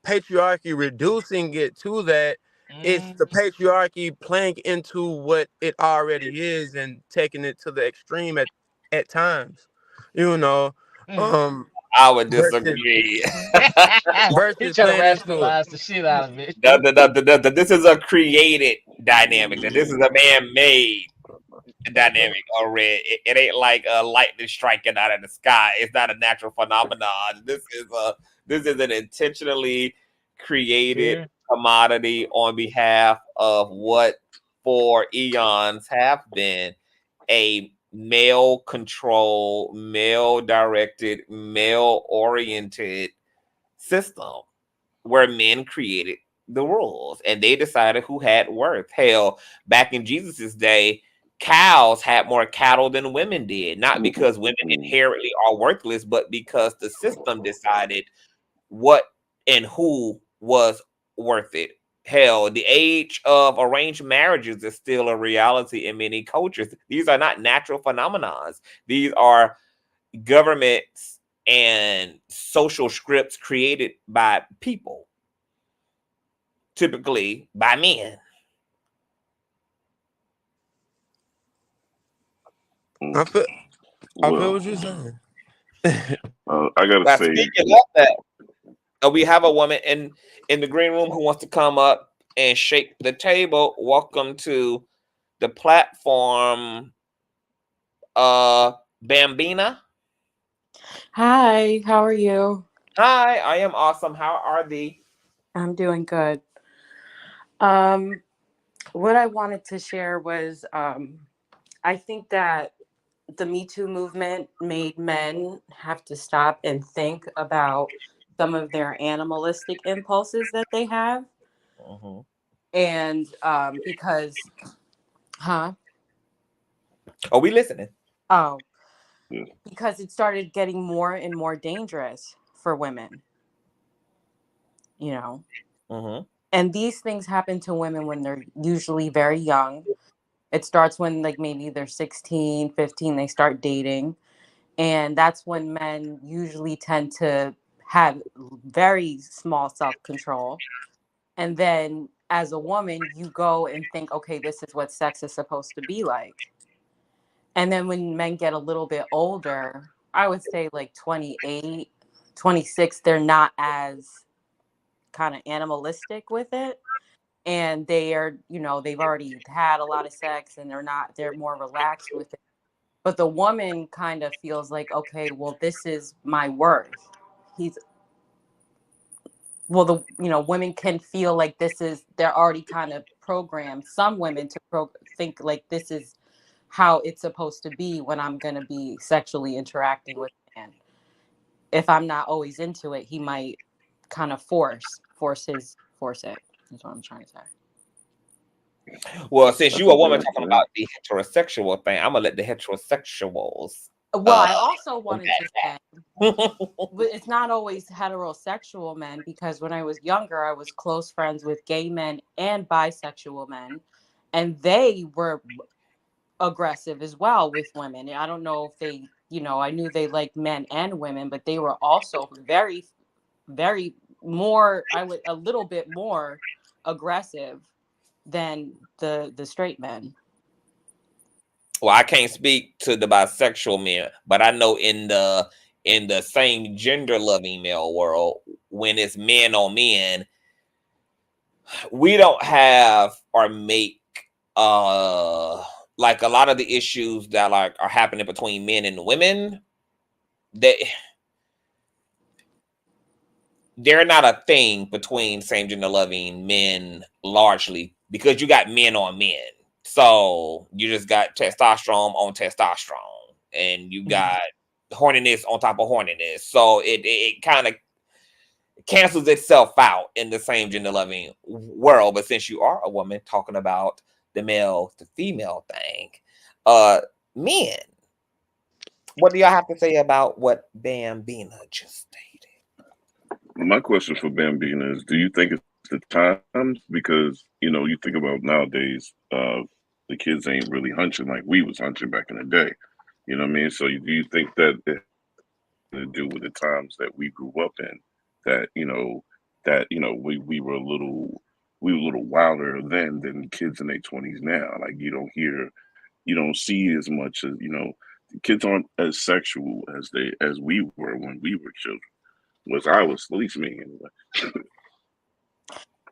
patriarchy reducing it to that. It's Mm, the patriarchy playing into what it already is and taking it to the extreme at times. You know, mm. um I would versus disagree. He versus trying to playing into it. rationalize the shit out of it. This is a created dynamic. That this is a man-made dynamic already. It ain't like a lightning striking out of the sky. It's not a natural phenomenon. This is an intentionally created Fear. commodity on behalf of what for eons have been a male controlled, male directed, male oriented system where men created the rules and they decided who had worth. Hell, back in Jesus's day, cows had more cattle than women did, not because women inherently are worthless, but because the system decided what and who was worth it. Hell, the age of arranged marriages is still a reality in many cultures. These are not natural phenomenons. These are governments and social scripts created by people, typically by men. I feel I feel Well, what you're saying. I gotta Now, say, speaking of that, we have a woman in the green room who wants to come up and shake the table. Welcome to the platform, Bambina. Hi, how are you? Hi, I am awesome. How are thee? I'm doing good. Um, what I wanted to share was I think that the Me Too movement made men have to stop and think about some of their animalistic impulses that they have. Mhm. And because, huh? Are we listening? Oh, Yeah. because it started getting more and more dangerous for women, you know. Mm-hmm. And these things happen to women when they're usually very young. It starts when like maybe they're 16, 15, they start dating. And that's when men usually tend to have very small self-control. And then as a woman, you go and think, okay, this is what sex is supposed to be like. And then when men get a little bit older, I would say like 28, 26, they're not as kind of animalistic with it. And they are, you know, they've already had a lot of sex and they're more relaxed with it. But the woman kind of feels like, okay, well, this is my worth. He's, well, the, you know, women can feel like this is, they're already kind of programmed, some women to think like this is how it's supposed to be when I'm going to be sexually interacting with a man. If I'm not always into it, he might kind of force it, is what I'm trying to say. Well, since That's you a a woman very talking fair. about the heterosexual thing, I'm gonna let the heterosexuals. Well, Uh, I also wanted to say, unpack. but it's not always heterosexual men, because when I was younger, I was close friends with gay men and bisexual men, and they were aggressive as well with women. I don't know if they, you know, I knew they liked men and women, but they were also very, very more, I would a little bit more aggressive than the straight men. Well, I can't speak to the bisexual men, but I know in the same gender loving male world, when it's men on men, we don't have or make uh like a lot of the issues that like are happening between men and women. They they're not a thing between same gender loving men largely because you got men on men. So you just got testosterone on testosterone and you Mhm. got horniness on top of horniness. So it kind of cancels itself out in the same gender loving world. But since you are a woman talking about the male to female thing, uh men, what do y'all have to say about what Bambina just stated? My question for Bambina is: do you think it's the times? Because you think about nowadays, the kids ain't really hunching like we was hunching back in the day. You know what I mean? So do you think that it has to do with the times that we grew up in? That we were a little wilder then than kids in their 20s now. Like you don't see as much as kids aren't as sexual as we were when we were children. Was I was at least me anyway.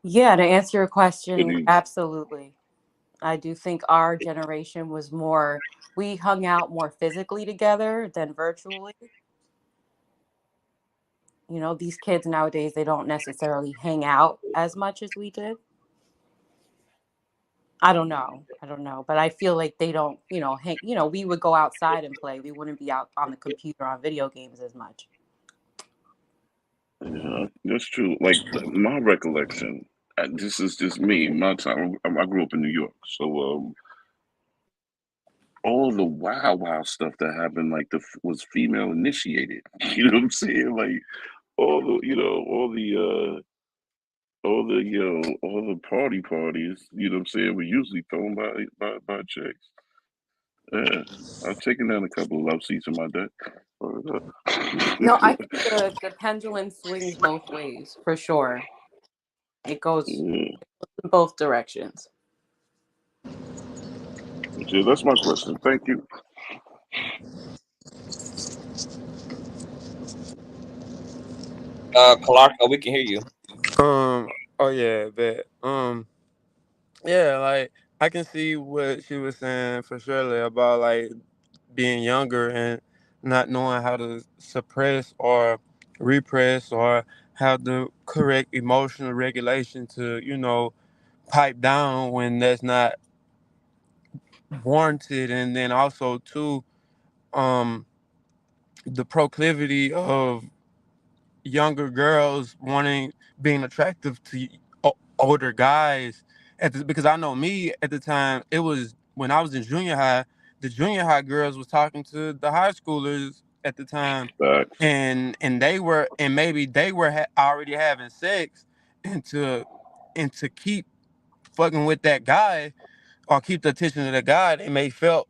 Yeah, to answer your But question, absolutely. I do think our generation was more, we hung out more physically together than virtually. You know, these kids nowadays, they don't necessarily hang out as much as we did. I don't know. I don't know. But I feel like they don't, you know, hang, you know, we would go outside and play. We wouldn't be out on the computer on video games as much. yeah, that's true. Like my recollection, this is just me. My time. I grew up in New York, so all the wild stuff that happened, like was female initiated. You know what I'm saying? Like all the, all the parties. You know what I'm saying? Were usually thrown by chicks. Yeah, I've taken down a couple of love seats in my day. No, I think the pendulum swings both ways for sure. It goes Yeah. in both directions. Yeah, that's my question. Thank you. Clark, we can hear you. Oh yeah, but yeah, like I can see what she was saying for Shirley about like being younger and not knowing how to suppress or repress or have the correct emotional regulation to, pipe down when that's not warranted. And then also too, um, the proclivity of younger girls wanting being attractive to older guys because I know me at the time, it was when I was in junior high, the junior high girls was talking to the high schoolers at the time, Facts. and they were, and maybe they were already having sex, and to keep fucking with that guy or keep the attention of the guy, they may felt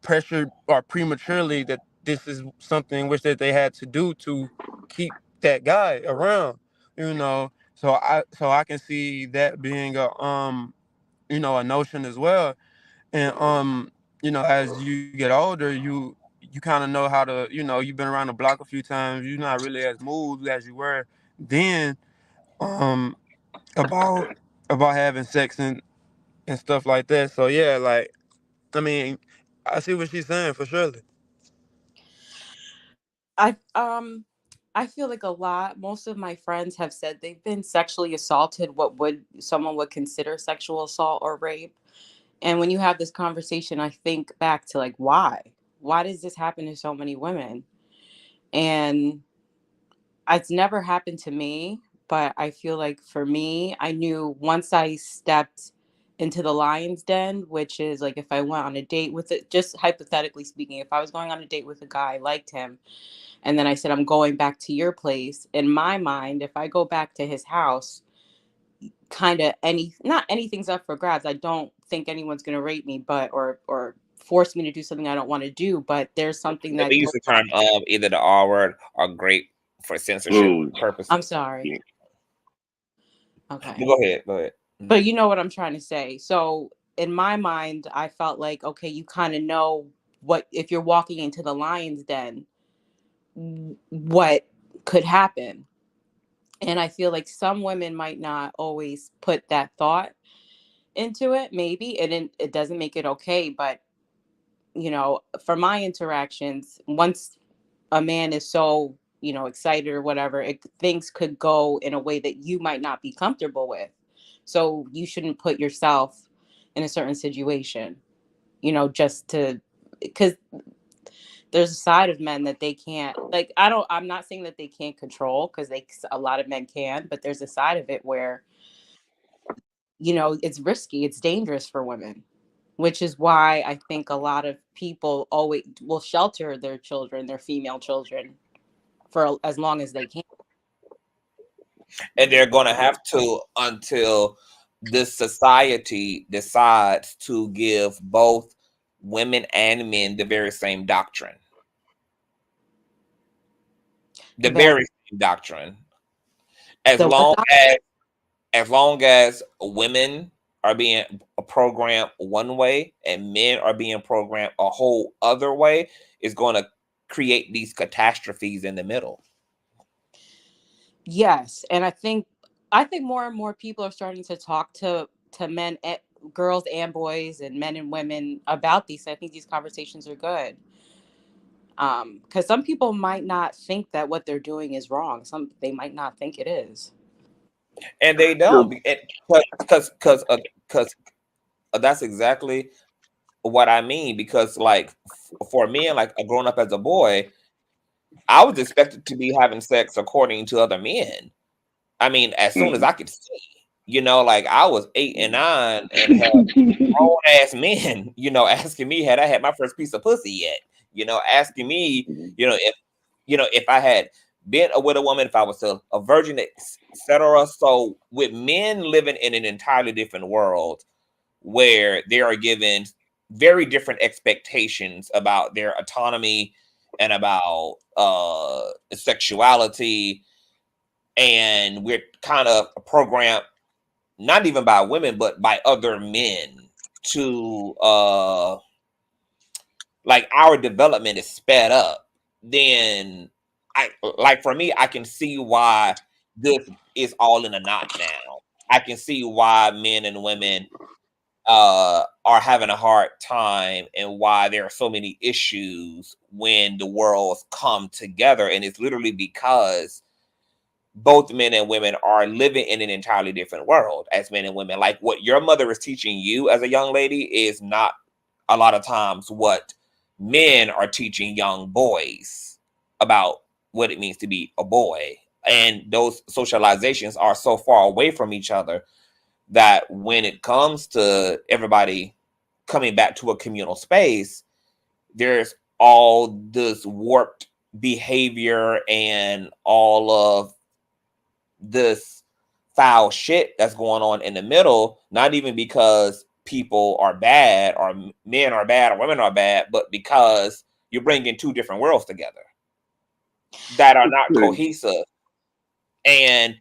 pressured or prematurely that this is something which that they had to do to keep that guy around, you know. So I can see that being a a notion as well. And as you get older, you kind of know how to, you've been around the block a few times, you're not really as moved as you were then, um about having sex and stuff like that. So yeah, like, I mean, I see what she's saying for sure. I feel like most of my friends have said they've been sexually assaulted, what would someone would consider sexual assault or rape. And when you have this conversation, I think back to like, why does this happen to so many women? And it's never happened to me, but I feel like for me, I knew once I stepped into the lion's den, which is like if I went on a date with it, just hypothetically speaking, if I was going on a date with a guy, I liked him, and then I said, I'm going back to your place. In my mind, if I go back to his house, kind of not anything's up for grabs. I don't think anyone's going to rape me, or force me to do something I don't want to do. But there's something They that use the term either the R word or grape for censorship Ooh. purposes. I'm sorry. Yeah. Okay. Go ahead. Go ahead. But you know what I'm trying to say. So in my mind, I felt like, okay, you kind of know what, if you're walking into the lion's den, what could happen. And I feel like some women might not always put that thought into it, maybe. And it doesn't make it okay. But, for my interactions, once a man is so, excited or whatever, things could go in a way that you might not be comfortable with. So you shouldn't put yourself in a certain situation, just to, because there's a side of men that they can't, like, I'm not saying that they can't control, because a lot of men can, but there's a side of it where, it's risky, it's dangerous for women, which is why I think a lot of people always will shelter their children, their female children, for as long as they can. And they're going to have to until this society decides to give both women and men the very same doctrine. The very same doctrine. As long as women are being programmed one way and men are being programmed a whole other way, is going to create these catastrophes in the middle. Yes, and I think more and more people are starting to talk to men, girls and boys, and men and women about these. I think these conversations are good. Because some people might not think that what they're doing is wrong. They might not think it is. And they don't, because that's exactly what I mean. Because like for me, like growing up as a boy, I was expected to be having sex according to other men. I mean, as soon as I could see, like I was 8 and 9 and had grown ass men, asking me had I had my first piece of pussy yet, asking me, if I had been with a woman, if I was a virgin, etc. So with men living in an entirely different world where they are given very different expectations about their autonomy and about sexuality, and we're kind of programmed, not even by women, but by other men to like our development is sped up, then for me, I can see why this is all in a knot now. I can see why men and women are having a hard time and why there are so many issues when the worlds come together. And it's literally because both men and women are living in an entirely different world as men and women. Like what your mother is teaching you as a young lady is not a lot of times what men are teaching young boys about what it means to be a boy. And those socializations are so far away from each other that when it comes to everybody coming back to a communal space, there's all this warped behavior and all of this foul shit that's going on in the middle, not even because people are bad or men are bad or women are bad, but because you're bringing two different worlds together that are not cohesive. And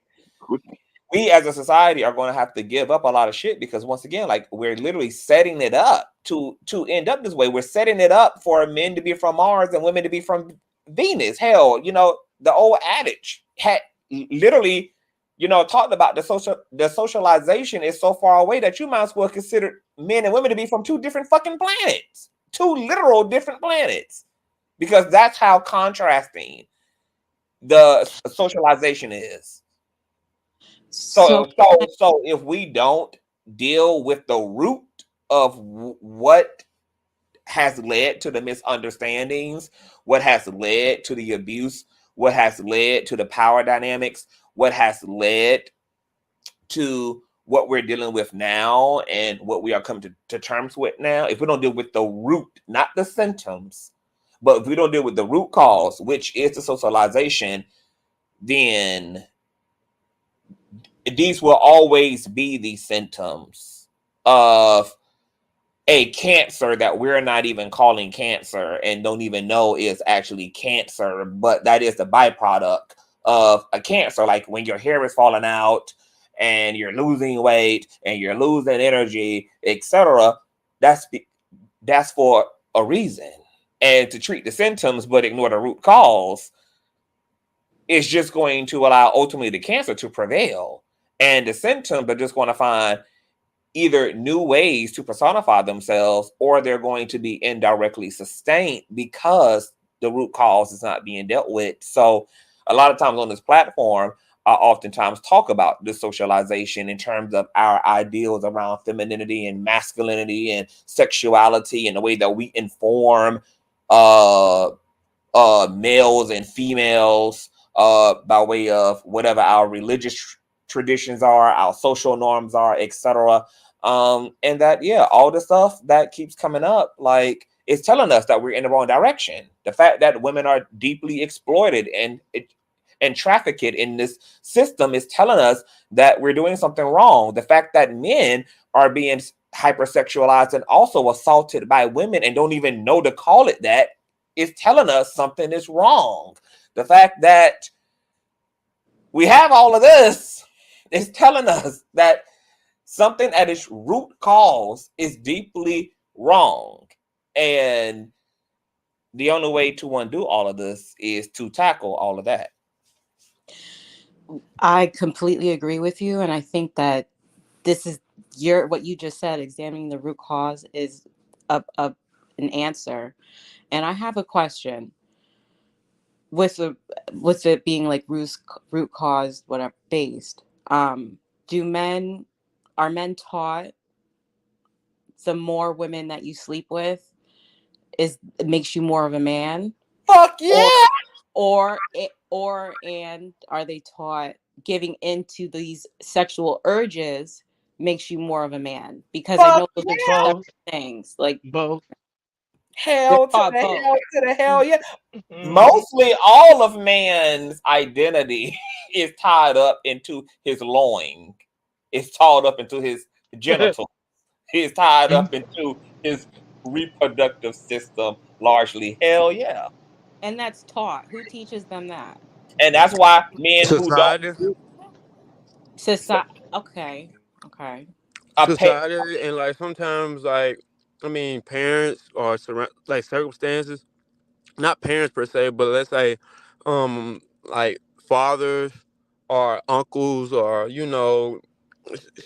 we as a society are going to have to give up a lot of shit because once again, like we're literally setting it up to end up this way. We're setting it up for men to be from Mars and women to be from Venus. Hell, you know, the old adage had literally, you know, talked about the socialization is so far away that you might as well consider men and women to be from two different fucking planets, two literal different planets, because that's how contrasting the socialization is. So if we don't deal with the root of what has led to the misunderstandings, what has led to the abuse, what has led to the power dynamics, what has led to what we're dealing with now and what we are coming to terms with now, if we don't deal with the root, not the symptoms, but if we don't deal with the root cause, which is the socialization, then these will always be the symptoms of a cancer that we're not even calling cancer and don't even know is actually cancer, but that is the byproduct of a cancer. Like when your hair is falling out and you're losing weight and you're losing energy, etc. That's for a reason. And to treat the symptoms but ignore the root cause is just going to allow ultimately the cancer to prevail. And the symptoms are just going to find either new ways to personify themselves or they're going to be indirectly sustained because the root cause is not being dealt with. So a lot of times on this platform, I oftentimes talk about the socialization in terms of our ideals around femininity and masculinity and sexuality and the way that we inform males and females by way of whatever our religious traditions are, our social norms are, etc. And that, yeah, all the stuff that keeps coming up, like, it's telling us that we're in the wrong direction. The fact that women are deeply exploited and trafficked in this system is telling us that we're doing something wrong. The fact that men are being hypersexualized and also assaulted by women and don't even know to call it that is telling us something is wrong. The fact that we have all of this is telling us that something at its root cause is deeply wrong. And the only way to undo all of this is to tackle all of that. I completely agree with you. And I think that this is what you just said, examining the root cause is an answer. And I have a question with it being like root cause, whatever based. Are men taught the more women that you sleep with it makes you more of a man? Fuck yeah! And are they taught giving into these sexual urges makes you more of a man? Because I know those are two separate things. Like both. Hell to the both. hell to the hell, yeah. Mm-hmm. Mostly all of man's identity is tied up into his loin. It's tied up into his genitals. He's tied up into his reproductive system largely. Hell yeah. And that's taught. Who teaches them that? And that's why men who Society, don't Society. Okay. pay, society, and like sometimes, like I mean, parents or like circumstances, not parents per se, but let's say, like fathers or uncles or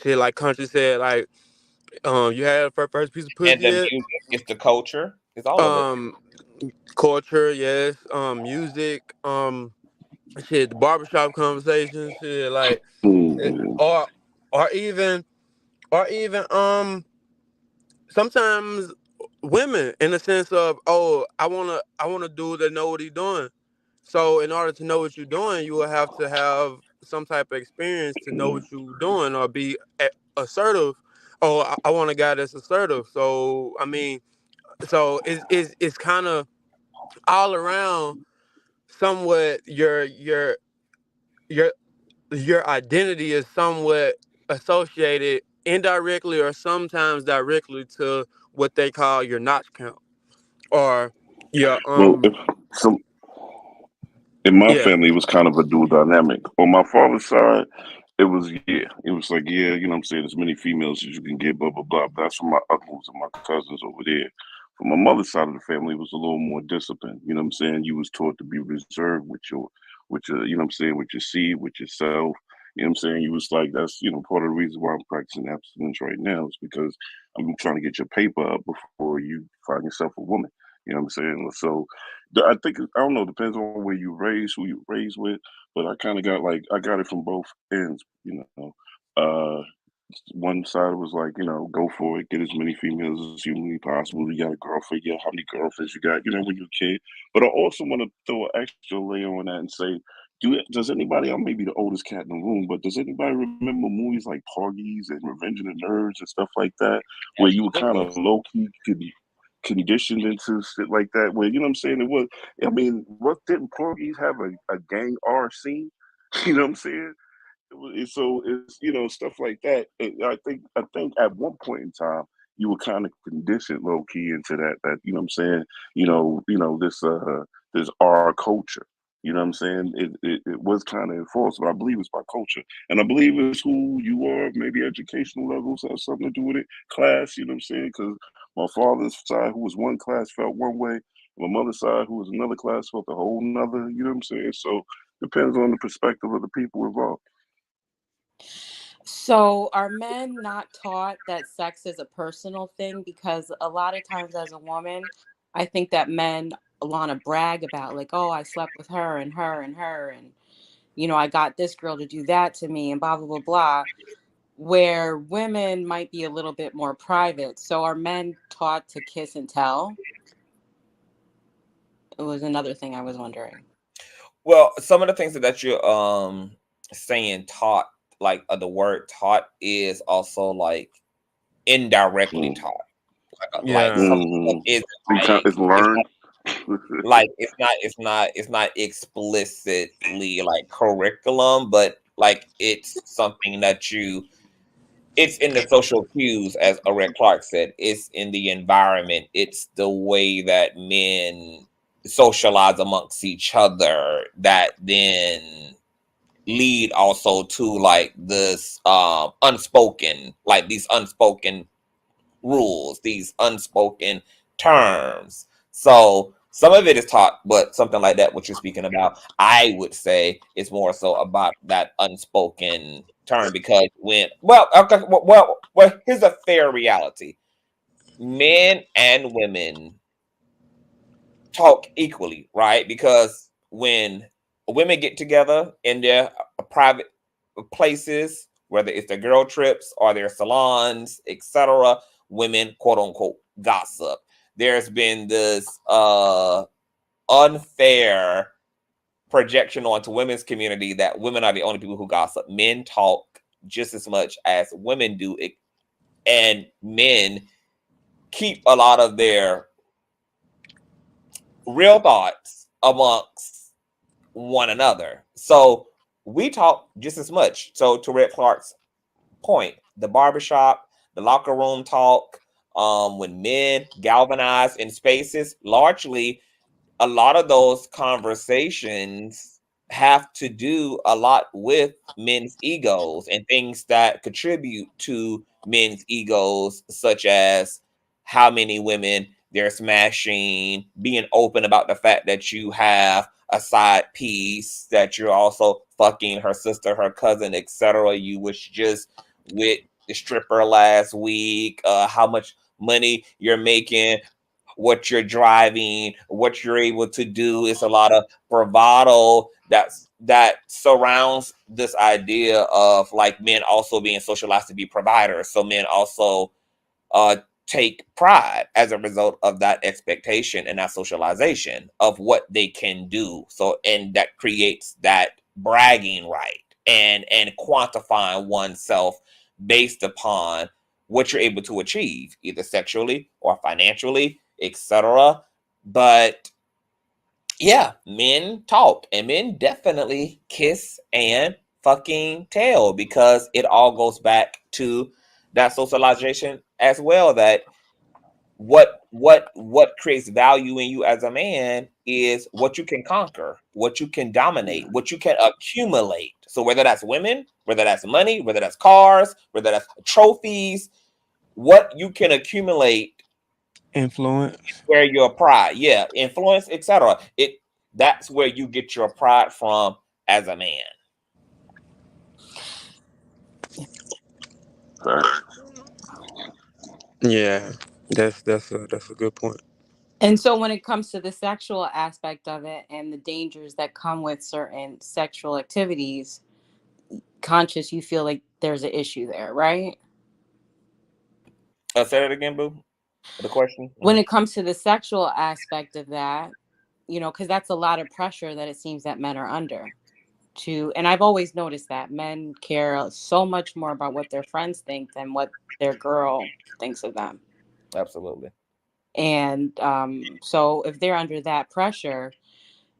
shit like country said, like you had a first piece of and pussy the yet? music, it's the culture, it's all of it. Um, culture, yes. Music, shit, the barbershop conversations, shit, like, Mhm. or or even sometimes women in the sense of, oh, I wanna do to know what he's doing. So in order to know what you're doing, you will have to have some type of experience to know what you're doing or be assertive. Oh, I want a guy that's assertive. So I mean, so it's kind of all around somewhat your your identity is somewhat associated indirectly or sometimes directly to what they call your notch count or your Well, if some in my yeah. family, it was kind of a dual dynamic. On my father's side, it was like, yeah, you know what I'm saying, as many females as you can get, blah, blah, blah. That's from my uncles and my cousins over there. From my mother's side of the family, it was a little more disciplined. You know what I'm saying? You was taught to be reserved with your, you know what I'm saying, with your seed, with yourself. You know what I'm saying? You was like, that's, you know, part of the reason why I'm practicing abstinence right now is because I'm trying to get your paper up before you find yourself a woman. You know what I'm saying? So I think I don't know. Depends on where you raised, who you raised with. But I kind of got like I got it from both ends. You know, one side was like, you know, go for it, get as many females as humanly possible. You got a girlfriend, yeah, how many girlfriends you got? You know, when you're a kid. But I also want to throw an extra layer on that and say, does anybody? I may be the oldest cat in the room, but does anybody remember movies like Porgies and Revenge of the Nerds and stuff like that, where you were kind Absolutely. of low key conditioned into shit like that? Where you know what I'm saying? It was. I mean, what didn't Porgies have a gang R scene? You know what I'm saying? So it's you know stuff like that. I think at one point in time you were kind of conditioned low key into that you know what I'm saying. This our culture. You know what I'm saying? It was kind of enforced, but I believe it's by culture, and I believe it's who you are. Maybe educational levels have something to do with it. Class, you know what I'm saying? Because my father's side, who was one class, felt one way. My mother's side, who was another class, felt a whole nother. You know what I'm saying? So depends on the perspective of the people involved. So are men not taught that sex is a personal thing? Because a lot of times as a woman, I think that men want to brag about like, oh, I slept with her and her and her and I got this girl to do that to me and blah blah blah blah. Where women might be a little bit more private. So are men taught to kiss and tell? It was another thing I was wondering. Well, some of the things that you're saying taught, like the word taught is also like indirectly Mm. taught. Like Yeah. some stuff Mm-hmm. is It's learned. like it's not explicitly like curriculum, but like it's something that it's in the social cues, as Red Clark said. It's in the environment. It's the way that men socialize amongst each other that then lead also to like this unspoken, like these unspoken rules, these unspoken terms. So some of it is taught, but something like that, what you're speaking about, I would say is more so about that unspoken term. Because okay, here's a fair reality: men and women talk equally, right? Because when women get together in their private places, whether it's their girl trips or their salons, etc., women quote unquote gossip. There's been this unfair projection onto women's community that women are the only people who gossip. Men talk just as much as women do, and men keep a lot of their real thoughts amongst one another. So we talk just as much. So to Red Clark's point, the barbershop, the locker room talk, when men galvanize in spaces, largely a lot of those conversations have to do a lot with men's egos and things that contribute to men's egos, such as how many women they're smashing, being open about the fact that you have a side piece, that you're also fucking her sister, her cousin, etc. You was just with the stripper last week, how much money you're making, what you're driving, what you're able to do. It's a lot of bravado that surrounds this idea of like men also being socialized to be providers. So men also take pride as a result of that expectation and that socialization of what they can do. So, and that creates that bragging right and quantifying oneself based upon what you're able to achieve, either sexually or financially, etc. But yeah, men talk, and men definitely kiss and fucking tell, because it all goes back to that socialization as well, that what creates value in you as a man is what you can conquer, what you can dominate, what you can accumulate. So whether that's women, whether that's money, whether that's cars, whether that's trophies, what you can accumulate, Influence. where your pride, yeah, influence, etc. That's where you get your pride from as a man. Right. Yeah, that's a good point. And so when it comes to the sexual aspect of it and the dangers that come with certain sexual activities, conscious, you feel like there's an issue there, right? Say that again, boo. The question. When it comes to the sexual aspect of that, because that's a lot of pressure that it seems that men are under. And I've always noticed that men care so much more about what their friends think than what their girl thinks of them. Absolutely. And so if they're under that pressure,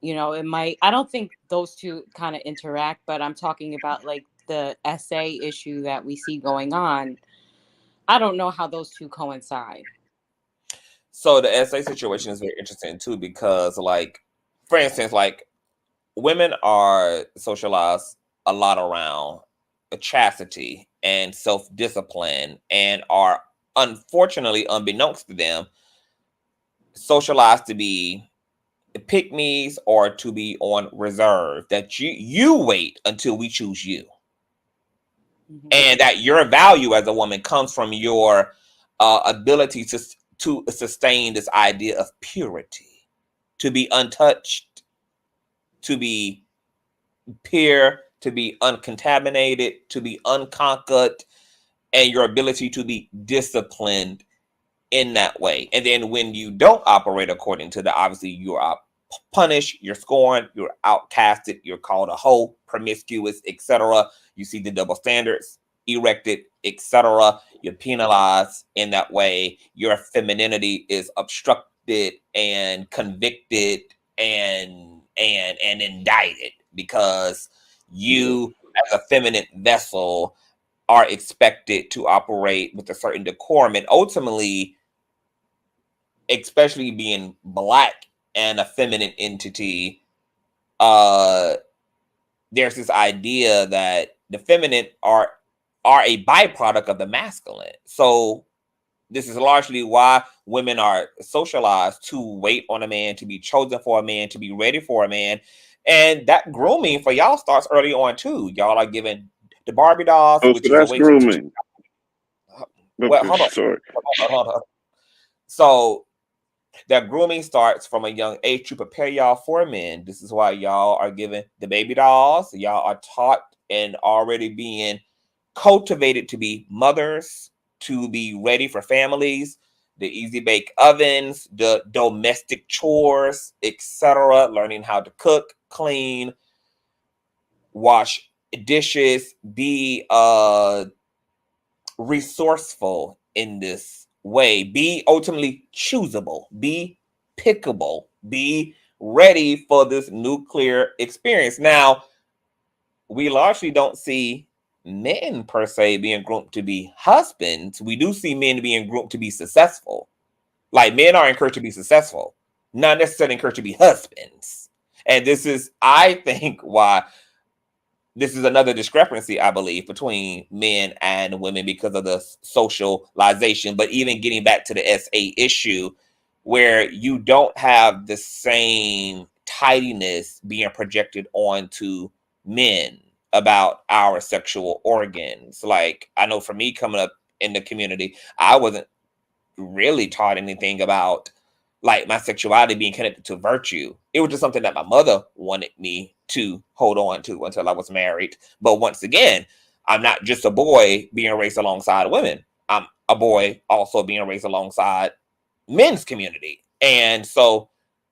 it might, I don't think those two kind of interact, but I'm talking about like the SA issue that we see going on. I don't know how those two coincide. So the SA situation is very interesting too, because like, for instance, like women are socialized a lot around chastity and self-discipline, and are, unfortunately, unbeknownst to them, socialized to be pick me's or to be on reserve, that you wait until we choose you. Mm-hmm. And that your value as a woman comes from your ability to sustain this idea of purity, to be untouched, to be pure, to be uncontaminated, to be unconquered, and your ability to be disciplined in that way. And then when you don't operate according to that, obviously you're punished, you're scorned, you're outcasted, you're called a hoe, promiscuous, etc. You see the double standards erected, etc. You're penalized in that way. Your femininity is obstructed and convicted and indicted, because you, as a feminine vessel, are expected to operate with a certain decorum. And ultimately, especially being Black and a feminine entity, there's this idea that the feminine are a byproduct of the masculine. So this is largely why women are socialized to wait on a man, to be chosen for a man, to be ready for a man. And that grooming for y'all starts early on too. Y'all are given the Barbie dolls, Oh, which so is a that's way to grooming. well, Okay, sorry. hold on. So that grooming starts from a young age to prepare y'all for men. This is why y'all are given the baby dolls. Y'all are taught and already being cultivated to be mothers, to be ready for families, the easy bake ovens, the domestic chores, etc. Learning how to cook, clean, wash dishes, be resourceful in this way, be ultimately choosable, be pickable, be ready for this nuclear experience. Now, we largely don't see men per se being groomed to be husbands. We do see men being groomed to be successful. Like, men are encouraged to be successful, not necessarily encouraged to be husbands. And this is, I think, why this is another discrepancy, I believe, between men and women, because of the socialization. But even getting back to the SA issue, where you don't have the same tidiness being projected onto men about our sexual organs. Like, I know for me, coming up in the community, I wasn't really taught anything about like my sexuality being connected to virtue. It was just something that my mother wanted me to hold on to until I was married. But once again, I'm not just a boy being raised alongside women. I'm a boy also being raised alongside men's community. And so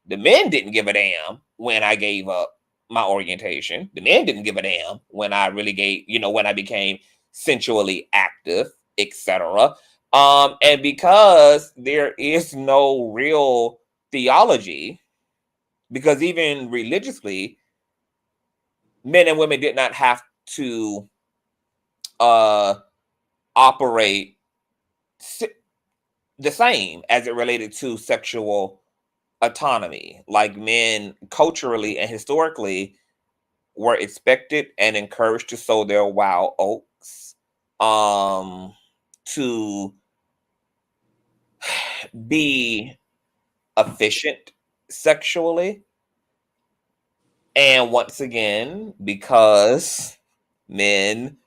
the men didn't give a damn when I gave up my orientation. The men didn't give a damn when I really when I became sensually active attractive, etc. And because there is no real theology, because even religiously, men and women did not have to operate the same as it related to sexual autonomy. Like men culturally and historically were expected and encouraged to sow their wild oats, to be efficient sexually. And once again, because men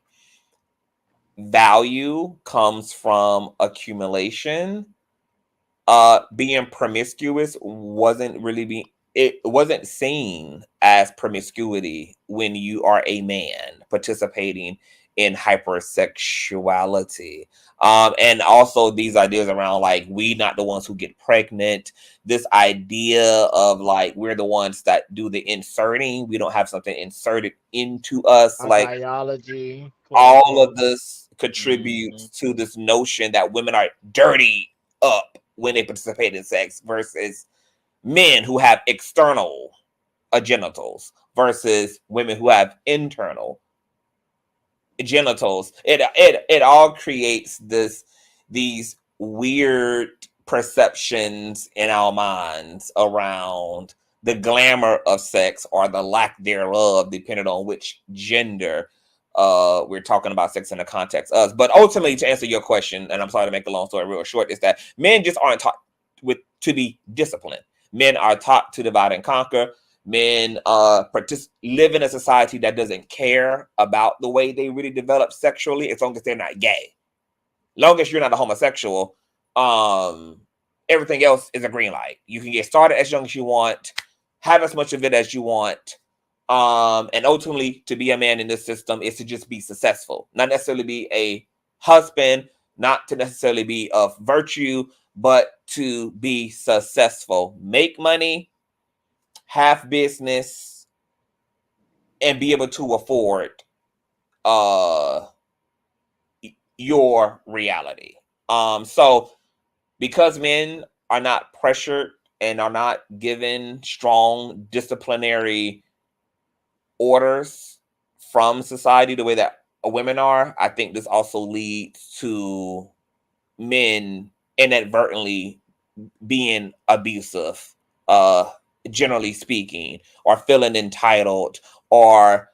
value comes from accumulation, being promiscuous it wasn't seen as promiscuity when you are a man participating in hypersexuality. And also these ideas around like we not the ones who get pregnant, this idea of like we're the ones that do the inserting, we don't have something inserted into us, Our like biology, quote all unquote. of this Hmm. contributes to this notion that women are dirty up when they participate in sex versus men who have external genitals versus women who have internal genitals. It all creates these weird perceptions in our minds around the glamour of sex or the lack thereof, depending on which gender we're talking about sex in the context of. But ultimately, to answer your question, and I'm sorry to make the long story real short, is that men just aren't taught to be disciplined. Men are taught to divide and conquer. Men live in a society that doesn't care about the way they really develop sexually, as long as they're not gay. Long as you're not a homosexual, everything else is a green light. You can get started as young as you want, have as much of it as you want. And ultimately, to be a man in this system is to just be successful, not necessarily be a husband, not to necessarily be of virtue, but to be successful, make money, have business, and be able to afford uh your reality. So because men are not pressured and are not given strong disciplinary orders from society the way that women are, I think this also leads to men inadvertently being abusive, uh, generally speaking, or feeling entitled, or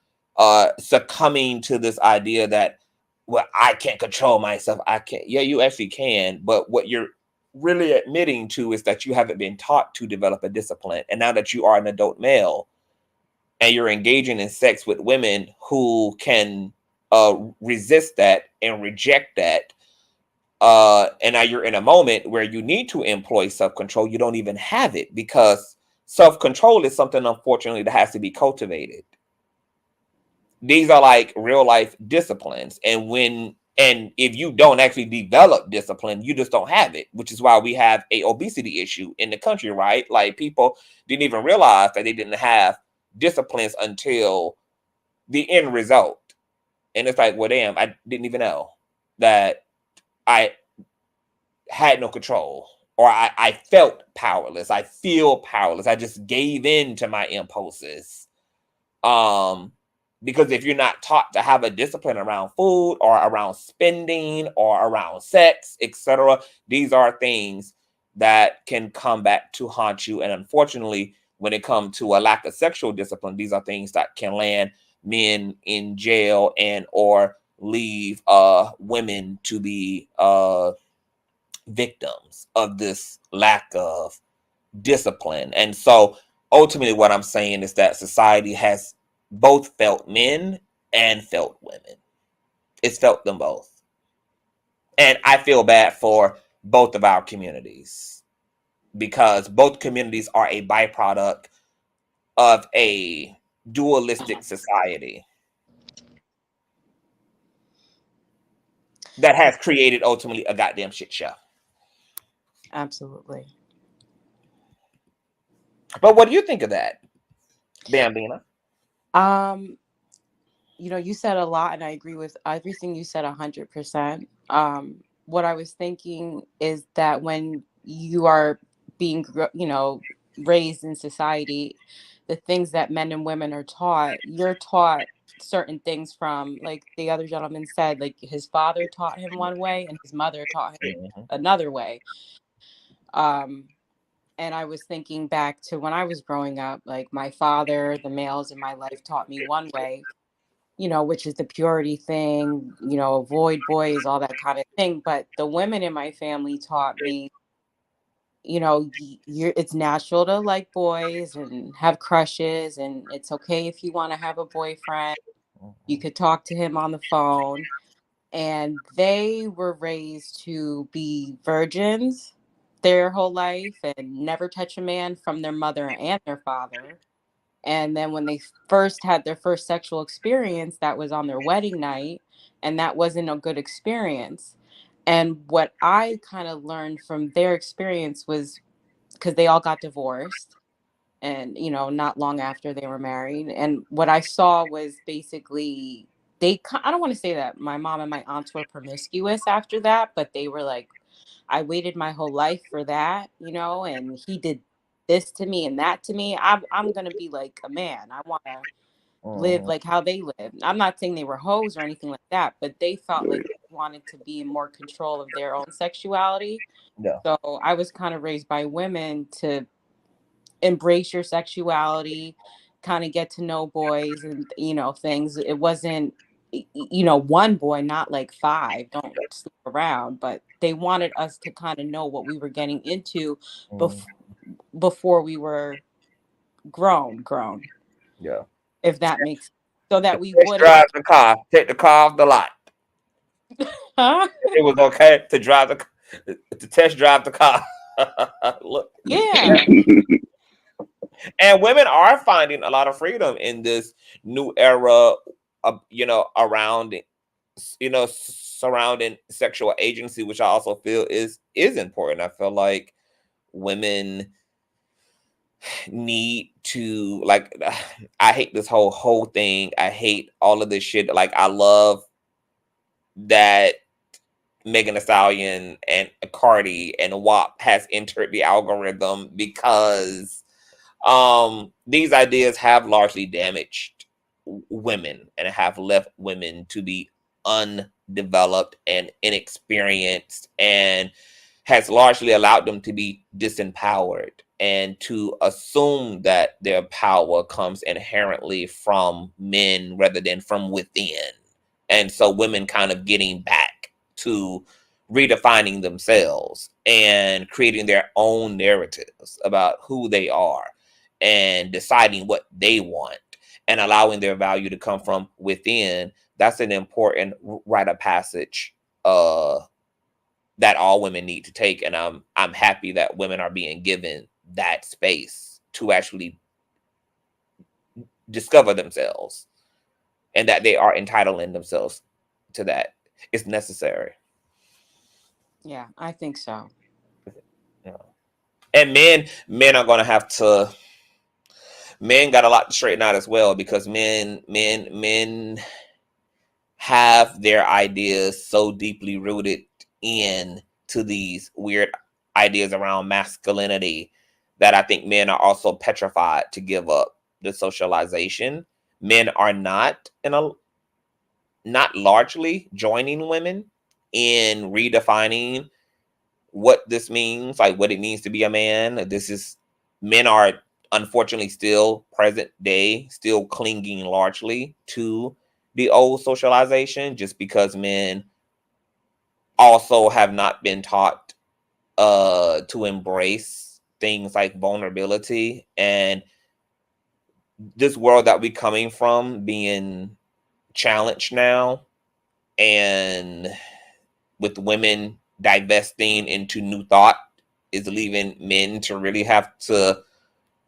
succumbing to this idea that, well, I can't control myself. I can't. Yeah, you actually can. But what you're really admitting to is that you haven't been taught to develop a discipline. And now that you are an adult male and you're engaging in sex with women who can resist that and reject that, and now you're in a moment where you need to employ self-control, you don't even have it because self-control is something, unfortunately, that has to be cultivated. These are like real life disciplines, and if you don't actually develop discipline, you just don't have it, which is why we have a obesity issue in the country, right? Like people didn't even realize that they didn't have disciplines until the end result. And it's like, well, damn, I didn't even know that I had no control, or I felt powerless. I feel powerless. I just gave in to my impulses. Um, because if you're not taught to have a discipline around food or around spending or around sex, etc., these are things that can come back to haunt you. And unfortunately, when it comes to a lack of sexual discipline, these are things that can land men in jail and or leave women to be victims of this lack of discipline. And so ultimately what I'm saying is that society has both felt men and felt women. It's felt them both. And I feel bad for both of our communities because both communities are a byproduct of a dualistic society that has created ultimately a goddamn shit show. Absolutely. But what do you think of that, Bambina? Um, you know, you said a lot, and I agree with everything you said 100%. What I was thinking is that when you are being, you know, raised in society, the things that men and women are taught, you're taught certain things from, like the other gentleman said, like his father taught him one way and his mother taught him another way. And I was thinking back to when I was growing up, like my father, the males in my life taught me one way, you know, which is the purity thing, you know, avoid boys, all that kind of thing. But the women in my family taught me, you know, it's natural to like boys and have crushes, and it's okay if you want to have a boyfriend. You could talk to him on the phone. And they were raised to be virgins their whole life and never touch a man from their mother and their father. And then when they first had their first sexual experience, that was on their wedding night, and that wasn't a good experience. And what I kind of learned from their experience was, because they all got divorced, and you know, not long after they were married, and what I saw was basically I don't want to say that my mom and my aunts were promiscuous after that, but they were like, I waited my whole life for that, you know, and he did this to me and that to me. I'm gonna be like a man. I want to live like how they live. I'm not saying they were hoes or anything like that, but they felt like they wanted to be in more control of their own sexuality. Yeah. So I was kind of raised by women to embrace your sexuality, kind of get to know boys and, you know, things. It wasn't, you know, one boy, not like five, don't sleep around, but they wanted us to kind of know what we were getting into bef- before we were grown, Yeah. if that makes sense. So that we Test wouldn't. drive the car. Take the car off the lot. Huh? It was okay to drive to test drive the car. Look, Yeah. and women are finding a lot of freedom in this new era of, you know, around, you know, surrounding sexual agency, which I also feel is important. I feel like women need to, like, I hate this whole thing. I hate all of this shit. Like, I love that Megan Thee Stallion and Cardi and WAP has entered the algorithm, because these ideas have largely damaged women and have left women to be undeveloped and inexperienced, and has largely allowed them to be disempowered and to assume that their power comes inherently from men rather than from within. And so women kind of getting back to redefining themselves and creating their own narratives about who they are and deciding what they want and allowing their value to come from within. That's an important rite of passage that all women need to take. And I'm happy that women are being given that space to actually discover themselves, and that they are entitling themselves to that. It's necessary. Yeah, I think so. Yeah. And men are gonna have to, men got a lot to straighten out as well, because men have their ideas so deeply rooted in to these weird ideas around masculinity that I think men are also petrified to give up the socialization. Men are not not largely joining women in redefining what this means, like what it means to be a man. Men are unfortunately still present day, still clinging largely to the old socialization, just because men also have not been taught to embrace things like vulnerability, and this world that we coming from being challenged now, and with women divesting into new thought, is leaving men to really have to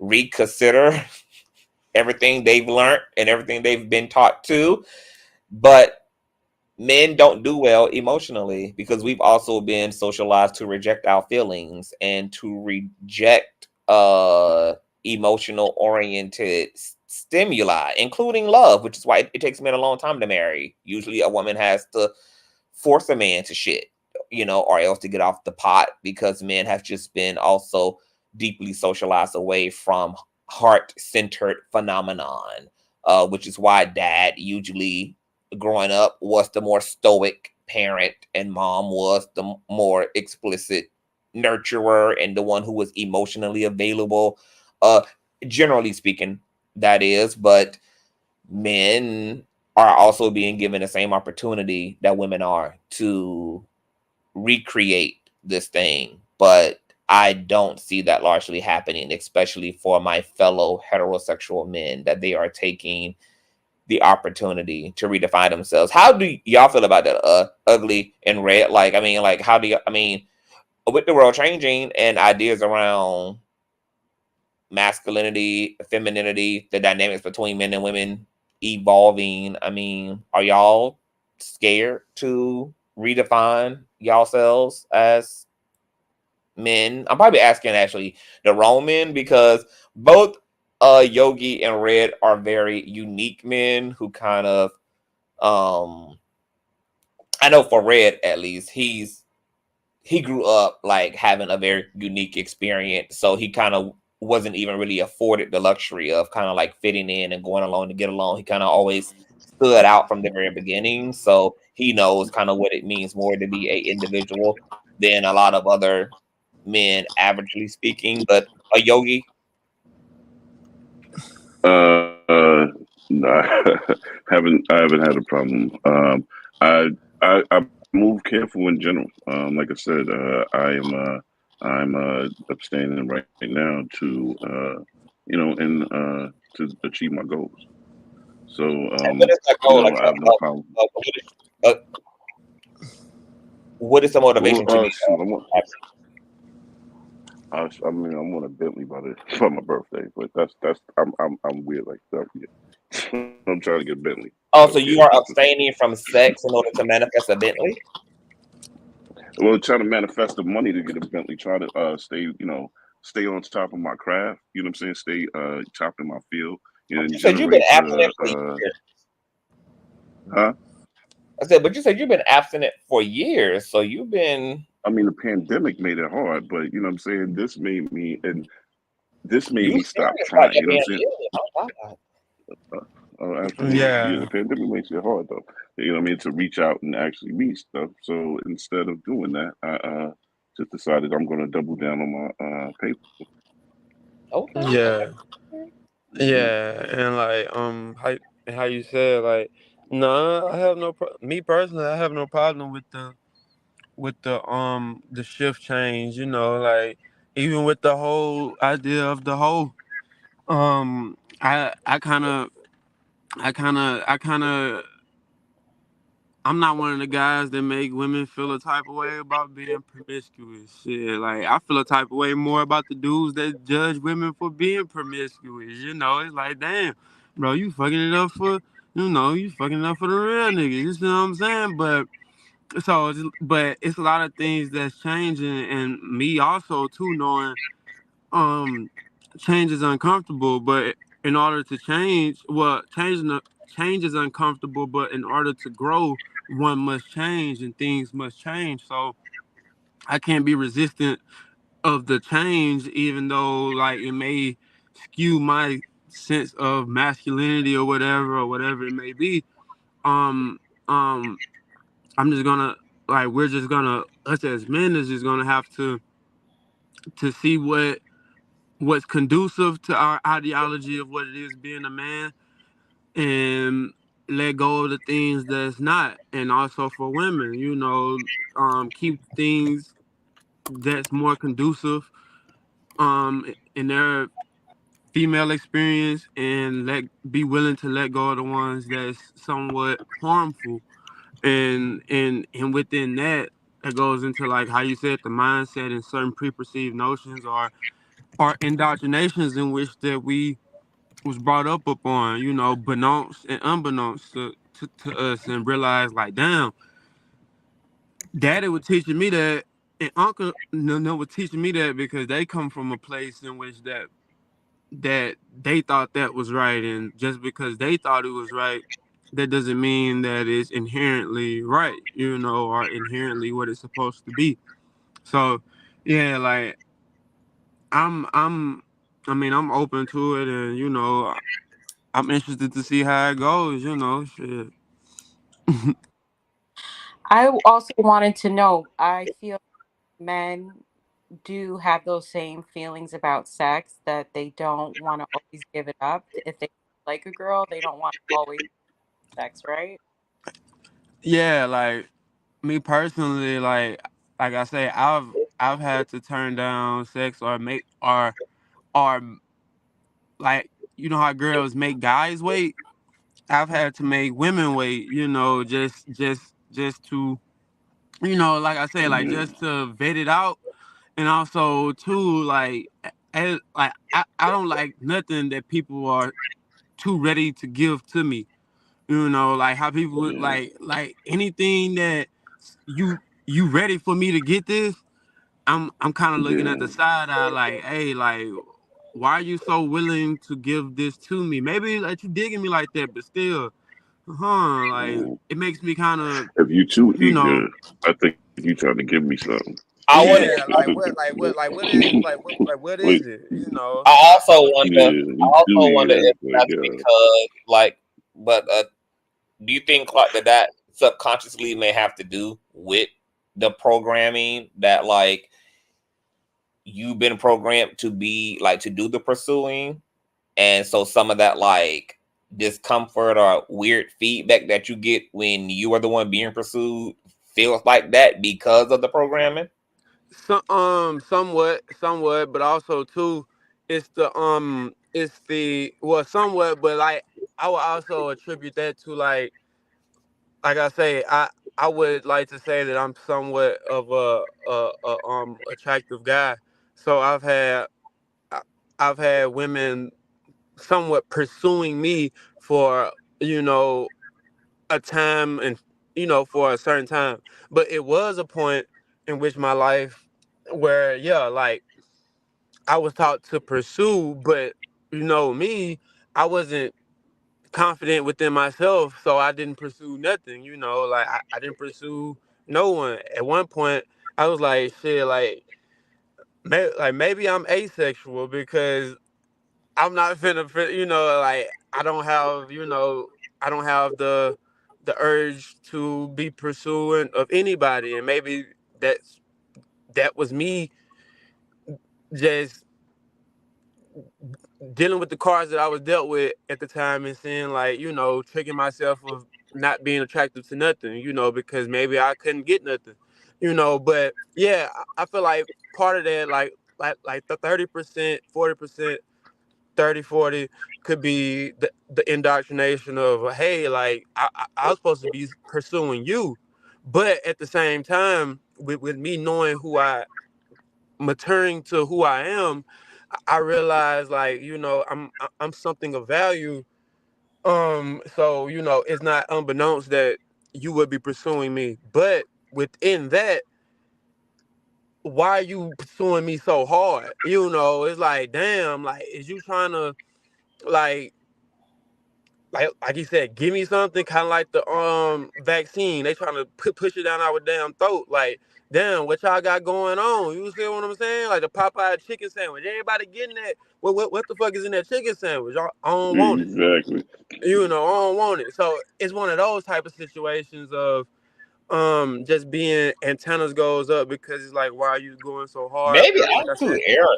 reconsider everything they've learned and everything they've been taught to. But men don't do well emotionally, because we've also been socialized to reject our feelings and to reject emotional oriented stimuli, including love, which is why it takes men a long time to marry. Usually a woman has to force a man to shit, or else to get off the pot, because men have just been also deeply socialized away from heart-centered phenomenon, which is why dad usually growing up was the more stoic parent and mom was the more explicit nurturer and the one who was emotionally available, generally speaking, that is. But men are also being given the same opportunity that women are to recreate this thing, but I don't see that largely happening, especially for my fellow heterosexual men, that they are taking the opportunity to redefine themselves. How do y'all feel about that? Ugly and red. Like, how do you? With the world changing and ideas around masculinity, femininity, the dynamics between men and women evolving, are y'all scared to redefine yourselves as men? I'm probably asking actually the wrong men, because both Yogi and Red are very unique men who kind of I know for Red at least, he grew up like having a very unique experience, so he kind of wasn't even really afforded the luxury of kind of like fitting in and going along to get along. He kind of always stood out from the very beginning, so he knows kind of what it means more to be a individual than a lot of other men, averagely speaking. But a Yogi, No, I haven't had a problem. I move careful in general. Like I said, I'm abstaining right now to and to achieve my goals. So what is that goal? Like, I have no problem. uh, what is the Well, motivation to be shoot, absent? I want a Bentley by my birthday, but that's I'm weird like that. Yeah. I'm trying to get Bentley. Oh, so So you yeah, are abstaining from sex in order to manifest a Bentley? well, trying to manifest the money to get a Bentley, trying to stay on top of my craft. You know what I'm saying? Stay top in my field, and You said you've been generate abstinent for years. huh? I said, but you said you've been abstinent for years, so you've been. I mean, the pandemic made it hard, but you know what I'm saying. This made You me stop serious about trying. that You know being what I'm saying? ill? Oh God. Oh, absolutely. Yeah, Yeah, the pandemic makes it hard though. You know what I mean? To reach out and actually meet stuff. So instead of doing that, I just decided I'm going to double down on my paper. Okay. yeah, Hmm. yeah, and like how you said, like, no, I have no me personally, I have no problem with the shift change. Like, even with the whole idea of the whole I kind of I'm not one of the guys that make women feel a type of way about being promiscuous. Shit, like, I feel a type of way more about the dudes that judge women for being promiscuous. It's like, damn, bro, you fucking it up for, you fucking it up for the real niggas. You see what I'm saying? But it's a lot of things that's changing, and me also too knowing um change is uncomfortable, but in order to change, well, change is uncomfortable, but in order to grow, one must change and things must change. So I can't be resistant of the change, even though like it may skew my sense of masculinity or whatever it may be. Um, um, I'm just gonna like we're just gonna us as men is just gonna have to see what's conducive to our ideology of what it is being a man, and let go of the things that's not. And also for women, keep things that's more conducive in their female experience, and be willing to let go of the ones that's somewhat harmful. And within that, it goes into, like how you said, the mindset and certain preperceived notions or indoctrinations in which that we was brought up upon, beknownst and unbeknownst to us, and realize, like, damn, daddy was teaching me that, and uncle no was teaching me that, because they come from a place in which that that they thought that was right, and just because they thought it was right, that doesn't mean that it's inherently right, or inherently what it's supposed to be. So, yeah, like I'm I mean, I'm open to it, and I'm interested to see how it goes, shit. I also wanted to know, I feel men do have those same feelings about sex, that they don't want to always give it up. If they like a girl, they don't want to always have sex, right? Yeah, like me personally, like I say, I've had to turn down sex or make or like how girls make guys wait. I've had to make women wait, just to like I say, like Mm-hmm. just to vet it out, and also too I don't like nothing that people are too ready to give to me. Like how people would Yeah. like anything that you ready for me to get this. I'm kind of looking at Yeah. the side eye like, hey, like, why are you so willing to give this to me? Maybe like you digging me like that, but still, like Mm. it makes me kind of, If you too you know, eager, I think you trying to give me something. I want yeah, what Wait, is it? I also wonder. yeah, I you too also wonder eager. if Like, that's because, like, but do you think, Clark, that subconsciously may have to do with the programming that, like, you've been programmed to be like to do the pursuing, and so some of that like discomfort or weird feedback that you get when you are the one being pursued feels like that because of the programming? somewhat, but also too, well, somewhat, but like I would also attribute that to like I say, I would like to say that I'm somewhat of a attractive guy. So I- I've had women somewhat pursuing me for you know a time, and for a certain time. But it was a point in which my life where, yeah, like I was taught to pursue, but me, I wasn't confident within myself, so I didn't pursue nothing. Like I didn't pursue no one. At one point, I was like, shit, like maybe I'm asexual because I'm not finna, like I don't have the urge to be pursuing of anybody, and maybe that was me just dealing with the cards that I was dealt with at the time, and seeing tricking myself of not being attractive to nothing, because maybe I couldn't get nothing, But yeah, I feel like part of that, like the 30%, 40%, 30, 40 could be the indoctrination of, hey, like I was supposed to be pursuing you, but at the same time, with me knowing who I maturing to who I am, I realize I'm something of value. So it's not unbeknownst that you would be pursuing me, but within that, why are you pursuing me so hard? It's like, damn, like, is you trying to like like you said, give me something, kind of like the vaccine. They trying to push it down our damn throat. Like, damn, what y'all got going on? You see what I'm saying? Like the Popeye chicken sandwich. Everybody getting that. What the fuck is in that chicken sandwich? I don't want it. exactly. I don't want it. So it's one of those type of situations of just being antennas goes up, because it's like, why are you going so hard? Maybe Like I'm I too said, arrogant.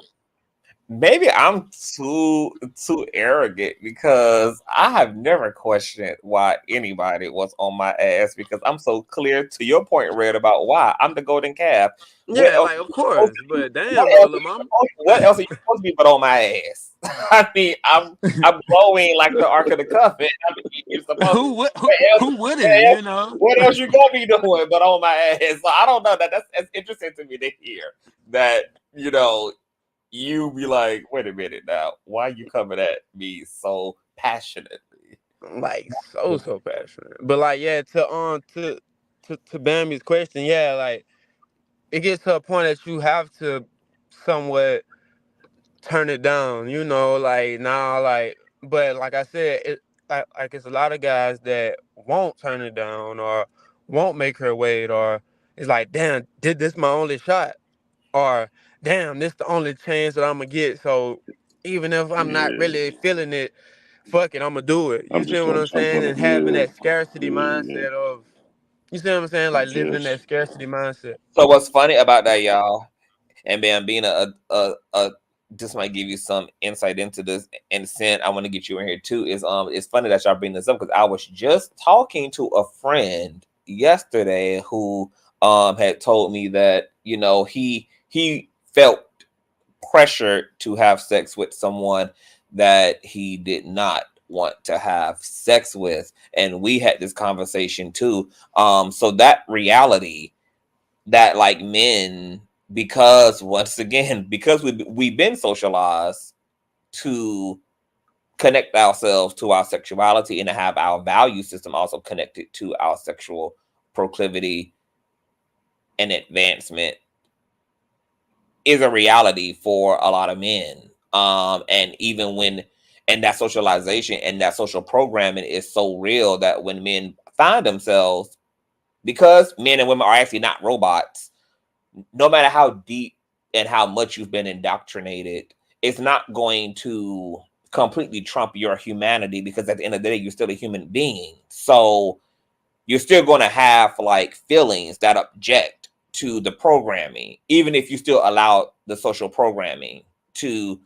Maybe I'm too arrogant because I have never questioned why anybody was on my ass, because I'm so clear to your point, Red, about why I'm the golden calf. What yeah, else like are of you supposed course, to be? but damn though, Lil Mama. What else are you supposed to be but on my ass? I mean, I'm glowing like the Ark of the Covenant. I mean, you're supposed to. who would who, What else? who What wouldn't? else? What else you gonna be doing but on my ass? So I don't know. That's interesting to me to hear that. You be like, wait a minute now, why you coming at me so passionately? Like so passionate. But like, yeah, to Bambi's question, yeah, like it gets to a point that you have to somewhat turn it down, like now, like, but like I said, like it's a lot of guys that won't turn it down or won't make her wait, or it's like, damn, did this my only shot, or damn, this the only chance that I'm gonna get. So even if I'm not Yeah. really feeling it, fuck it, I'm gonna do it. You I'm see just what gonna. I'm I'm saying? gonna. And having Yeah. that scarcity Yeah. mindset of, you see what I'm saying? Like living in Just. that scarcity mindset. So what's funny about that, y'all, and man, being a this might give you some insight into this. And Sin, I want to get you in here too. Is it's funny that y'all bring this up because I was just talking to a friend yesterday who had told me that he felt pressured to have sex with someone that he did not want to have sex with, and we had this conversation too. So that reality that like men, because once again, because we've been socialized to connect ourselves to our sexuality and to have our value system also connected to our sexual proclivity and advancement, is a reality for a lot of men. And even when, and that socialization and that social programming is so real that when men find themselves, because men and women are actually not robots, no matter how deep and how much you've been indoctrinated, it's not going to completely trump your humanity, because at the end of the day, you're still a human being. So you're still going to have like feelings that object to the programming, even if you still allow the social programming to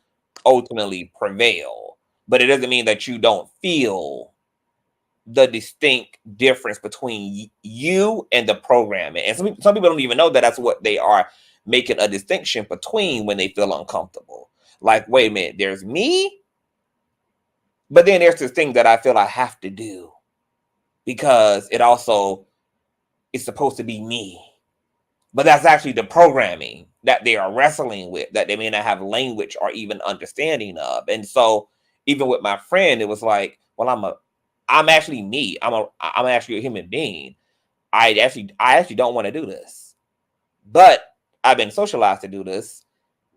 ultimately prevail. But it doesn't mean that you don't feel the distinct difference between you and the programming. And some people don't even know that that's what they are making a distinction between when they feel uncomfortable. Like, wait a minute, there's me, but then there's this thing that I feel I have to do because it also is supposed to be me. But that's actually the programming that they are wrestling with, that they may not have language or even understanding of. And so even with my friend, it was like, well, I'm actually me. I'm actually a human being. I actually don't want to do this. But I've been socialized to do this.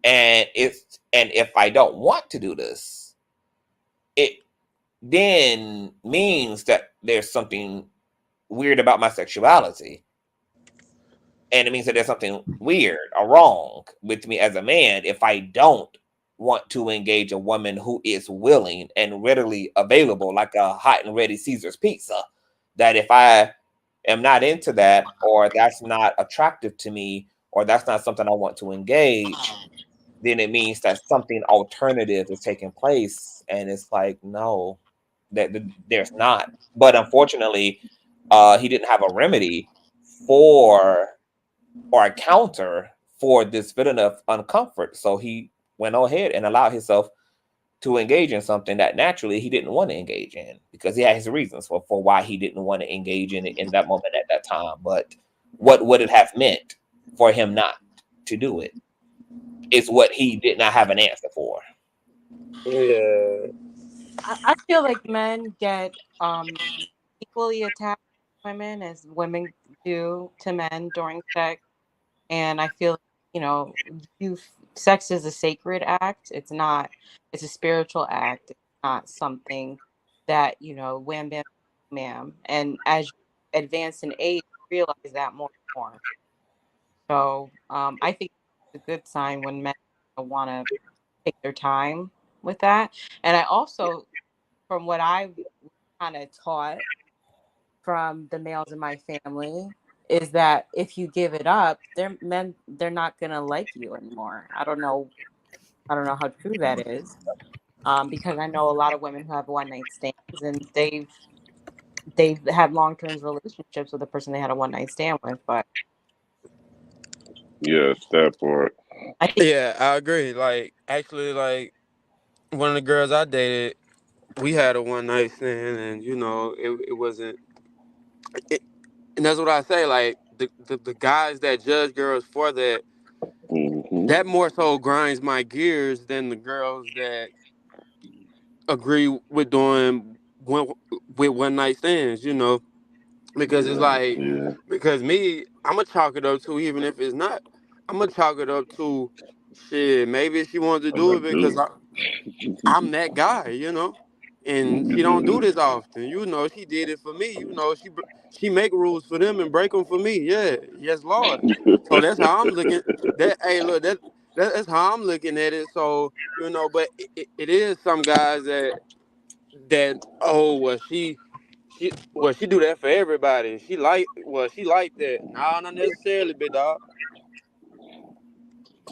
And if I don't want to do this, it then means that there's something weird about my sexuality. And it means that there's something weird or wrong with me as a man if I don't want to engage a woman who is willing and readily available, like a hot and ready Caesar's pizza. That if I am not into that, or that's not attractive to me, or that's not something I want to engage, then it means that something alternative is taking place. And it's like, no, that there's not. But unfortunately, he didn't have a remedy for, or a counter for this feeling of uncomfort. So he went ahead and allowed himself to engage in something that naturally he didn't want to engage in, because he had his reasons for why he didn't want to engage in it in that moment at that time. But what would it have meant for him not to do it is what he did not have an answer for. Yeah. I feel like men get equally attacked by women as women do to men during sex. And I feel like, you sex is a sacred act. It's a spiritual act. It's not something that, wham bam ma'am. And as you advance in age, you realize that more and more. So I think it's a good sign when men want to take their time with that. And I also, from what I kind of taught from the males in my family, is that if you give it up, they're not gonna like you anymore. I don't know how true that is, because I know a lot of women who have one night stands, and they've had long term relationships with the person they had a one night stand with. But Yes, that part. I think Yeah, I agree. Like, actually, like, one of the girls I dated, we had a one night stand, and it wasn't. It, and that's what I say. Like, the guys that judge girls for that, Hmm. that more so grinds my gears than the girls that agree with doing with one night stands. Because it's Yeah, like, yeah, because me, I'm gonna chalk it up to, even if it's not, I'm gonna chalk it up to shit, maybe she wanted to I'm do it like, because I'm that guy, and she don't do this often. She did it for me. She make rules for them and break them for me. Yeah, yes, Lord. So that's how I'm looking. That hey, look, that's how I'm looking at it. So but it is some guys that oh well she do that for everybody. She like that. Nah, not necessarily, big dog.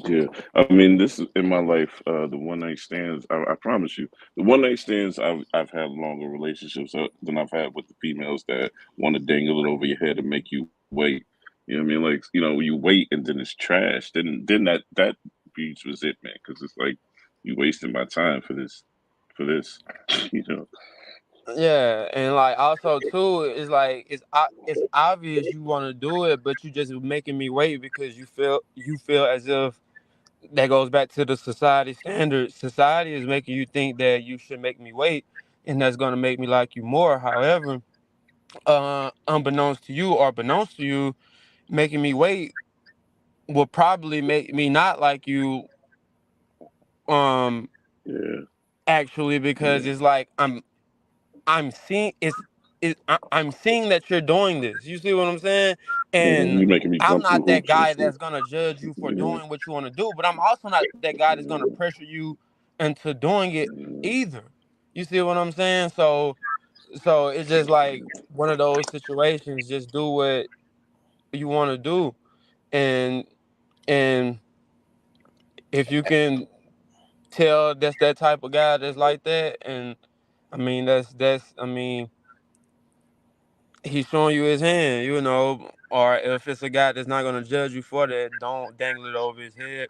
Yeah, I mean, this is in my life. The one night stands. I promise you, the one night stands. I've had longer relationships than I've had with the females that want to dangle it over your head and make you wait. You know what I mean? Like you wait and then it's trash. Then that beach was it, man. Because it's like you wasting my time for this. You know. Yeah, and like also too, it's like it's obvious you want to do it, but you just making me wait because you feel as if that goes back to the society standard. Society is making you think that you should make me wait, and that's gonna make me like you more. However, unbeknownst to you or beknownst to you, making me wait will probably make me not like you. Um, Yeah. actually, because Yeah. it's like I'm seeing I'm seeing that you're doing this. You see what I'm saying? And You're making me I'm jump through not that hoops and guy shit. that's gonna judge you for Yeah. doing what you want to do, but I'm also not that guy that's gonna pressure you into doing it either. You see what I'm saying? So it's just like one of those situations. Just do what you want to do, and and if you can tell that's that type of guy that's like that, and I mean that's I mean he's showing you his hand, or if it's a guy that's not gonna judge you for that, don't dangle it over his head.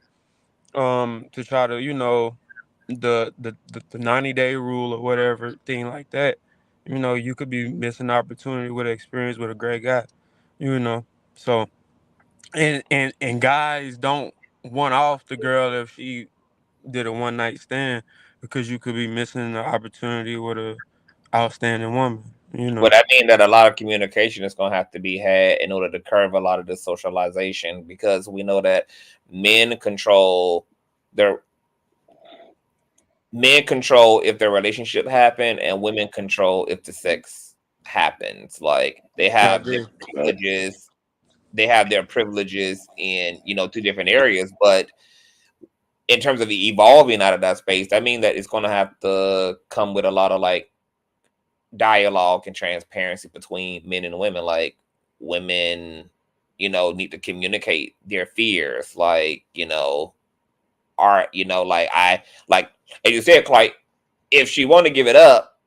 To try to, the 90-day rule or whatever thing like that. You could be missing opportunity with experience with a great guy. You know, so and guys don't want off the girl if she did a one night stand because you could be missing the opportunity with a outstanding woman. But I mean that a lot of communication is going to have to be had in order to curb a lot of the socialization, because we know that men control their men control if their relationship happen, and women control if the sex happens. Like they I have their agree. privileges, in two different areas, but in terms of evolving out of that space, I mean that it's going to have to come with a lot of like dialogue and transparency between men and women. Like women, need to communicate their fears. Like, are like I like as you said, like if she want to give it up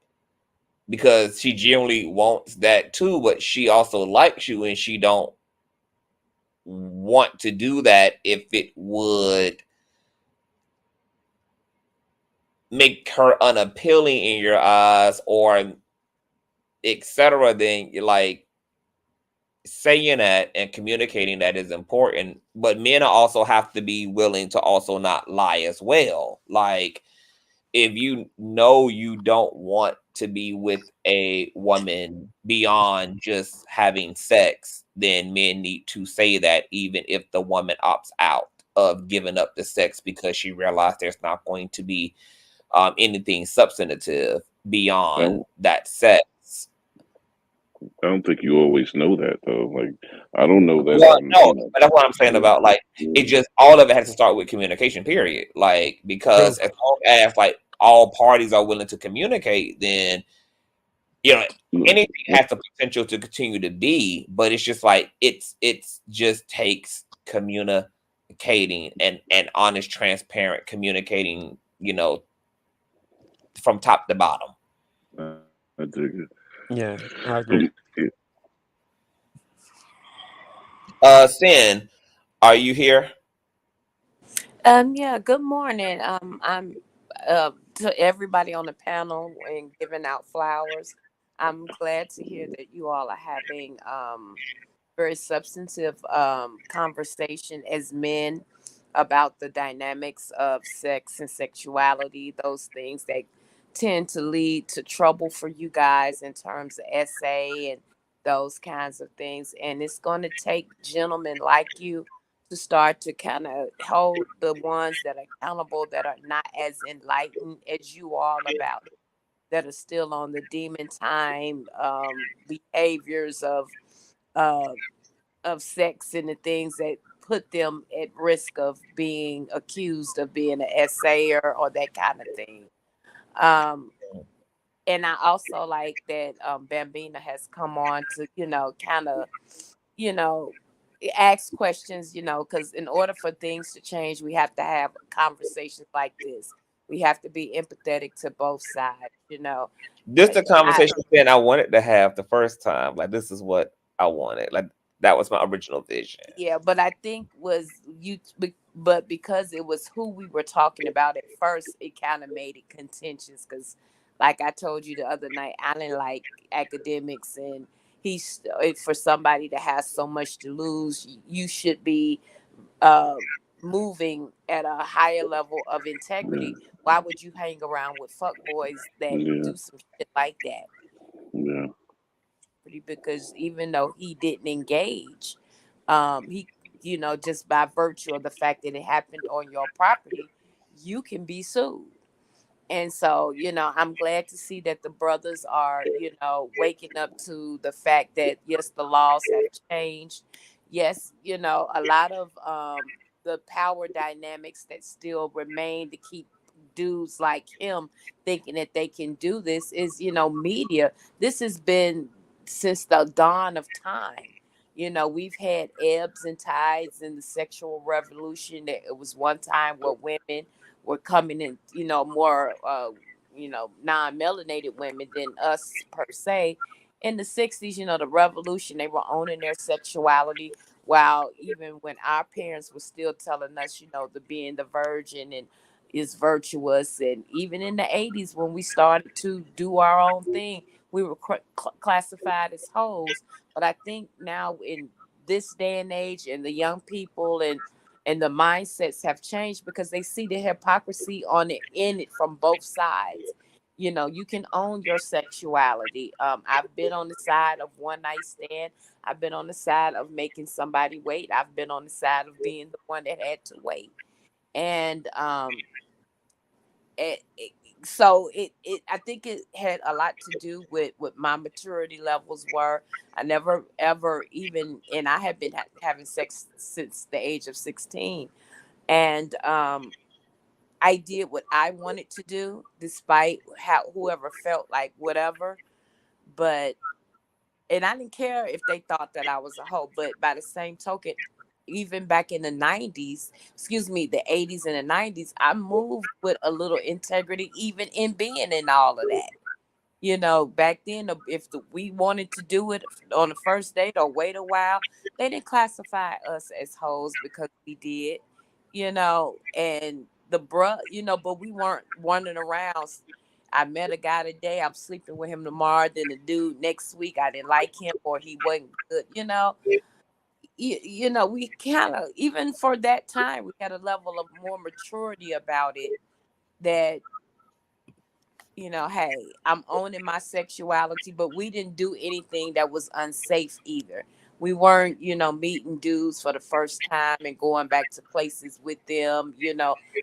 because she genuinely wants that too, but she also likes you and she don't want to do that if it would make her unappealing in your eyes or etc., then you're like saying that and communicating that is important, but men also have to be willing to also not lie as well. Like if you don't want to be with a woman beyond just having sex, then men need to say that, even if the woman opts out of giving up the sex because she realized there's not going to be anything substantive I beyond don't, that sex. I don't think you always know that though. Like I don't know that Well, I'm. no, but that's what I'm saying about like it. Just all of it has to start with communication. Period. Like True. because as long as like all parties are willing to communicate, then you know You anything has the potential to continue to be. But it's just like it's just takes communicating and honest, transparent communicating. From top to bottom. I dig it. Yeah, I agree. Yeah. Sin, are you here? Yeah, good morning. I'm to everybody on the panel and giving out flowers. I'm glad to hear that you all are having very substantive conversation as men about the dynamics of sex and sexuality, those things that tend to lead to trouble for you guys in terms of essay and those kinds of things. And it's going to take gentlemen like you to start to kind of hold the ones that are accountable, that are not as enlightened as you all about it, that are still on the demon time behaviors uh, of sex and the things that put them at risk of being accused of being an essayer or that kind of thing. Um, and I also like that Bambina has come on to, kind of, you know, ask questions, because in order for things to change, we have to have conversations like this. We have to be empathetic to both sides. This the I, conversation that I wanted to have the first time. Like, this is what I wanted. Like, that was my original vision. yeah, but I think but because it was who we were talking about at first, it kind of made it contentious. Because, like I told you the other night, I didn't like academics, and for somebody that has so much to lose, you should be uh, moving at a higher level of Yeah, integrity. Why would you hang around with fuckboys that yeah, do some shit like that? yeah, Because even though he didn't engage, he, just by virtue of the fact that it happened on your property, you can be sued. And so, I'm glad to see that the brothers are, waking up to the fact that, yes, the laws have changed. Yes, a lot of the power dynamics that still remain to keep dudes like him thinking that they can do this is, media. This has been since the dawn of time. We've had ebbs and tides in the sexual revolution. That it was one time where women were coming in, more, non-melanated women than us per se. In the 60s, the revolution, they were owning their sexuality, while even when our parents were still telling us, the being the virgin and is virtuous. And even in the 80s, when we started to do our own thing, we were classified as hoes. But I think now in this day and age, and the young people and the mindsets have changed because they see the hypocrisy on it in it from both sides. You can own your sexuality. I've been on the side of one night stand. I've been on the side of making somebody wait. I've been on the side of being the one that had to wait. And it, it, I think it had a lot to do with what my maturity levels were. I never ever even, and I have been having sex since the age of 16. And I did what I wanted to do, despite how whoever felt like whatever. But and I didn't care if they thought that I was a hoe. But by the same token, even back in the 90s, excuse me, the 80s and the 90s, I moved with a little integrity, even in being in all of that. Back then, we wanted to do it on the first date or wait a while, they didn't classify us as hoes because we did, and but we weren't running around. I met a guy today, I'm sleeping with him tomorrow. Then the dude next week, I didn't like him or he wasn't good. We kind of, even for that time, we had a level of more maturity about it that hey, I'm owning my sexuality, but we didn't do anything that was unsafe either. We weren't, meeting dudes for the first time and going back to places with them,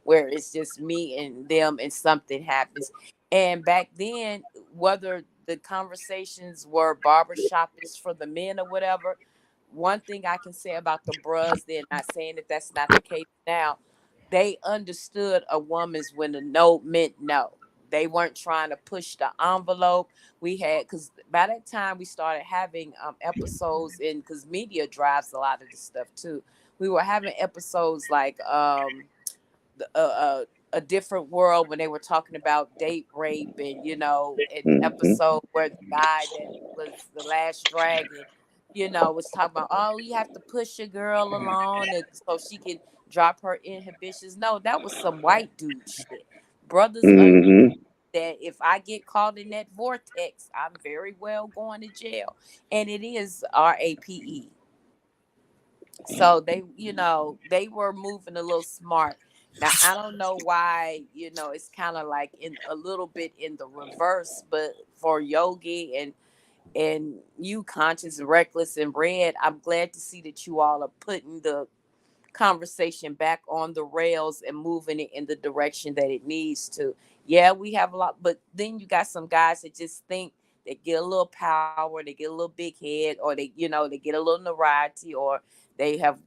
where it's just me and them and something happens. And back then, whether the conversations were barbershopish for the men or whatever, one thing I can say about the bros, they're not saying that that's not the case now. They understood a woman's when a no meant no. They weren't trying to push the envelope. We had, because by that time we started having episodes in, because media drives a lot of this stuff too. We were having episodes like a different world, when they were talking about date rape, and an mm-hmm, episode where the guy that was the last dragon, was talking about, oh, you have to push your girl along so she can drop her inhibitions. No, that was some white dude shit. Brothers mm-hmm. that if I get caught in that vortex, I'm very well going to jail. And it is RAPE. So they were moving a little smart. Now I don't know why, it's kind of like in a little bit in the reverse, but for Yogi and you, Conscious, Reckless, and Red, I'm glad to see that you all are putting the conversation back on the rails and moving it in the direction that it needs to. Yeah, we have a lot, but then you got some guys that just think they get a little power, they get a little big head, or they get a little notoriety, or they have,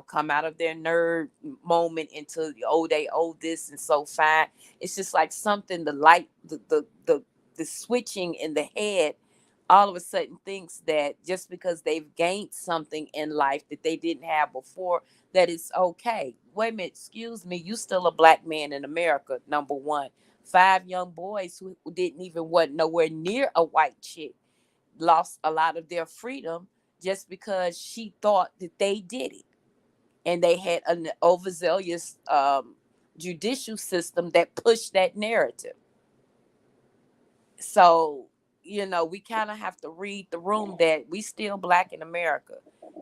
come out of their nerd moment into, oh, they owe this and so fine. It's just like something, the light, the switching in the head all of a sudden thinks that just because they've gained something in life that they didn't have before, that it's okay. Wait a minute, excuse me, you still a black man in America, number one. 5 young boys who didn't even want nowhere near a white chick lost a lot of their freedom just because she thought that they did it. And they had an overzealous judicial system that pushed that narrative. So, we kind of have to read the room that we still black in America.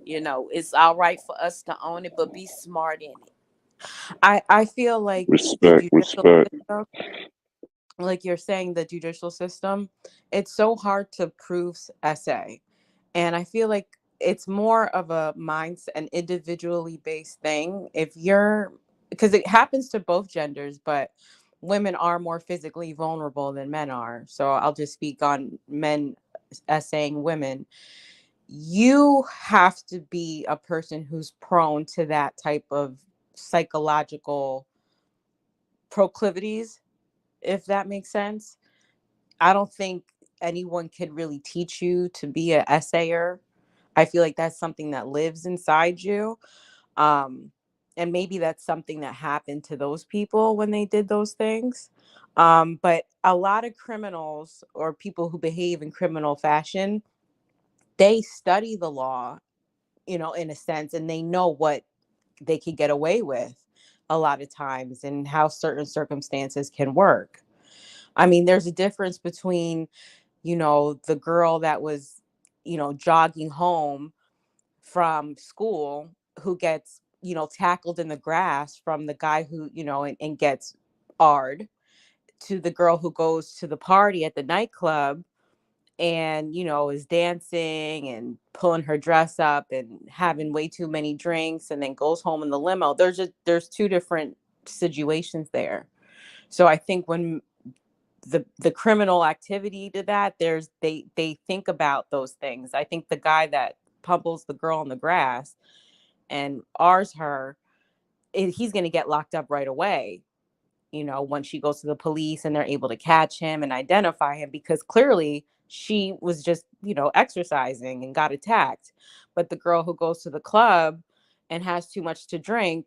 It's all right for us to own it, but be smart in it. I feel like the Respect, judicial respect. system, like you're saying, the judicial system, it's so hard to prove SA. And I feel like it's more of a mindset, an individually based thing. If you're, because it happens to both genders, but women are more physically vulnerable than men are. So I'll just speak on men as saying women. You have to be a person who's prone to that type of psychological proclivities, if that makes sense. I don't think anyone could really teach you to be a essayer. I feel like that's something that lives inside you. Um, and maybe that's something that happened to those people when they did those things. But a lot of criminals or people who behave in criminal fashion, they study the law, in a sense, and they know what they could get away with a lot of times and how certain circumstances can work. I mean, there's a difference between, the girl that was, jogging home from school who gets, tackled in the grass from the guy who, and gets ard, to the girl who goes to the party at the nightclub and, is dancing and pulling her dress up and having way too many drinks and then goes home in the limo. There's two different situations there. So I think when the criminal activity to that, they think about those things. I think the guy that pummels the girl in the grass and R's her, he's going to get locked up right away, when she goes to the police and they're able to catch him and identify him, because clearly she was just, exercising and got attacked. But the girl who goes to the club and has too much to drink,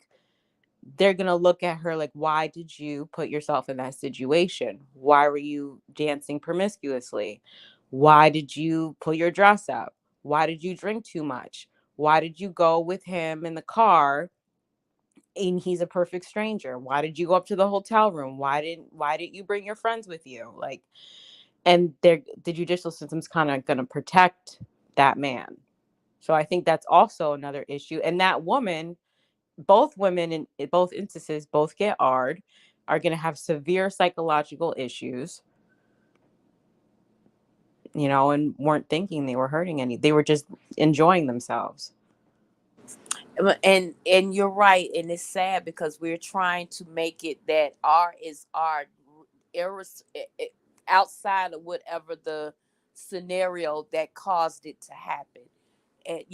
they're going to look at her like, why did you put yourself in that situation? Why were you dancing promiscuously? Why did you pull your dress up? Why did you drink too much? Why did you go with him in the car and he's a perfect stranger? Why did you go up to the hotel room? Why didn't you bring your friends with you? Like, and the judicial system's kind of going to protect that man. So I think that's also another issue. And that woman, both women in both instances, both get ARD, are going to have severe psychological issues, and weren't thinking they were hurting any. They were just enjoying themselves. And you're right, and it's sad because we're trying to make it that R is R, outside of whatever the scenario that caused it to happen. And,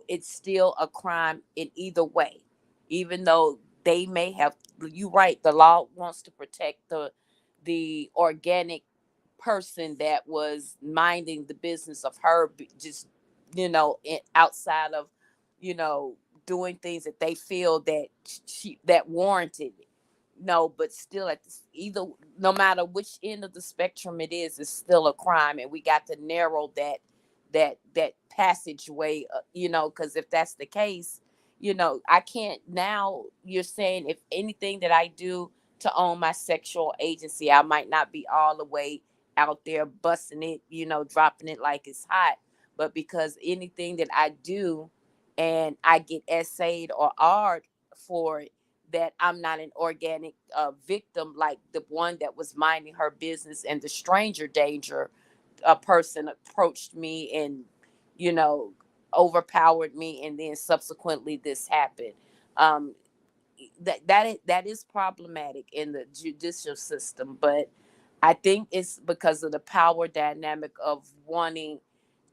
it's still a crime in either way, even though they may have. You right, the law wants to protect the organic person that was minding the business of her, just outside of, you know doing things that they feel that that warranted it. No, but still, at this, either, no matter which end of the spectrum it is, it's still a crime, and we got to narrow that passageway. Because if that's the case, I can't. Now you're saying if anything that I do to own my sexual agency, I might not be all the way out there busting it, dropping it like it's hot, but because anything that I do and I get essayed or art for it, that I'm not an organic victim like the one that was minding her business and the stranger danger, a person approached me and, you know, overpowered me, and then subsequently this happened. Um, that is problematic in the judicial system, but I think it's because of the power dynamic of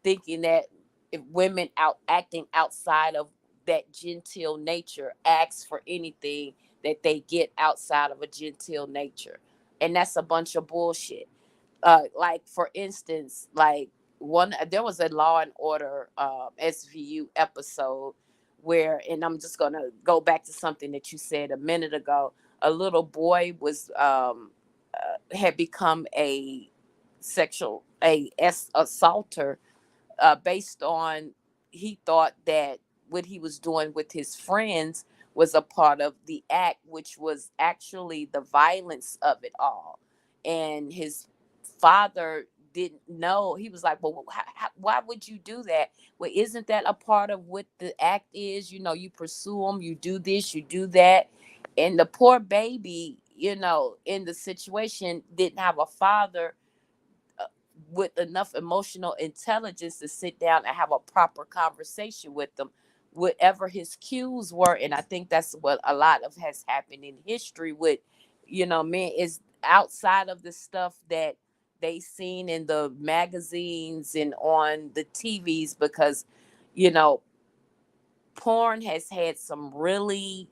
thinking that if women acting outside of that genteel nature asks for anything, that they get outside of a genteel nature, and that's a bunch of bullshit. Like for instance, like there was a Law and Order SVU episode where, and I'm just gonna go back to something that you said a minute ago. A little boy was had become a assaulter, based on, he thought that what he was doing with his friends was a part of the act, which was actually the violence of it all. And his father didn't know. He was like, well, why would you do that? Well, isn't that a part of what the act is? You pursue them, you do this, you do that. And the poor baby, in the situation, didn't have a father with enough emotional intelligence to sit down and have a proper conversation with them, whatever his cues were. And I think that's what a lot of has happened in history with, men, is outside of the stuff that they seen in the magazines and on the TVs, because, you know, porn has had some really,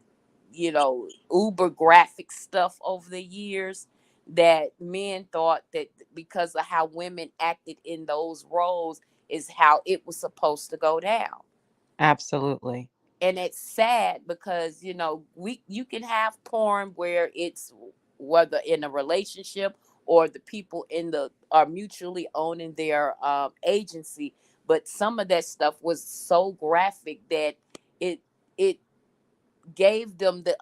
uber graphic stuff over the years, that men thought that because of how women acted in those roles is how it was supposed to go down. Absolutely. And it's sad because, you can have porn where it's, whether in a relationship or the people in the are mutually owning their agency, but some of that stuff was so graphic that it gave them the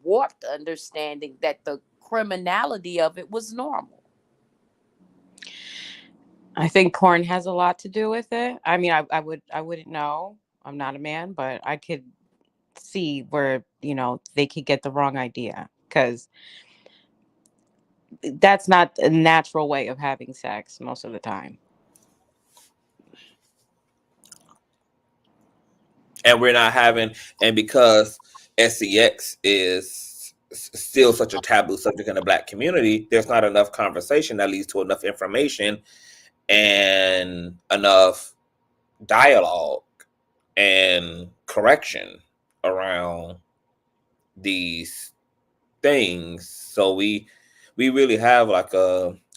warped understanding that the criminality of it was normal. I think porn has a lot to do with it. I mean, I wouldn't know. I'm not a man, but I could see where, they could get the wrong idea, because that's not a natural way of having sex most of the time. And we're not having, and because sex is still such a taboo subject in the Black community, there's not enough conversation that leads to enough information and enough dialogue and correction around these things. So we really have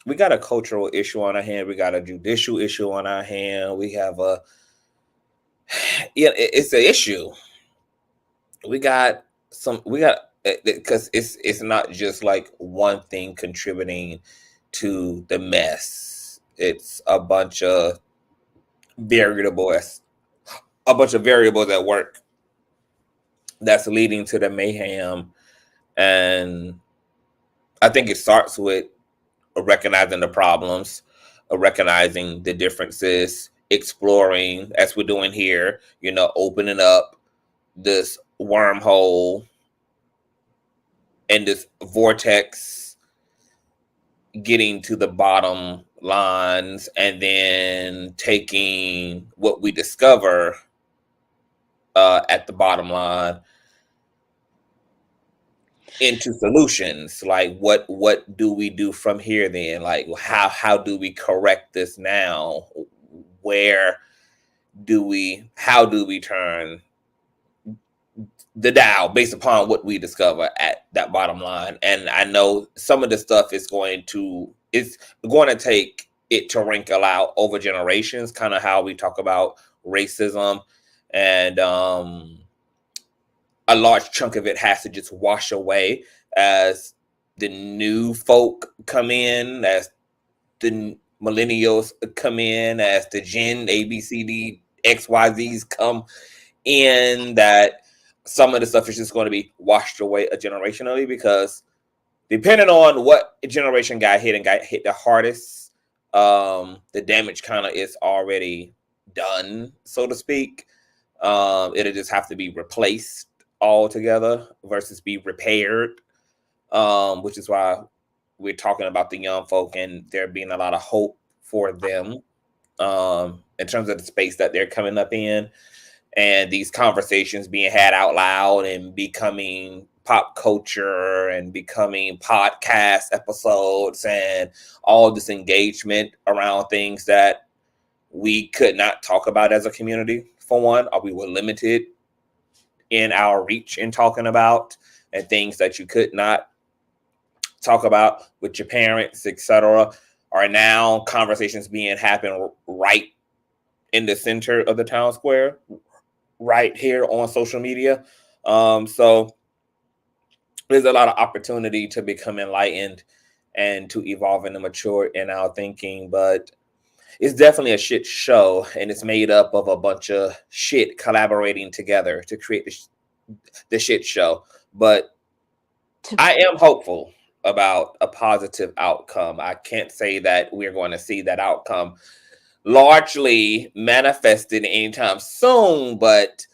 we got a cultural issue on our hand, we got a judicial issue on our hand, we have it's an issue. We got because it's not just like one thing contributing to the mess. It's a bunch of variables at work that's leading to the mayhem. And I think it starts with recognizing the problems, recognizing the differences, exploring, as we're doing here, opening up this wormhole and this vortex, getting to the bottom lines, and then taking what we discover at the bottom line into solutions. Like what do we do from here then? Like how do we correct this now? How do we turn the dial based upon what we discover at that bottom line? And I know some of the stuff it's going to take it to wrinkle out over generations, kind of how we talk about racism, and a large chunk of it has to just wash away as the new folk come in, as the millennials come in, as the Gen ABCD XYZs come in, that some of the stuff is just going to be washed away generationally, because depending on what generation got hit the hardest, the damage kind of is already done, so to speak. It'll just have to be replaced altogether versus be repaired, which is why we're talking about the young folk and there being a lot of hope for them in terms of the space that they're coming up in. and these conversations being had out loud and becoming pop culture and becoming podcast episodes and all this engagement around things that we could not talk about as a community, for one, or we were limited in our reach in talking about, and things that you could not talk about with your parents, etc., are now conversations being happen right in the center of the town square, right here on social media. So there's a lot of opportunity to become enlightened and to evolve and to mature in our thinking, but it's definitely a shit show, and it's made up of a bunch of shit collaborating together to create the shit show. But I am hopeful about a positive outcome. I can't say that we're going to see that outcome largely manifested anytime soon, but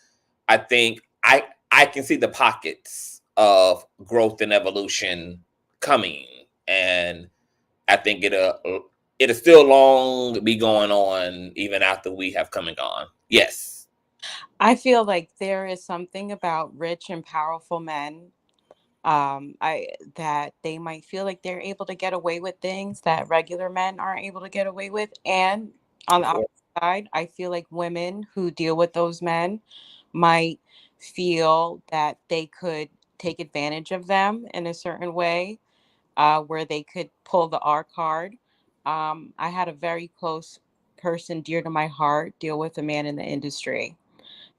I think I can see the pockets of growth and evolution coming, and I think it'll still long be going on even after we have come and gone. Yes. I feel like there is something about rich and powerful men, I that they might feel like they're able to get away with things that regular men aren't able to get away with. And on Of the course. opposite side, I feel like women who deal with those men might feel that they could take advantage of them in a certain way, where they could pull the R card. I had a very close person dear to my heart deal with a man in the industry.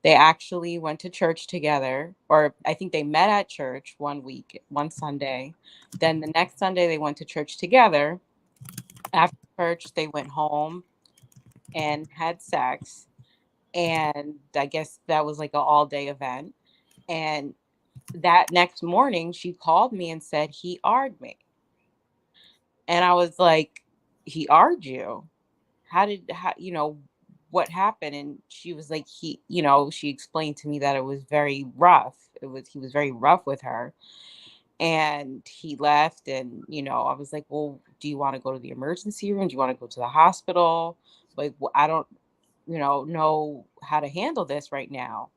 They actually went to church together, or I think they met at church one week, one Sunday. Then the next Sunday, they went to church together. After church, they went home and had sex. And I guess that was like an all day event. And that next morning, she called me and said, he R'd me. And I was like, he R'd you? What happened? And she was like, she explained to me that it was very rough. He was very rough with her, and he left. And I was like, well, do you want to go to the emergency room? Do you want to go to the hospital? Like, I don't know how to handle this right now.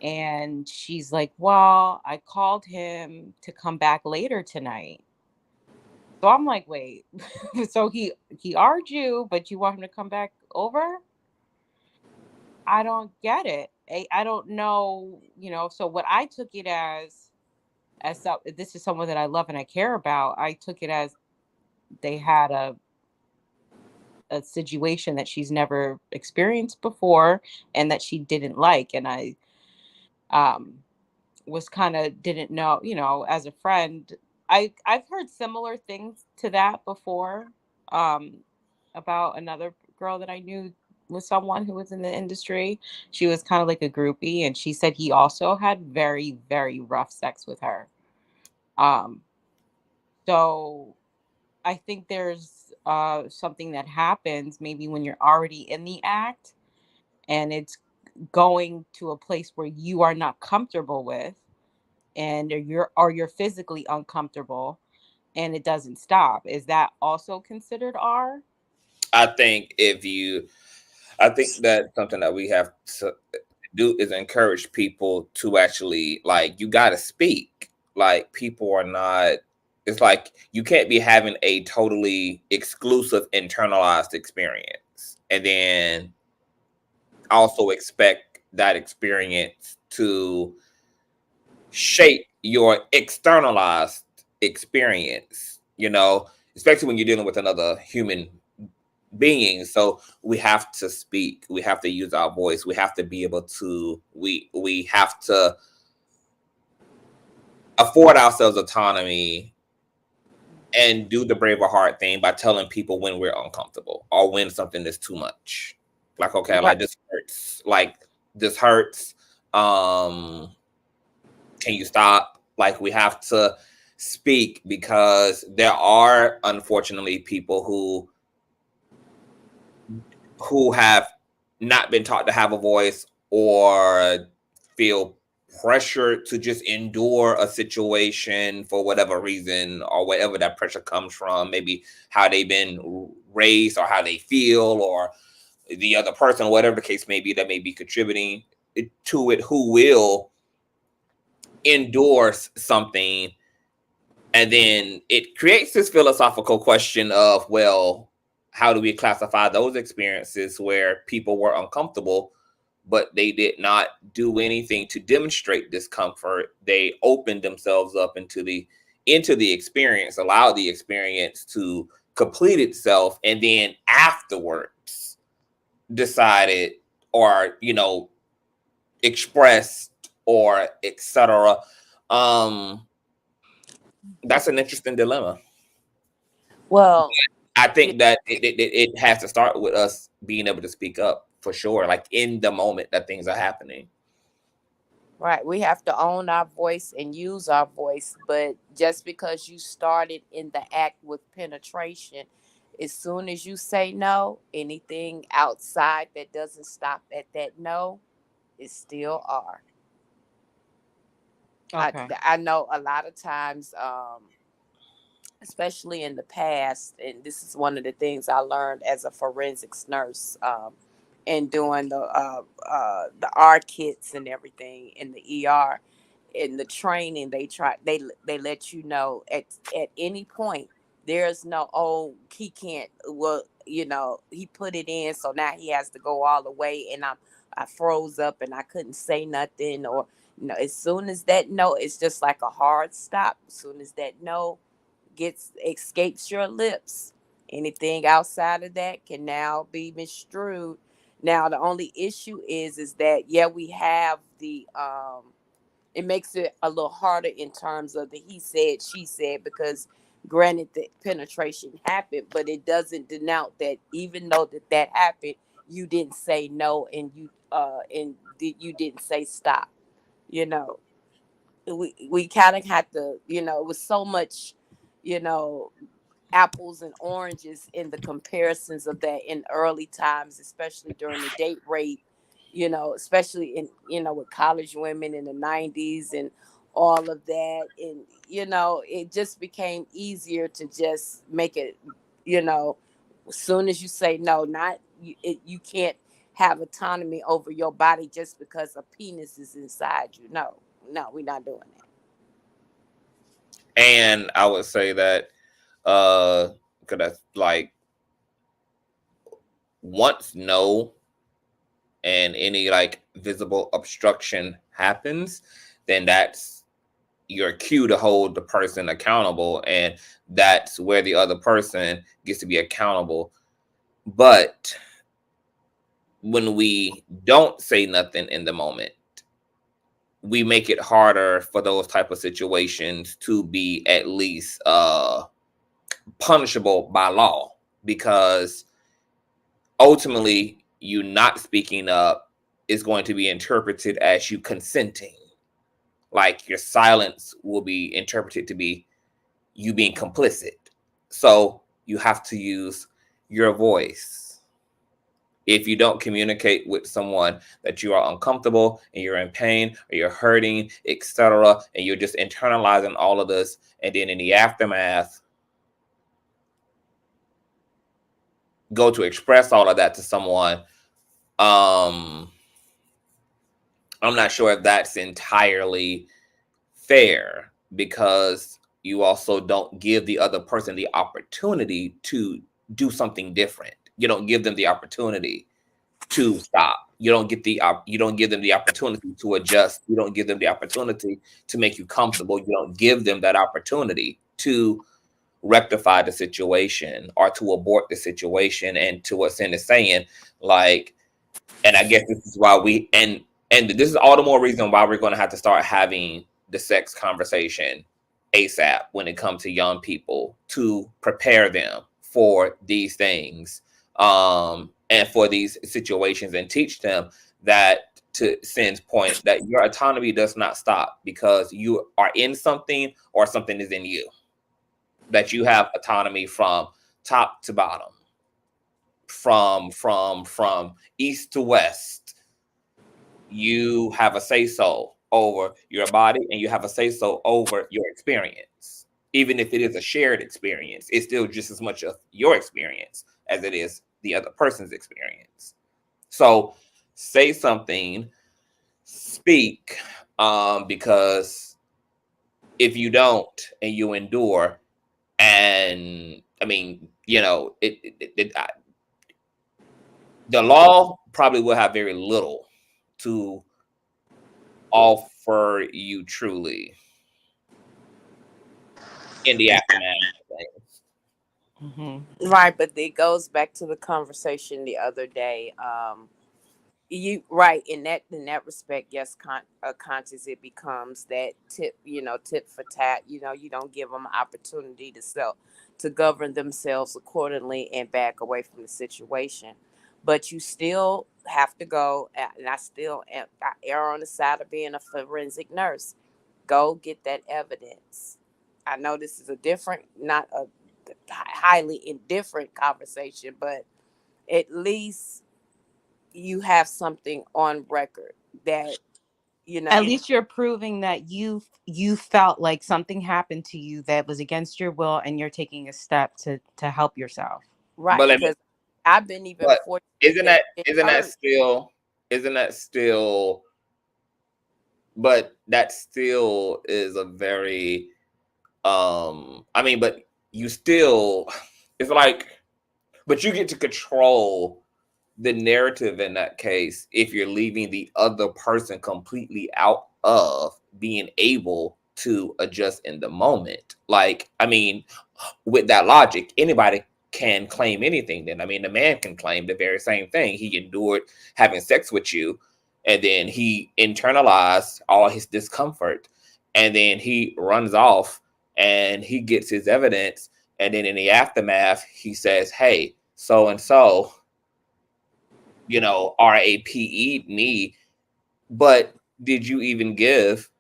And she's like, well, I called him to come back later tonight. So I'm like, wait, so he R'd you, but you want him to come back over? I don't get it. I don't know, so what I took it this is someone that I love and I care about. I took it as they had a situation that she's never experienced before and that she didn't like. And I um was kind of didn't know, as a friend, I've heard similar things to that before, um about another girl that I knew with someone who was in the industry. She was kind of like a groupie, and she said he also had very, very rough sex with her. Um, so I think there's something that happens maybe when you're already in the act, and it's going to a place where you are not comfortable with, and you're physically uncomfortable, and it doesn't stop. Is that also considered R? I think I think that something that we have to do is encourage people to actually, like, you got to speak. Like, people are not, it's like you can't be having a totally exclusive internalized experience and then also expect that experience to shape your externalized experience, especially when you're dealing with another human being. So we have to speak, we have to use our voice, we have to be able to, we have to afford ourselves autonomy and do the brave or hard thing by telling people when we're uncomfortable or when something is too much. Like, okay, Right. like this hurts. Like, this hurts. Can you stop? Like, we have to speak, because there are unfortunately people who have not been taught to have a voice, or feel pressure to just endure a situation for whatever reason, or whatever that pressure comes from, maybe how they've been raised or how they feel, or the other person, whatever the case may be, that may be contributing. to it who will endorse something, and then it creates this philosophical question of, well, how do we classify those experiences where people were uncomfortable, but they did not do anything to demonstrate discomfort? They opened themselves up into the experience, allowed the experience to complete itself, and then afterwards decided, or expressed, or etc. That's an interesting dilemma. Well, I you, think that it has to start with us being able to speak up, for sure, like in the moment that things are happening. right. We have to own our voice and use our voice. But just because you started in the act with penetration, as soon as you say no, anything outside that doesn't stop at that no is still R. Okay. I know a lot of times, especially in the past, and this is one of the things I learned as a forensics nurse, and doing the R kits and everything in the ER. In the training, they let you know at any point there's no, oh, he can't, well, he put it in, so now he has to go all the way, and I froze up and I couldn't say nothing, or as soon as that no, it's just like a hard stop. As soon as that no escapes your lips, anything outside of that can now be misstrued. Now the only issue is that, yeah, we have the it makes it a little harder in terms of the he said she said, because granted the penetration happened, but it doesn't denote that even though that happened, you didn't say no, and you didn't say stop. you know we kind of had to, it was so much, you know apples and oranges in the comparisons of that in early times, especially during the date rape, especially in, with college women in the 90s and all of that. And, it just became easier to just make it, as soon as you say no, not you can't have autonomy over your body just because a penis is inside you. No, we're not doing that. And I would say that because that's like, once no and any like visible obstruction happens, then that's your cue to hold the person accountable, and that's where the other person gets to be accountable. But when we don't say nothing in the moment, we make it harder for those type of situations to be at least punishable by law, because ultimately you not speaking up is going to be interpreted as you consenting. Like your silence will be interpreted to be you being complicit. So you have to use your voice. If you don't communicate with someone that you are uncomfortable and you're in pain or you're hurting, etc., and you're just internalizing all of this, and then in the aftermath go to express all of that to someone, I'm not sure if that's entirely fair, because you also don't give the other person the opportunity to do something different. You don't give them the opportunity to stop. You don't give them the opportunity to adjust. You don't give them the opportunity to make you comfortable. You don't give them that opportunity to rectify the situation or to abort the situation. And to what Sin is saying, like, and I guess this is why and this is all the more reason why we're going to have to start having the sex conversation ASAP when it comes to young people, to prepare them for these things, and for these situations, and teach them that, to Sin's point, that your autonomy does not stop because you are in something or something is in you, that you have autonomy from top to bottom, from east to west. You have a say so over your body, and you have a say so over your experience. Even if it is a shared experience, it's still just as much of your experience as it is the other person's experience. So say something speak, because if you don't and you endure, and I mean, the law probably will have very little to offer you truly in the aftermath of things. Right, but it goes back to the conversation the other day. You right in that respect, yes, conscious, it becomes that tit for tat. You don't give them an opportunity to govern themselves accordingly and back away from the situation, but you still have to go. And I err on the side of being a forensic nurse. Go get that evidence. I know this is a different, not a highly indifferent conversation, but at least you have something on record that At least you're proving that you felt like something happened to you that was against your will, and you're taking a step to help yourself. right, But let me, because I've been even but fortunate isn't that that it isn't that hurt. still isn't that still but that still is a very I mean, but you still, it's like, but you get to control the narrative in that case if you're leaving the other person completely out of being able to adjust in the moment. Like, I mean, with that logic, anybody can claim anything. Then, I mean, the man can claim the very same thing. He endured having sex with you, and then he internalized all his discomfort, and then he runs off and he gets his evidence, and then in the aftermath, he says, "Hey, so and so, RAPE'd me, but did you even give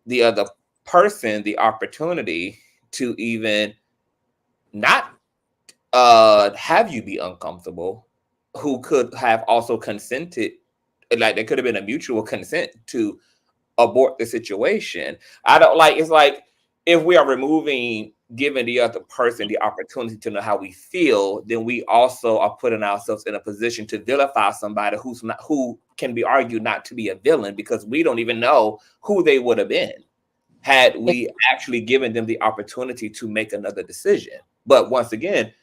the other person the opportunity to even not have you be uncomfortable, who could have also consented, like there could have been a mutual consent to abort the situation." I don't like, it's like, if we are removing giving the other person the opportunity to know how we feel, then we also are putting ourselves in a position to vilify somebody who can be argued not to be a villain, because we don't even know who they would have been had we actually given them the opportunity to make another decision. But once again,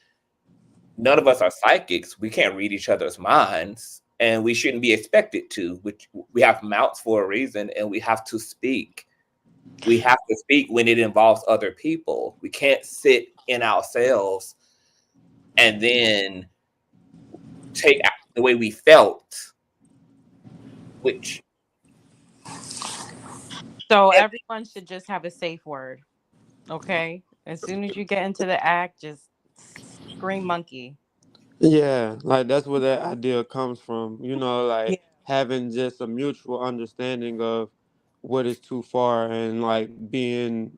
none of us are psychics. We can't read each other's minds, and we shouldn't be expected to. Which, we have mouths for a reason, and we have to speak. We have to speak when it involves other people. We can't sit in ourselves and then take out the way we felt, which So everyone should just have a safe word. Okay? As soon as you get into the act, just scream monkey. Yeah, like that's where that idea comes from. Yeah. Like having just a mutual understanding of what is too far, and like being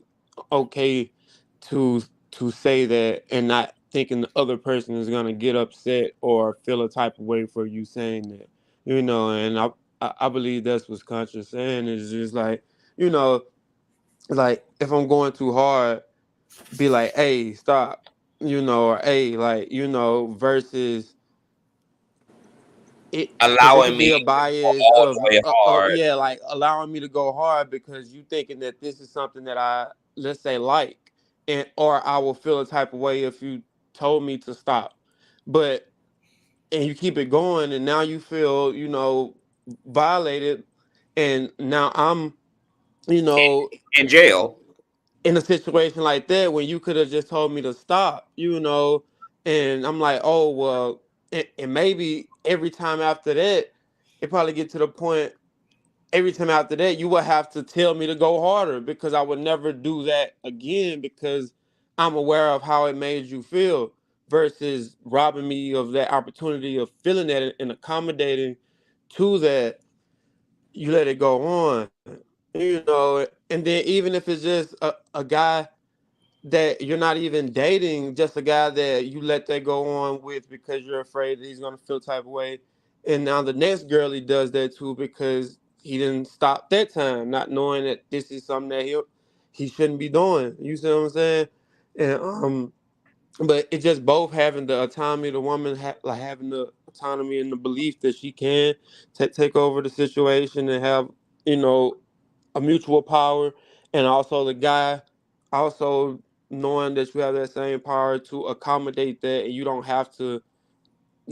okay to say that, and not thinking the other person is gonna get upset or feel a type of way for you saying that. And I believe that's what's conscious saying, is just like, you know, like if I'm going too hard, be like, hey, stop, or hey, like, versus it, because it allowing could me be a to go bias all of the way hard. yeah, like allowing me to go hard because you thinking that this is something that I, let's say, like, and or I will feel a type of way if you told me to stop, but and you keep it going, and now you feel, violated, and now I'm, you know In jail. in a situation like that when you could have just told me to stop, and I'm like, oh well, and maybe every time after that, it probably get to the point. Every time after that, you would have to tell me to go harder because I would never do that again because I'm aware of how it made you feel, versus robbing me of that opportunity of feeling that and accommodating to that. You let it go on, and then even if it's just a guy that you're not even dating, just a guy that you let that go on with because you're afraid that he's gonna feel type of way. And now the next girl he does that too because he didn't stop that time, not knowing that this is something that he shouldn't be doing. You see what I'm saying? And but it's just both having the autonomy, the woman like having the autonomy and the belief that she can take over the situation and have, you know, a mutual power, and also the guy also knowing that you have that same power to accommodate that, and you don't have to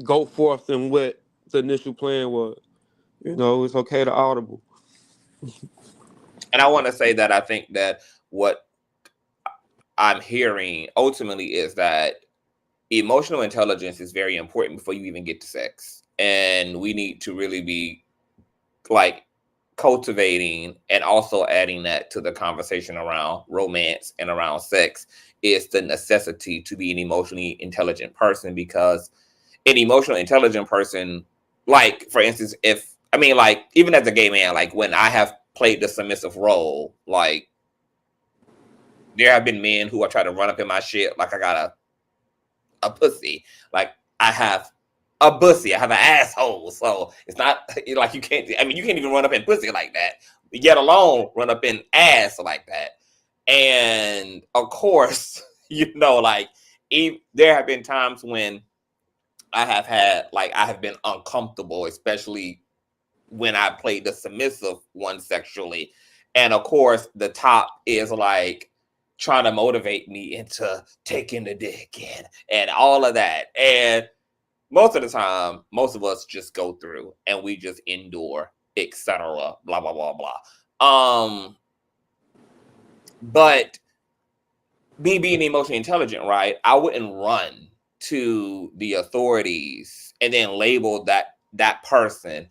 go forth in what the initial plan was. You know, it's okay to audible. And I want to say that I think that what I'm hearing ultimately is that emotional intelligence is very important before you even get to sex. And we need to really be like cultivating and also adding that to the conversation around romance and around sex is the necessity to be an emotionally intelligent person, because an emotionally intelligent person, like for instance, if I mean like even as a gay man, like when I have played the submissive role, like there have been men who are trying to run up in my shit like I got a pussy. Like I have a pussy, I have an asshole. So it's not like you can't, I mean, you can't even run up in pussy like that, yet alone run up in ass like that. And of course, you know, like there have been times when I have had, like, I have been uncomfortable, especially when I played the submissive one sexually. And of course, the top is like trying to motivate me into taking the dick and all of that. And most of the time, most of us just go through and we just endure, etc. Blah blah blah blah. But me being emotionally intelligent, right? I wouldn't run to the authorities and then label that person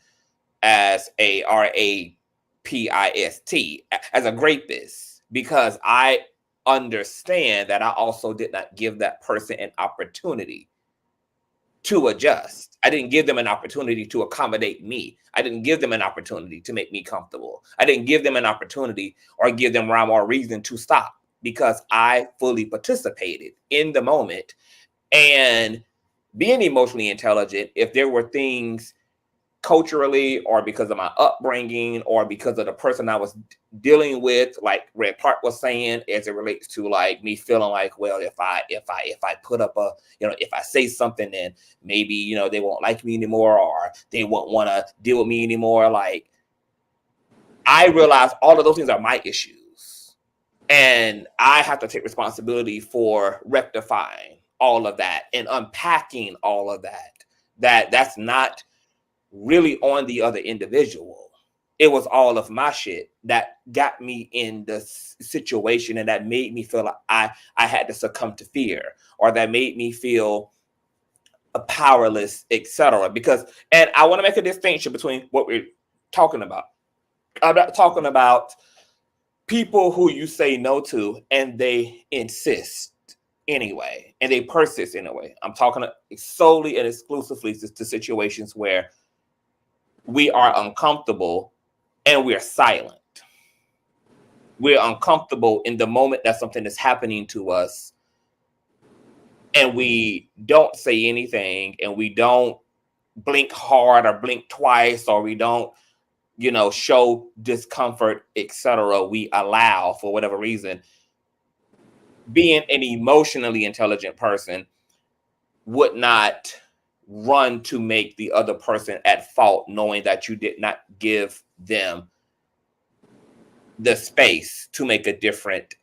as a rapist, as a rapist, because I understand that I also did not give that person an opportunity to adjust. I didn't give them an opportunity to accommodate me. I didn't give them an opportunity to make me comfortable. I didn't give them an opportunity or give them rhyme or reason to stop, because I fully participated in the moment. And being emotionally intelligent, if there were things culturally or because of my upbringing or because of the person I was dealing with, like Red Park was saying, as it relates to like me feeling like, well, if I put up a, you know, if I say something, then maybe, you know, they won't like me anymore or they won't want to deal with me anymore. Like, I realize all of those things are my issues, and I have to take responsibility for rectifying all of that and unpacking all of that. That's not really on the other individual. It was all of my shit that got me in the situation, and that made me feel like I had to succumb to fear, or that made me feel powerless, etc. Because, and I want to make a distinction between what we're talking about. I'm not talking about people who you say no to and they insist anyway, and they persist anyway. I'm talking solely and exclusively to situations where we are uncomfortable and we're silent. We're uncomfortable in the moment that something is happening to us, and we don't say anything, and we don't blink hard or blink twice, or we don't, you know, show discomfort, etc. We allow, for whatever reason. Being an emotionally intelligent person would not run to make the other person at fault, knowing that you did not give them the space to make a different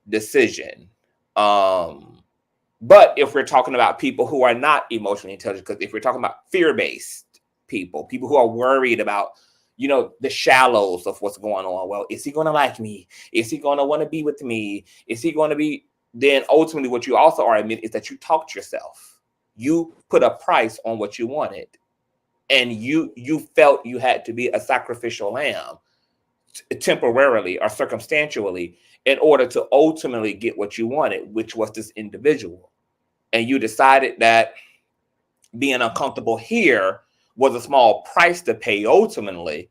decision. But if we're talking about people who are not emotionally intelligent, because if we're talking about fear-based people who are worried about, you know, the shallows of what's going on. Well, is he going to like me? Is he going to want to be with me? Is he going to be? Then ultimately what you also are admitting is that you talked yourself. You put a price on what you wanted, and you felt you had to be a sacrificial lamb temporarily or circumstantially in order to ultimately get what you wanted, which was this individual. And you decided that being uncomfortable here was a small price to pay ultimately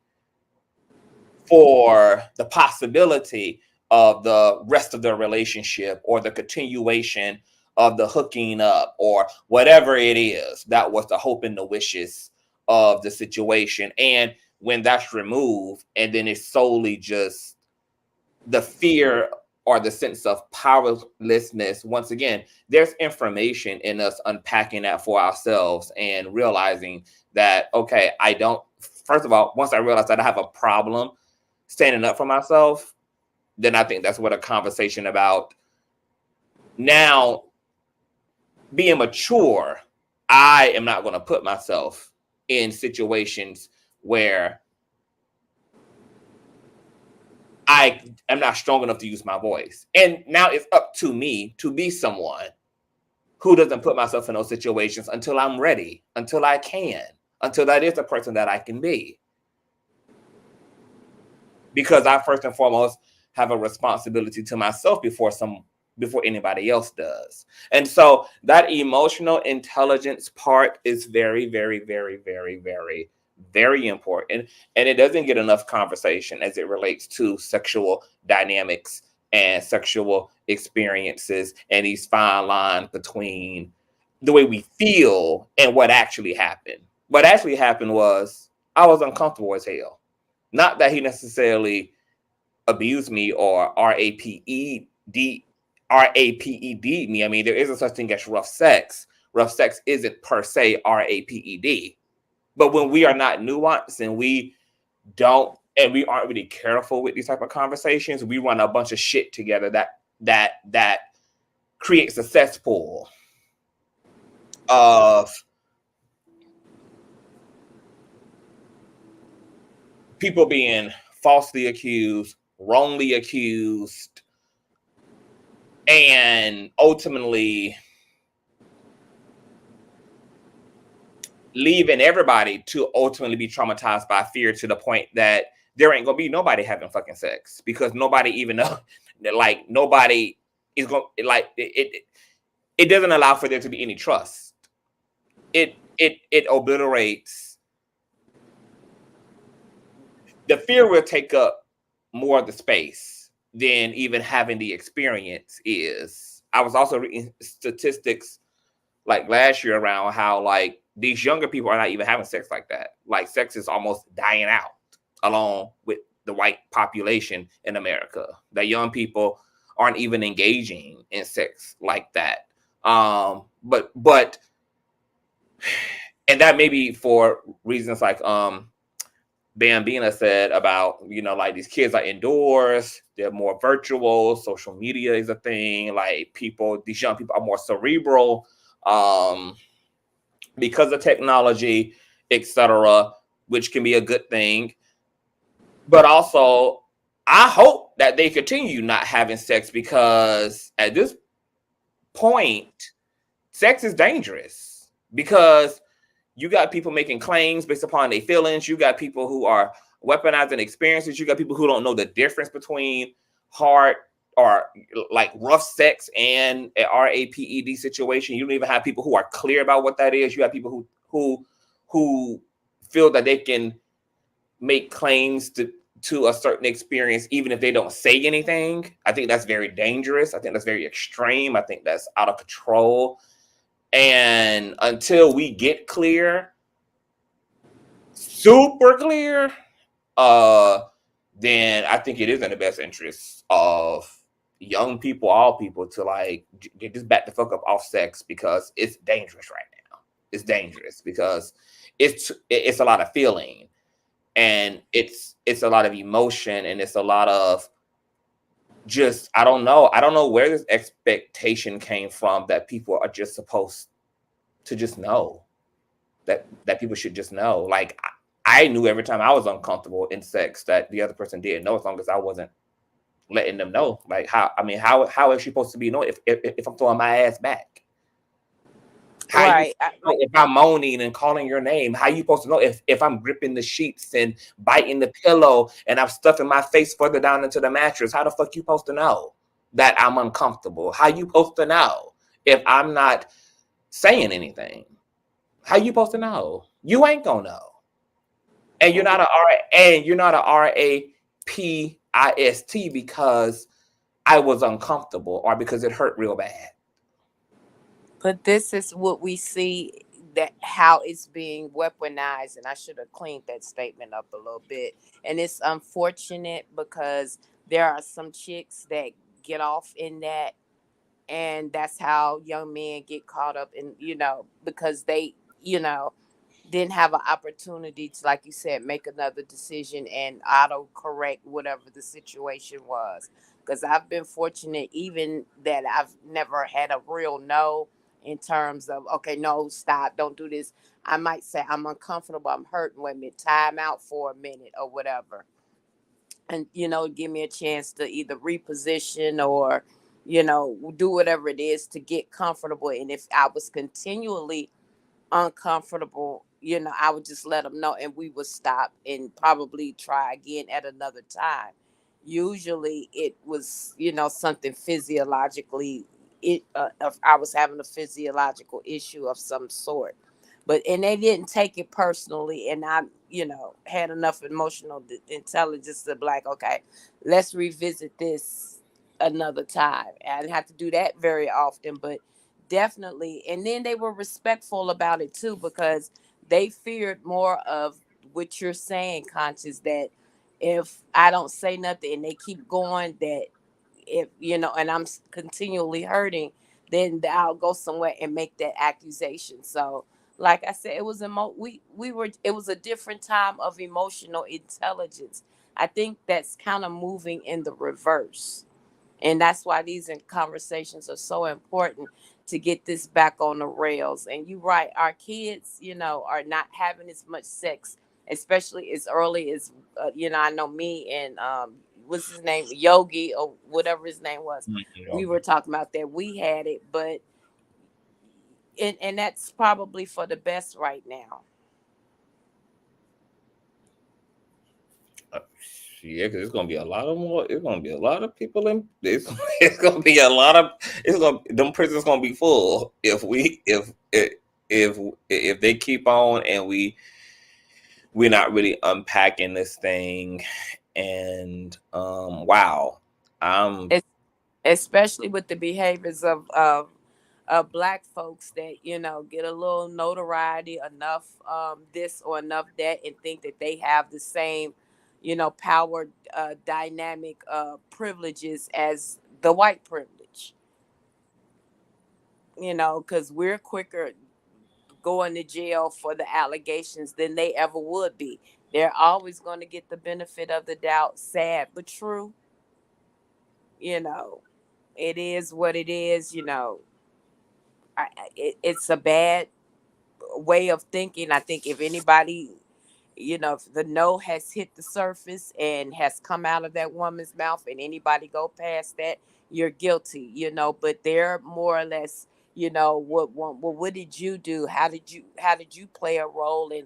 for the possibility of the rest of the relationship or the continuation of the hooking up or whatever it is. That was the hope and the wishes of the situation. And when that's removed, and then it's solely just the fear or the sense of powerlessness. Once again, there's information in us unpacking that for ourselves and realizing that, okay, I don't, first of all, once I realize that I have a problem standing up for myself, then I think that's what a conversation about now being mature. I am not going to put myself in situations where I am not strong enough to use my voice. And now it's up to me to be someone who doesn't put myself in those situations until I'm ready, until I can, until that is the person that I can be. Because I first and foremost have a responsibility to myself before anybody else does. And so that emotional intelligence part is very, very, very, very, very, very important. And it doesn't get enough conversation as it relates to sexual dynamics and sexual experiences and these fine lines between the way we feel and what actually happened. What actually happened was I was uncomfortable as hell. Not that he necessarily abused me or raped me. I mean, there isn't such thing as rough sex. Rough sex isn't per se raped. But when we are not nuanced and we aren't really careful with these type of conversations, we run a bunch of shit together that creates a cesspool of people being falsely accused, wrongly accused, and ultimately leaving everybody to ultimately be traumatized by fear to the point that there ain't gonna be nobody having fucking sex because nobody even know, like nobody is going like it doesn't allow for there to be any trust. It obliterates. The fear will take up more of the space than even having the experience is. I was also reading statistics like last year around how like these younger people are not even having sex like that. Like sex is almost dying out along with the white population in America. That young people aren't even engaging in sex like that. But and that may be for reasons like Bambina said about, like these kids are indoors, they're more virtual, social media is a thing, like these young people are more cerebral because of technology, etc., which can be a good thing. But also, I hope that they continue not having sex because at this point, sex is dangerous because you got people making claims based upon their feelings. You got people who are weaponizing experiences. You got people who don't know the difference between hard or like rough sex and a RAPED situation. You don't even have people who are clear about what that is. You have people who feel that they can make claims to a certain experience even if they don't say anything. I think that's very dangerous. I think that's very extreme. I think that's out of control. And until we get clear, super clear, then I think it is in the best interest of young people, all people, to like just back the fuck up off sex because it's dangerous right now. It's dangerous because it's a lot of feeling and it's a lot of emotion and it's a lot of just I don't know where this expectation came from that people are just supposed to just know that people should just know. Like I knew every time I was uncomfortable in sex that the other person didn't know as long as I wasn't letting them know. Like how is she supposed to be knowing if I'm throwing my ass back? How Right. you know if I'm moaning and calling your name? How you supposed to know if I'm gripping the sheets and biting the pillow and I'm stuffing my face further down into the mattress? How the fuck you supposed to know that I'm uncomfortable? How you supposed to know if I'm not saying anything? How you supposed to know? You ain't gonna know. And you're not a RAPIST because I was uncomfortable or because it hurt real bad. But this is what we see, that how it's being weaponized, and I should have cleaned that statement up a little bit. And it's unfortunate because there are some chicks that get off in that, and that's how young men get caught up in, because they, you know didn't have an opportunity to, like you said, make another decision and auto correct whatever the situation was. Because I've been fortunate, even that I've never had a real no in terms of, okay, no, stop, don't do this. I might say, I'm uncomfortable, I'm hurting, wait a minute, time out for a minute or whatever. And, give me a chance to either reposition or, do whatever it is to get comfortable. And if I was continually uncomfortable, I would just let them know, and we would stop and probably try again at another time. Usually it was, something physiologically, if I was having a physiological issue of some sort. And they didn't take it personally, and I, had enough emotional intelligence to be like, okay, let's revisit this another time. I didn't have to do that very often, but definitely. And then they were respectful about it too, because they feared more of what you're saying, conscious, that if I don't say nothing and they keep going, that if, and I'm continually hurting, then I'll go somewhere and make that accusation. So like I said, it was we were it was a different time of emotional intelligence. I think that's kind of moving in the reverse, and that's why these conversations are so important, to get this back on the rails. And you're right, our kids, are not having as much sex, especially as early as, I know me and, what's his name, Yogi, or whatever his name was, we were talking about that we had it. But and that's probably for the best right now. Yeah, because it's gonna be a lot of more. It's gonna be a lot of people in. It's gonna be a lot of. It's gonna them prisons gonna be full if they keep on, and we're not really unpacking this thing. And wow, I'm Especially with the behaviors of black folks that, get a little notoriety, enough this or enough that, and think that they have the same, power dynamic privileges as the white privilege, because we're quicker going to jail for the allegations than they ever would be. They're always going to get the benefit of the doubt. Sad but true. you know it is what it is. It's a bad way of thinking. I think if anybody, if the no has hit the surface and has come out of that woman's mouth, and anybody go past that, you're guilty. But they're more or less, what did you do? How did you play a role in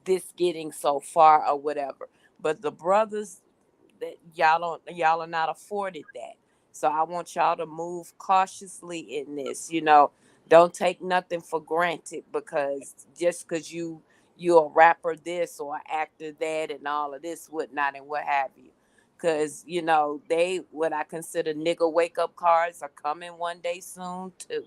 this getting so far or whatever? But the brothers, that y'all are not afforded that. So I want y'all to move cautiously in this. Don't take nothing for granted, because just because you're a rapper this or an actor that and all of this whatnot and what have you. Because they, what I consider nigga wake up cards, are coming one day soon too.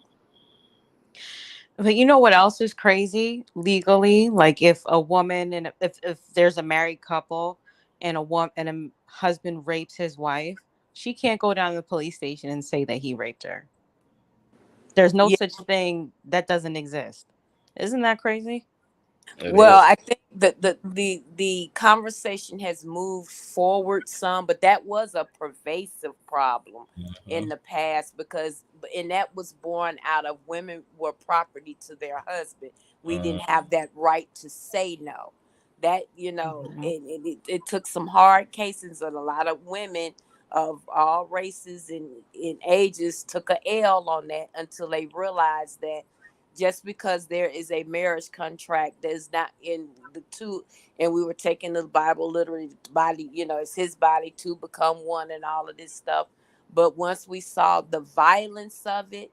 But you know what else is crazy legally? Like if a woman and if there's a married couple and a husband rapes his wife, she can't go down to the police station and say that he raped her. There's no Yeah. such thing. That doesn't exist. Isn't that crazy? it Well, is. I think that the conversation has moved forward some, but that was a pervasive problem in Mhm. the past, because and that was born out of women were property to their husband. We Mhm. didn't have that right to say no. That, Mhm. it took some hard cases, and a lot of women of all races and in ages took a L on that, until they realized that just because there is a marriage contract that's not in the two, and we were taking the Bible literally, body, it's his body to become one and all of this stuff. But once we saw the violence of it,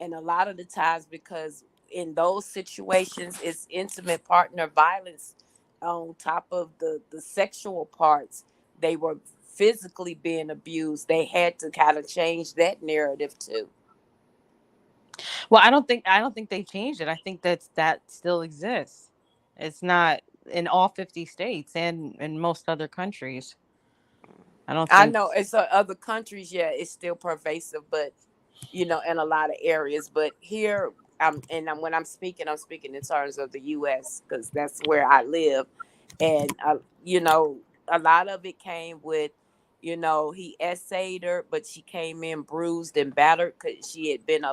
and a lot of the times, because in those situations it's intimate partner violence on top of the sexual parts, they were physically being abused. They had to kind of change that narrative too. Well, I don't think they changed it. I think that still exists. It's not in all 50 states and in most other countries. I don't I think. know it's other countries, yeah, it's still pervasive, but in a lot of areas. But here, when I'm speaking in terms of the U.S. because that's where I live, and a lot of it came with, he essayed her, but she came in bruised and battered because she had been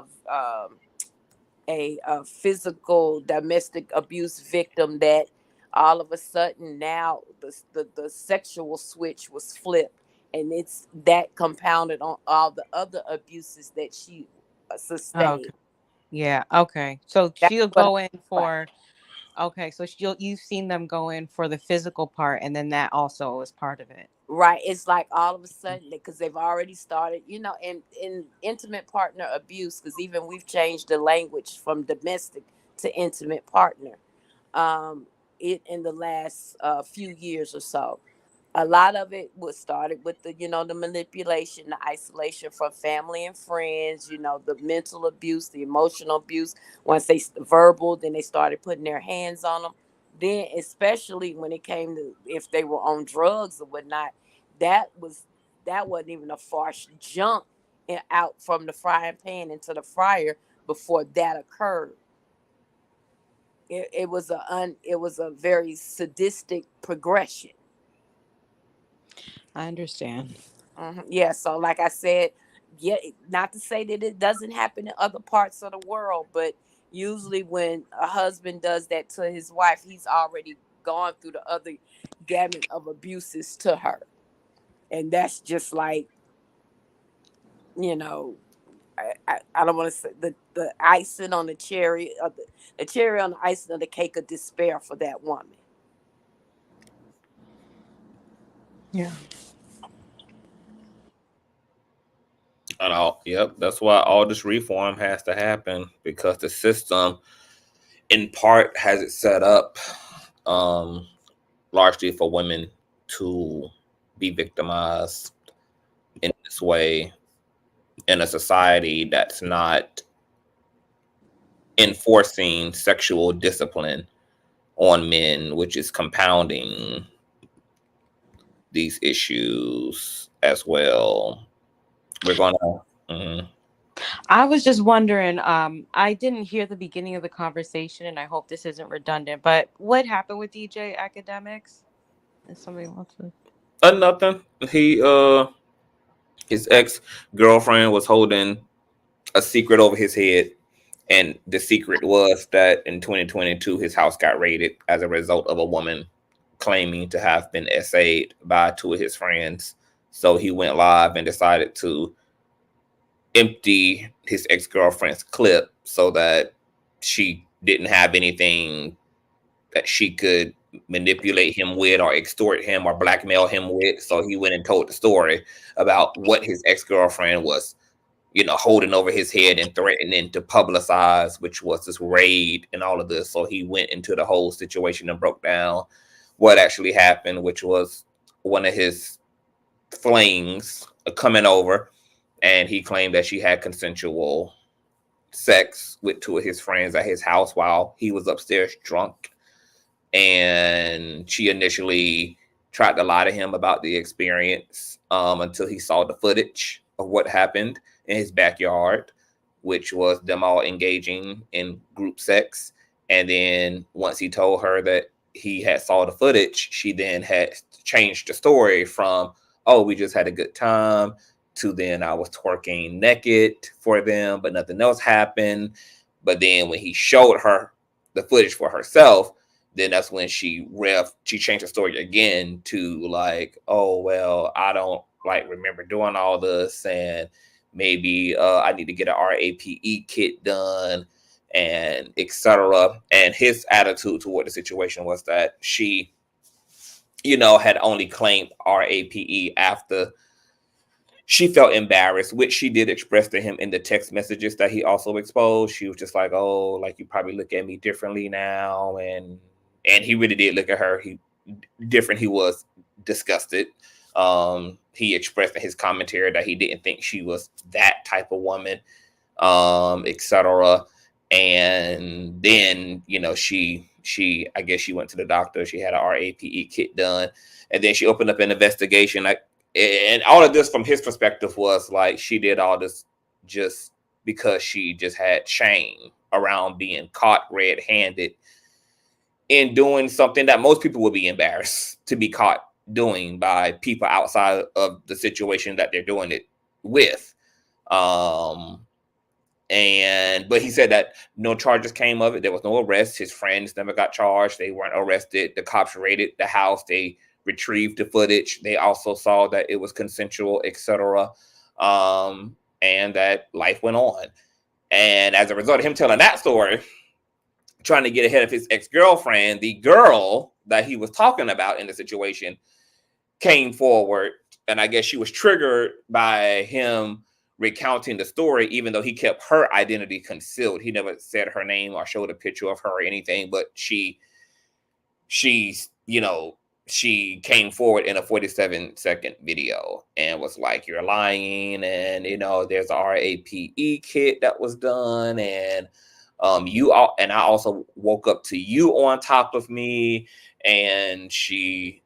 a physical domestic abuse victim that all of a sudden now the sexual switch was flipped, and it's that compounded on all the other abuses that she Oh, sustained. okay. Yeah. Okay. So That's she'll what go in I mean. for. Okay. So you've seen them go in for the physical part, and then that also is part of it. Right, it's like all of a sudden because they've already started, in intimate partner abuse, because even we've changed the language from domestic to intimate partner, it in the last few years or so. A lot of it was started with the manipulation, the isolation from family and friends, the mental abuse, the emotional abuse. Once verbal, then they started putting their hands on them. Then, especially when it came to if they were on drugs or whatnot, that was that wasn't even a far jump out from the frying pan into the fryer before that occurred. It was a very sadistic progression. I understand. Yeah, so like I said, yeah, not to say that it doesn't happen in other parts of the world, but usually when a husband does that to his wife, he's already gone through the other gamut of abuses to her. And that's just like, you know, I don't want to say the icing on the cherry, the cherry on the icing of the cake of despair for that woman. Yeah. And yep, that's why all this reform has to happen, because the system, in part, has it set up um, largely for women to be victimized in this way in a society that's not enforcing sexual discipline on men, which is compounding these issues as well. We're gonna. Mhm. I was just wondering, I didn't hear the beginning of the conversation, and I hope this isn't redundant, but what happened with DJ Academics? If somebody wants to. Nothing. His ex girlfriend was holding a secret over his head, and the secret was that in 2022 his house got raided as a result of a woman claiming to have been essayed by two of his friends. So he went live and decided to empty his ex-girlfriend's clip so that she didn't have anything that she could manipulate him with or extort him or blackmail him with. So he went and told the story about what his ex-girlfriend was, holding over his head and threatening to publicize, which was this raid and all of this. So he went into the whole situation and broke down what actually happened, which was one of his flings coming over, and he claimed that she had consensual sex with two of his friends at his house while he was upstairs drunk. And she initially tried to lie to him about the experience until he saw the footage of what happened in his backyard, which was them all engaging in group sex. And then once he told her that he had saw the footage, she then had changed the story from, oh, we just had a good time, to then I was twerking naked for them, but nothing else happened. But then when he showed her the footage for herself, then that's when she changed the story again to like, oh, well, I don't like remember doing all this, and maybe I need to get an RAPE kit done, and etc. And his attitude toward the situation was that she, had only claimed RAPE after she felt embarrassed, which she did express to him in the text messages that he also exposed. She was just like, oh, like you probably look at me differently now. And he really did look at her different. He was disgusted. He expressed in his commentary that he didn't think she was that type of woman, etc. And then, she I guess she went to the doctor. She had an RAPE kit done. And then she opened up an investigation. and all of this from his perspective was like she did all this just because she just had shame around being caught red-handed in doing something that most people would be embarrassed to be caught doing by people outside of the situation that they're doing it with. But he said that no charges came of it. There was no arrest. His friends never got charged. They weren't arrested. The cops raided the house. They retrieved the footage. They also saw that it was consensual, etc. And that life went on. And as a result of him telling that story, trying to get ahead of his ex-girlfriend, the girl that he was talking about in the situation came forward. And I guess she was triggered by him recounting the story, even though he kept her identity concealed. He never said her name or showed a picture of her or anything, but she came forward in a 47-second video and was like, "You're lying," and there's a RAPE kit that was done, and I also woke up to you on top of me. And she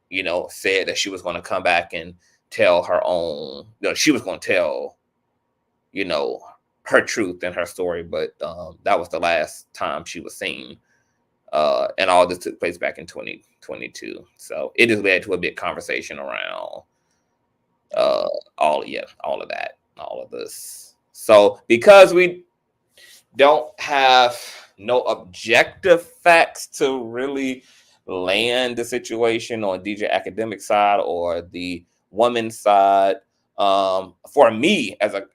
said that she was going to come back and tell her own, she was going to tell her truth and her story, but that was the last time she was seen. And all this took place back in 2022. So it has led to a big conversation around all of this. So because we don't have no objective facts to really land the situation on DJ Academic side or the woman's side, for me as a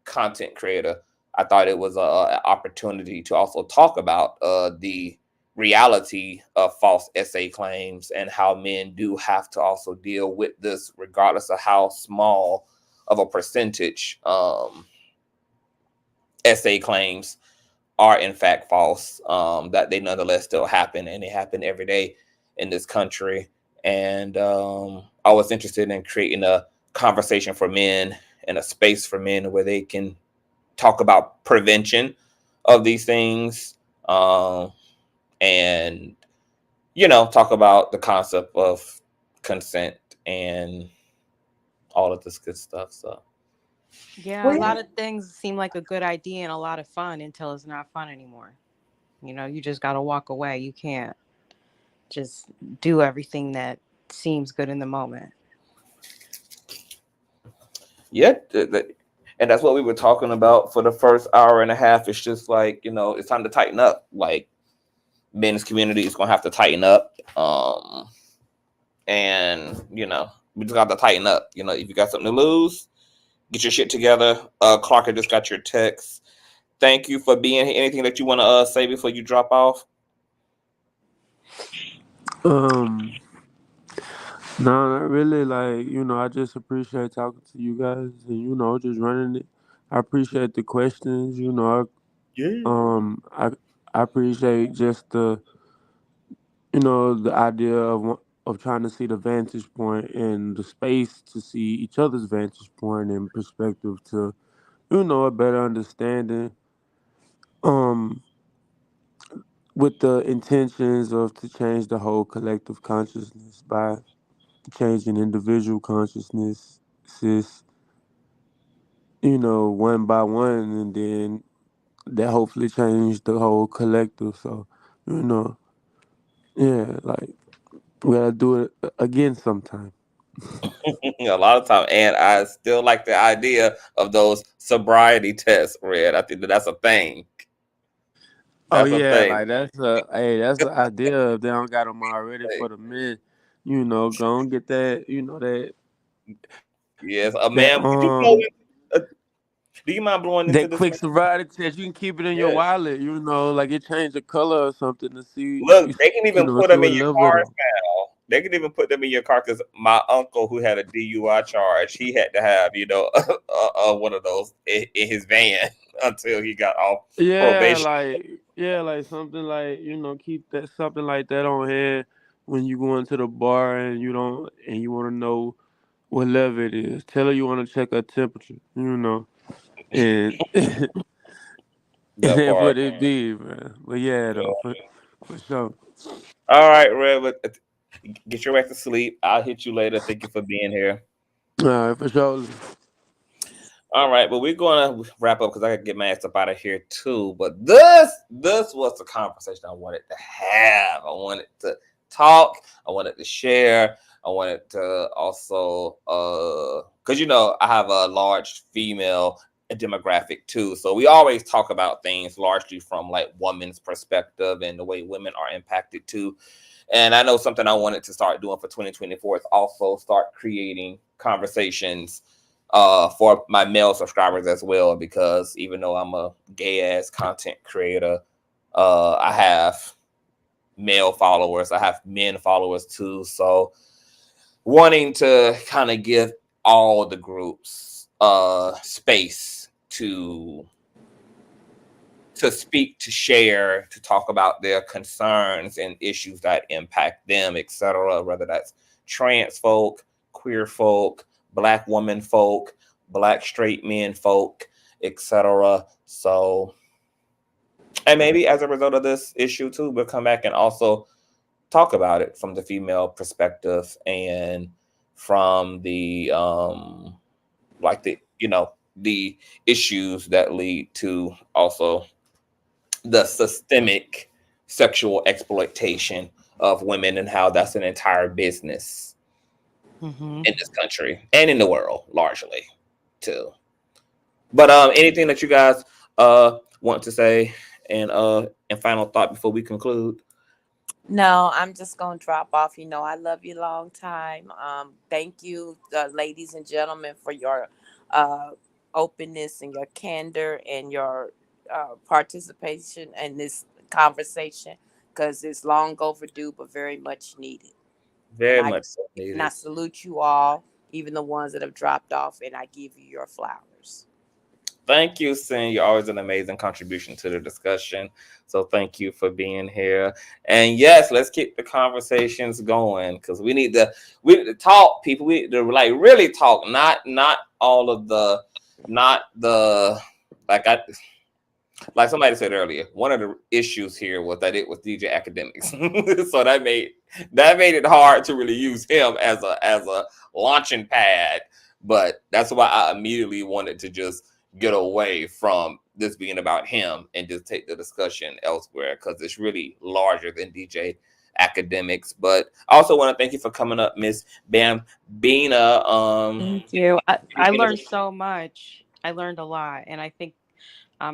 content creator, I thought it was an opportunity to also talk about the reality of false essay claims and how men do have to also deal with this, regardless of how small of a percentage essay claims are in fact false, that they nonetheless still happen, and they happen every day in this country. And I was interested in creating a conversation for men and a space for men where they can talk about prevention of these things, and talk about the concept of consent and all of this good stuff. So Yeah, a lot of things seem like a good idea and a lot of fun until it's not fun anymore. You just got to walk away. You can't just do everything that seems good in the moment. yeah, and that's what we were talking about for the first hour and a half. It's just like, it's time to tighten up. Like, men's community is going to have to tighten up. And we just got to tighten up. If you got something to lose, get your shit together. Clark, I just got your text. Thank you for being here. Anything that you want to say before you drop off? No, not really. Like, I just appreciate talking to you guys and, just running it. I appreciate the questions, I appreciate just the idea of trying to see the vantage point and the space to see each other's vantage point and perspective to, a better understanding. Um, with the intentions of to change the whole collective consciousness by changing individual consciousness, one by one, and then that hopefully change the whole collective. So, you know, yeah, like we gotta do it again sometime. A lot of time, and I still like the idea of those sobriety tests, Red. I think that's a thing. Oh That's a yeah, thing. like that's the idea. If they don't got them already for the men, go and get that. Yes, a That man. Would you blow uh, do you mind blowing into that this, quick man? sobriety test. You can keep it in your Yeah. wallet. Like it changed the color or something to see. Look, they can even put See them what in your level it cars on. now. They can even put them in your car because my uncle, who had a DUI charge, he had to have one of those in his van until he got off probation. Like something like keep that something like that on hand when you go into the bar and you don't and you want to know what level it is. Tell her you want to check her temperature. And and That that's part. what it be, man. But yeah, though, for sure. All right, Red. Get your back to sleep. I'll hit you later. Thank you for being here. All right, for sure. All right, but we're gonna wrap up because I gotta get my ass up out of here too. But this was the conversation I wanted to have. I wanted to talk. I wanted to share. I wanted to also because I have a large female demographic too. So we always talk about things largely from like women's perspective and the way women are impacted too. And I know something I wanted to start doing for 2024 is also start creating conversations for my male subscribers as well, because even though I'm a gay ass content creator, I have male followers, I have men followers too. So wanting to kind of give all the groups space to speak, to share, to talk about their concerns and issues that impact them, etc. Whether that's trans folk, queer folk, Black woman folk, Black straight men folk, etc. So, and maybe as a result of this issue too, we'll come back and also talk about it from the female perspective and from the like the issues that lead to also the systemic sexual exploitation of women and how that's an entire business Mm-hmm. in this country and in the world largely too. But anything that you guys want to say and final thought before we conclude? No, I'm just gonna drop off. I love you long time. Thank you, ladies and gentlemen, for your uh, openness and your candor and your participation in this conversation, because it's long overdue but very much needed. And Very I much so and I needed. salute you all, even the ones that have dropped off, and I give you your flowers. Thank you, Sin. You're always an amazing contribution to the discussion. So thank you for being here. And yes, let's keep the conversations going because we need to talk, people. We need to like really talk, not all of the not the like somebody said earlier, one of the issues here was that it was DJ Academics. So that made it hard to really use him as a launching pad. But that's why I immediately wanted to just get away from this being about him and just take the discussion elsewhere because it's really larger than DJ Academics. But I also want to thank you for coming up, Miss Bambina. Thank you. I learned so much. I learned a lot, and I think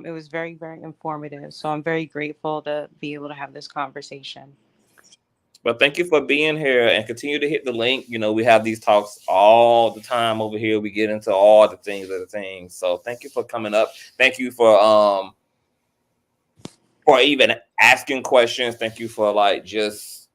it was very, very informative. So I'm very grateful to be able to have this conversation. But thank you for being here and continue to hit the link. We have these talks all the time over here. We get into all the things of the things. So thank you for coming up. Thank you for even asking questions. Thank you for just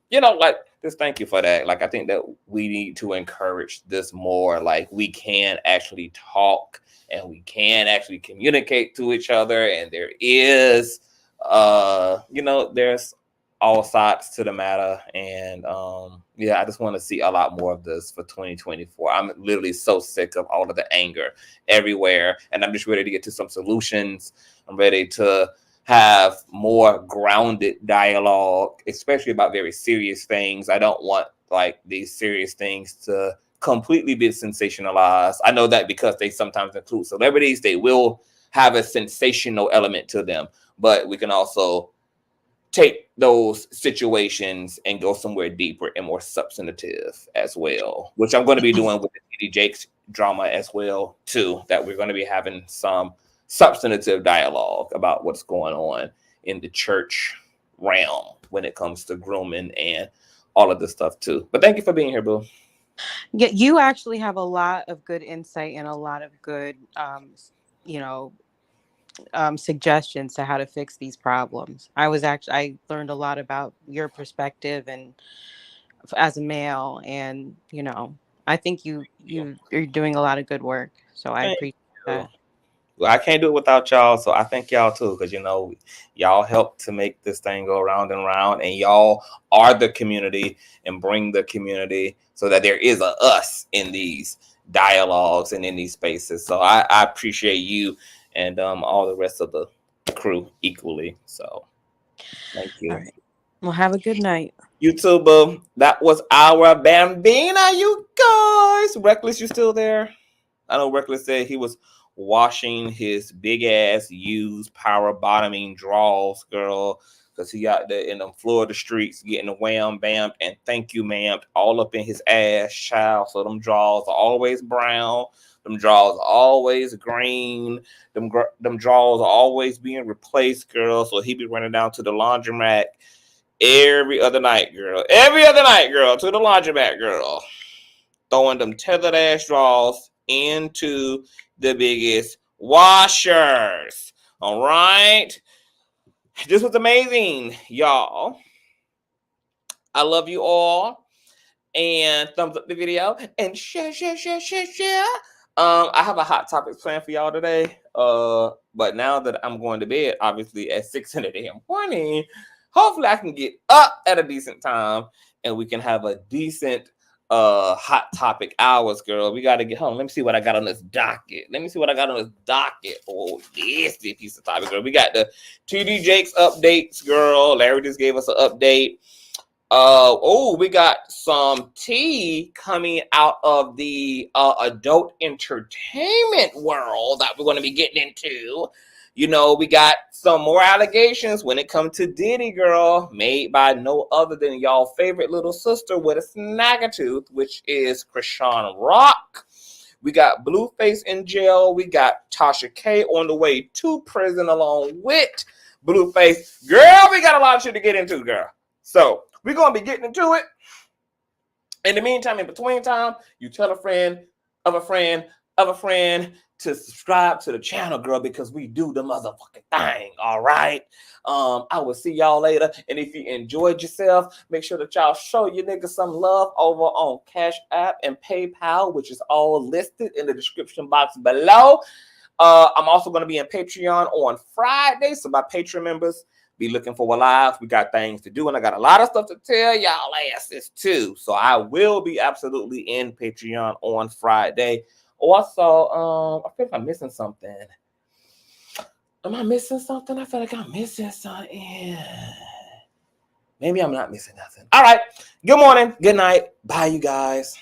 thank you for that. Like, I think that we need to encourage this more. Like, we can actually talk and we can actually communicate to each other. And there is, there's all sides to the matter. And I just want to see a lot more of this for 2024. I'm literally so sick of all of the anger everywhere. And I'm just ready to get to some solutions. I'm ready to have more grounded dialogue, especially about very serious things. I don't want like these serious things to completely be sensationalized. I know that because they sometimes include celebrities, they will have a sensational element to them, but we can also take those situations and go somewhere deeper and more substantive as well, which I'm going to be doing with the TD Jakes drama as well too, that we're going to be having some substantive dialogue about what's going on in the church realm when it comes to grooming and all of this stuff too. But thank you for being here, Boo. Yeah, you actually have a lot of good insight and a lot of good, suggestions to how to fix these problems. I learned a lot about your perspective and as a male, and I think you're doing a lot of good work. So I Thank appreciate you. that. Well, I can't do it without y'all, so I thank y'all too, because y'all help to make this thing go round and round, and y'all are the community and bring the community so that there is a us in these dialogues and in these spaces. So I appreciate you and all the rest of the crew equally. So thank All you. right. Well, have a good night. YouTuber, that was our Bambina, you guys. Reckless, you still there? I know Reckless said he was washing his big ass used power bottoming draws, girl, because he out there in them Florida streets getting the wham bam and thank you ma'am all up in his ass, child. So them draws are always brown, them draws are always green, them draws are always being replaced, girl. So he be running down to the laundromat every other night, girl. Every other night, girl, to the laundromat, girl. Throwing them tethered ass draws into the biggest washers. All right. This was amazing, y'all. I love you all. And thumbs up the video and share. I have a hot topic planned for y'all today. But now that I'm going to bed, obviously at 6 in the damn morning, hopefully I can get up at a decent time and we can have a decent hot topic hours, girl. We got to get home. Let me see what I got on this docket. Oh, this piece of topic, girl. We got the TD Jakes updates, girl. Larry just gave us an update. We got some tea coming out of the adult entertainment world that we're going to be getting into. You know, we got some more allegations when it comes to Diddy, girl, made by no other than y'all favorite little sister with a snaggertooth, which is Krishan Rock. We got Blueface in jail. We got Tasha K on the way to prison along with Blueface. Girl, we got a lot of shit to get into, girl. So we're going to be getting into it. In the meantime, in between time, you tell a friend of a friend of a friend to subscribe to the channel, girl, because we do the motherfucking thing, all right? I will see y'all later. And if you enjoyed yourself, make sure that y'all show your niggas some love over on Cash App and PayPal, which is all listed in the description box below. I'm also going to be in Patreon on Friday, so my Patreon members, be looking for a live. We got things to do, and I got a lot of stuff to tell y'all asses too. So I will be absolutely in Patreon on Friday. Also, I think I'm missing something. Am I missing something? I feel like I'm missing something. Maybe I'm not missing nothing. All right. Good morning. Good night. Bye, you guys.